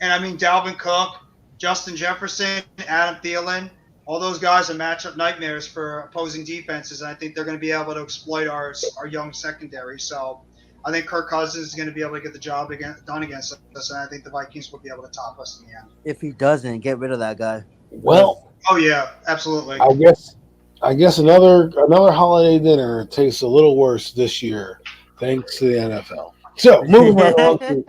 And I mean, Dalvin Cook, Justin Jefferson, Adam Thielen, all those guys are matchup nightmares for opposing defenses. And I think they're going to be able to exploit our young secondary. So I think Kirk Cousins is going to be able to get the job done against us. And I think the Vikings will be able to top us in the end. If he doesn't, get rid of that guy. Well, Oh, yeah, absolutely. I guess another holiday dinner tastes a little worse this year, thanks to the NFL. So moving right along to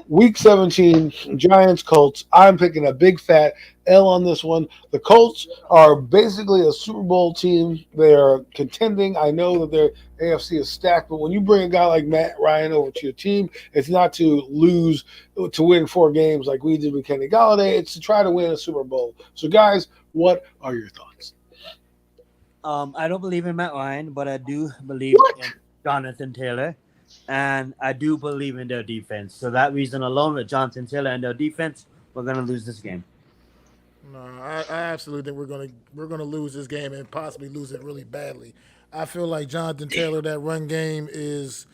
Week 17, Giants Colts. I'm picking a big fat L on this one. The Colts are basically a Super Bowl team. They are contending. I know that their AFC is stacked, but when you bring a guy like Matt Ryan over to your team, it's not to lose, to win 4 games like we did with Kenny Galladay. It's to try to win a Super Bowl. So, guys, what are your thoughts? I don't believe in Matt Ryan, but I do believe in Jonathan Taylor. And I do believe in their defense. So that reason alone, with Jonathan Taylor and their defense, we're gonna lose this game. No, I absolutely think we're gonna lose this game and possibly lose it really badly. I feel like Jonathan Taylor, that run game it's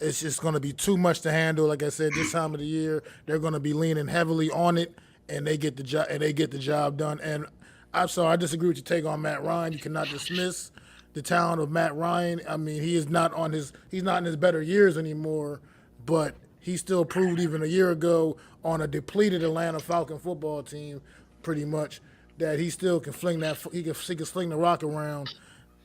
just gonna be too much to handle. Like I said, this time of the year, they're gonna be leaning heavily on it, and they get the job done. And I'm sorry, I disagree with your take on Matt Ryan. You cannot dismiss the talent of Matt Ryan. I mean, he's not in his better years anymore, but he still proved even a year ago on a depleted Atlanta Falcon football team, pretty much, that he still can he can sling the rock around.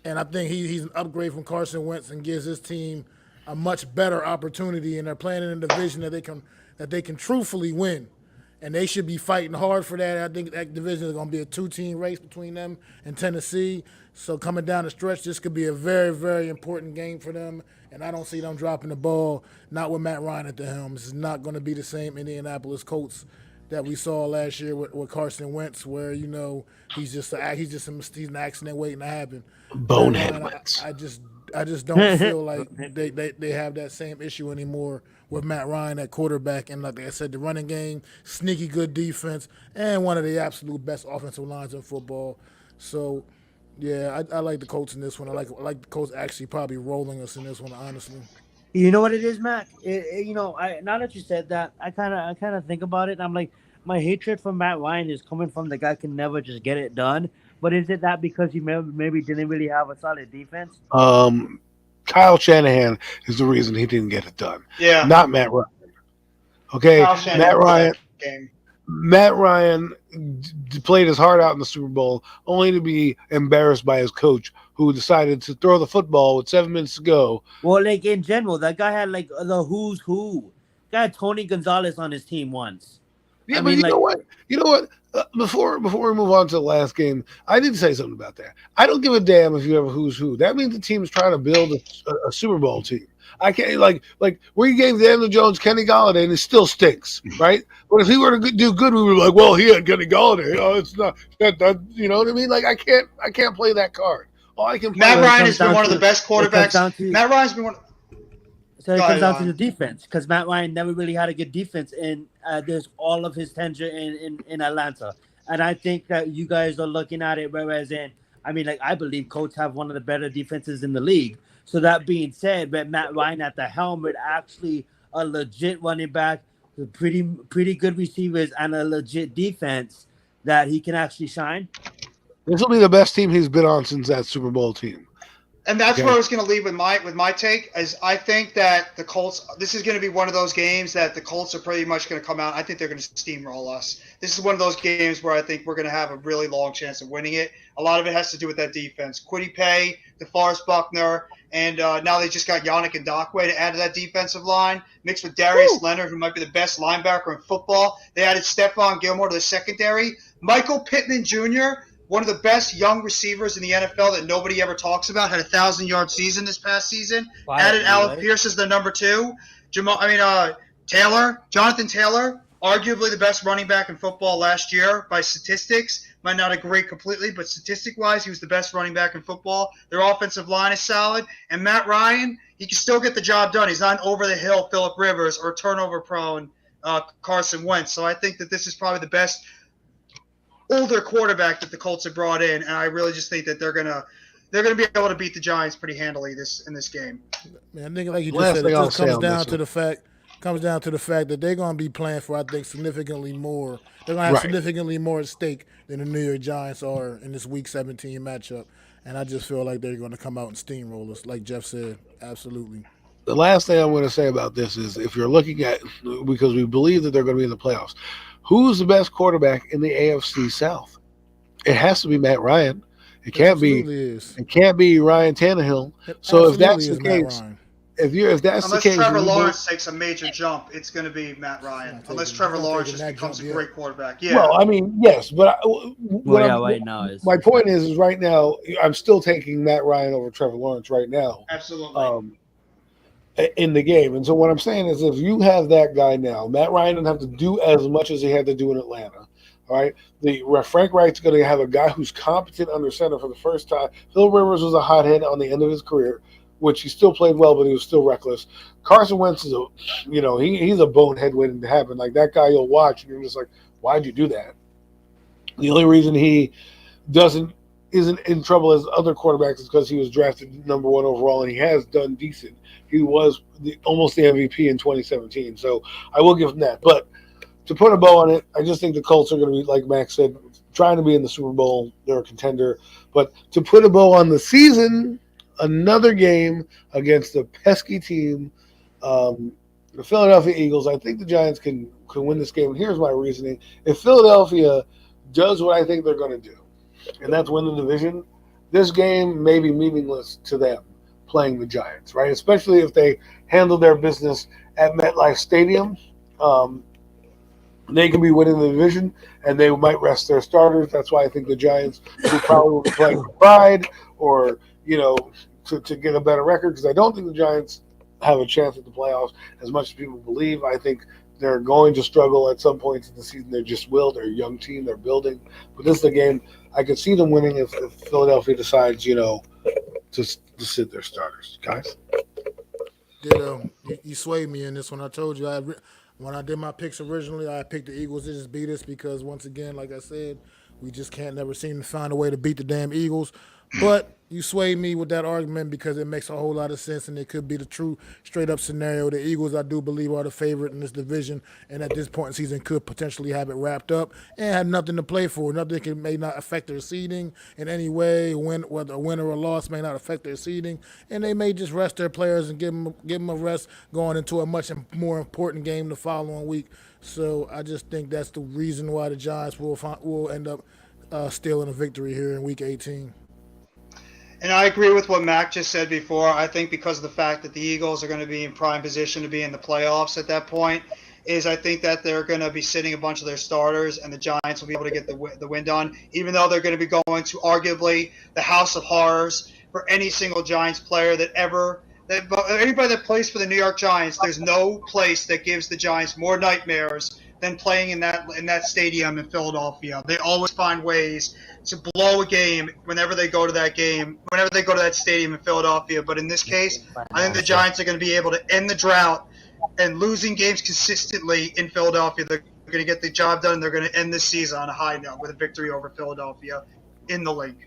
And I think he's an upgrade from Carson Wentz and gives his team a much better opportunity. And they're playing in a division that they can truthfully win. And they should be fighting hard for that. I think that division is going to be a 2-team race between them and Tennessee. So coming down the stretch, this could be a very, very important game for them. And I don't see them dropping the ball, not with Matt Ryan at the helm. This is not going to be the same Indianapolis Colts that we saw last year with Carson Wentz, where, he's an accident waiting to happen. Bonehead Wentz. I just don't feel like they have that same issue anymore with Matt Ryan at quarterback. And like I said, the running game, sneaky good defense, and one of the absolute best offensive lines in football. So, yeah, I like the Colts in this one. I like the Colts actually probably rolling us in this one, honestly. You know what it is, Mac? Now that you said that, I kind of think about it. And I'm like, my hatred for Matt Ryan is coming from the guy can never just get it done. But is it that because he maybe didn't really have a solid defense? Kyle Shanahan is the reason he didn't get it done. Yeah. Not Matt Ryan. Okay, Kyle Shanahan Matt Ryan played his heart out in the Super Bowl, only to be embarrassed by his coach, who decided to throw the football with 7 minutes to go. Well, like in general, that guy had like the who's who. Guy had Tony Gonzalez on his team once. Yeah, I but mean, you like, know what? You know what? Before we move on to the last game, I did say something about that. I don't give a damn if you have a who's who. That means the team's trying to build a Super Bowl team. I can't like we gave Daniel Jones Kenny Galladay and it still stinks, right? But if he were to do good, we were like, well, he had Kenny Galladay. Oh, it's not that you know what I mean? Like I can't play that card. All I can play Matt so it Ryan comes has been down one of the to best it comes quarterbacks. down to Matt Ryan's been one. so Go it comes ahead, down to the Ryan. defense because Matt Ryan never really had a good defense in there's all of his tenure in Atlanta, and I think that you guys are looking at it whereas in I mean like I believe Colts have one of the better defenses in the league. So that being said, but Matt Ryan at the helm with actually a legit running back, with pretty good receivers, and a legit defense that he can actually shine. This will be the best team he's been on since that Super Bowl team. And that's Okay. where I was going to leave with my take. Is I think that the Colts. This is going to be one of those games that the Colts are pretty much going to come out. I think they're going to steamroll us. This is one of those games where I think we're going to have a really long chance of winning it. A lot of it has to do with that defense. Quiddy Pay, DeForest Buckner, and now they just got Yannick Ngakoue to add to that defensive line, mixed with Darius Leonard, who might be the best linebacker in football. They added Stephon Gilmore to the secondary. Michael Pittman Jr., one of the best young receivers in the NFL that nobody ever talks about, had a 1,000-yard season this past season. Added Alec Pierce as the number 2. Jonathan Taylor, arguably the best running back in football last year by statistics. Might not agree completely, but statistic-wise, he was the best running back in football. Their offensive line is solid. And Matt Ryan, he can still get the job done. He's not an over-the-hill Phillip Rivers or turnover-prone Carson Wentz. So I think that this is probably the best older quarterback that the Colts have brought in, and I really just think that they're gonna be able to beat the Giants pretty handily in this game. Man, I think like you just Last said, thing it I'll just say comes on down this to one. the fact that they're going to be playing for, I think, significantly more. They're going to have Right. significantly more at stake than the New York Giants are in this Week 17 matchup, and I just feel like they're going to come out and steamroll us, like Jeff said. Absolutely. The last thing I'm going to say about this is if you're looking at because we believe that they're going to be in the playoffs, who's the best quarterback in the AFC South? It has to be Matt Ryan. It can't be. Absolutely is. It can't be Ryan Tannehill. It So if absolutely that's the is Matt case, Ryan. if that's Unless the case, Trevor you Lawrence takes a major jump, it's going to be Matt Ryan. Unless Trevor he's not Lawrence taking just that becomes a jump great quarterback. Yeah. Well, I mean, yes, but Right now is my point is right now I'm still taking Matt Ryan over Trevor Lawrence right now. Absolutely. In the game. And so what I'm saying is if you have that guy now, Matt Ryan doesn't have to do as much as he had to do in Atlanta. All right. Frank Reich's going to have a guy who's competent under center for the first time. Phil Rivers was a hothead on the end of his career, which he still played well, but he was still reckless. Carson Wentz is he's a bonehead waiting to happen. Like that guy you'll watch and you're just like, why'd you do that? The only reason he isn't in trouble as other quarterbacks is because he was drafted number 1 overall and he has done decent. He was almost the MVP in 2017, so I will give him that. But to put a bow on it, I just think the Colts are going to be, like Max said, trying to be in the Super Bowl. They're a contender. But to put a bow on the season, another game against the pesky team, the Philadelphia Eagles. I think the Giants can win this game. And here's my reasoning. If Philadelphia does what I think they're going to do, and that's win the division, this game may be meaningless to them playing the Giants, right? Especially if they handle their business at MetLife Stadium. They can be winning the division, and they might rest their starters. That's why I think the Giants will probably play for pride or, to get a better record, because I don't think the Giants have a chance at the playoffs as much as people believe. I think they're going to struggle at some points in the season. They just will. They're a young team. They're building. But this is a game I could see them winning if Philadelphia decides, to sit their starters. Guys? You swayed me in this one. I told you when I did my picks originally, I picked the Eagles to just beat us because, once again, like I said, we just can't never seem to find a way to beat the damn Eagles. But you swayed me with that argument because it makes a whole lot of sense, and it could be the true straight-up scenario. The Eagles, I do believe, are the favorite in this division, and at this point in the season could potentially have it wrapped up and have nothing to play for. Nothing may not affect their seeding in any way. Whether a win or a loss may not affect their seeding, and they may just rest their players and give them a rest going into a much more important game the following week. So I just think that's the reason why the Giants will end up stealing a victory here in Week 18. And I agree with what Mac just said before. I think because of the fact that the Eagles are going to be in prime position to be in the playoffs at that point, is I think that they're going to be sitting a bunch of their starters, and the Giants will be able to get the win done, even though they're going to be going to arguably the House of Horrors for any single Giants player anybody that plays for the New York Giants. There's no place that gives the Giants more nightmares than playing in that stadium in Philadelphia. They always find ways to blow a game whenever they go to that stadium in Philadelphia. But in this case, I think the Giants are going to be able to end the drought and losing games consistently in Philadelphia. They're going to get the job done, and they're going to end this season on a high note with a victory over Philadelphia in the league.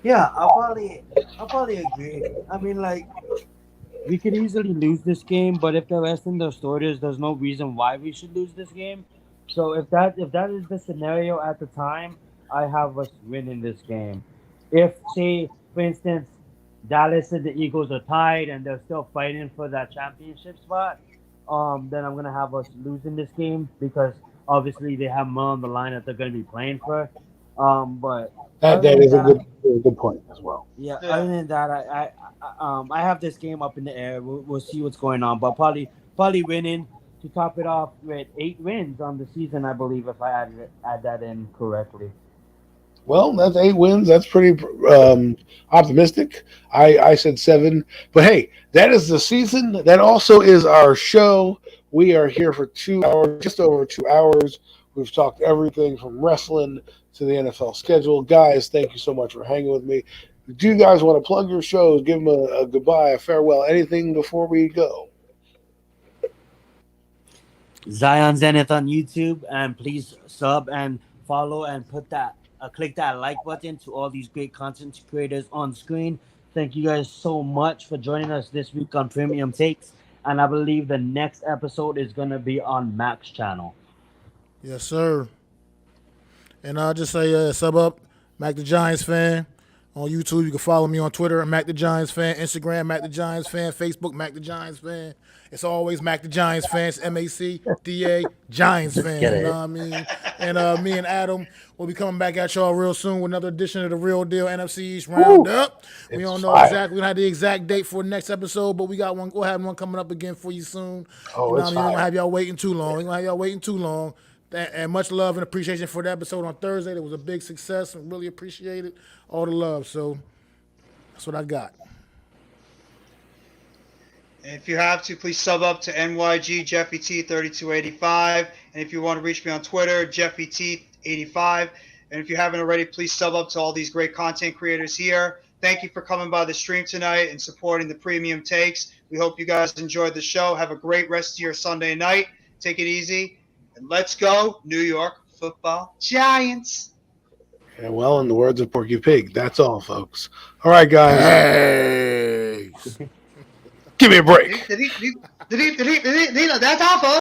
Yeah, I'll probably agree. I mean, like, we could easily lose this game, but if they're resting their starters, there's no reason why we should lose this game. So if that is the scenario at the time, I have us winning this game. If, say, for instance, Dallas and the Eagles are tied and they're still fighting for that championship spot, then I'm gonna have us losing this game because obviously they have more on the line that they're gonna be playing for. But that is a good point as well. yeah. Other than that, I have this game up in the air. We'll see what's going on, but probably winning to top it off with 8 wins on the season, I believe, if I add that in correctly. Well, that's 8 wins. That's pretty optimistic. I said 7. But hey, that is the season. That also is our show. We are here for 2 hours, just over 2 hours. We've talked everything from wrestling to the NFL schedule. Guys, thank you so much for hanging with me. Do you guys want to plug your shows? Give them a goodbye, a farewell, anything before we go? Zion Zenith on YouTube, and please sub and follow and click that like button to all these great content creators on screen. Thank you guys so much for joining us this week on Premium Takes, and I believe the next episode is going to be on Mac's channel. Yes, sir. And I'll just say sub up, Mac the Giants fan. On YouTube, you can follow me on Twitter, Mac the Giants fan. Instagram, Mac the Giants fan. Facebook, Mac the Giants fan. It's always Mac the Giants fan. It's MACDA Giants fan. You know what I mean? And me and Adam will be coming back at y'all real soon with another edition of the Real Deal NFC East Roundup. We don't know exactly. We don't have the exact date for the next episode, but we got one. We'll have one coming up again for you soon. Oh, you know it's what I mean? We're gonna have y'all waiting too long. And much love and appreciation for the episode on Thursday. It was a big success and really appreciate it. All the love. So that's what I got. And if you have to, please sub up to NYG Jeffy T 3285. And if you want to reach me on Twitter, Jeffy T 85. And if you haven't already, please sub up to all these great content creators here. Thank you for coming by the stream tonight and supporting the Premium Takes. We hope you guys enjoyed the show. Have a great rest of your Sunday night. Take it easy. And let's go, New York Football Giants. Yeah, well, in the words of Porky Pig, that's all, folks. All right, guys. Hey. Give me a break. That's all, folks.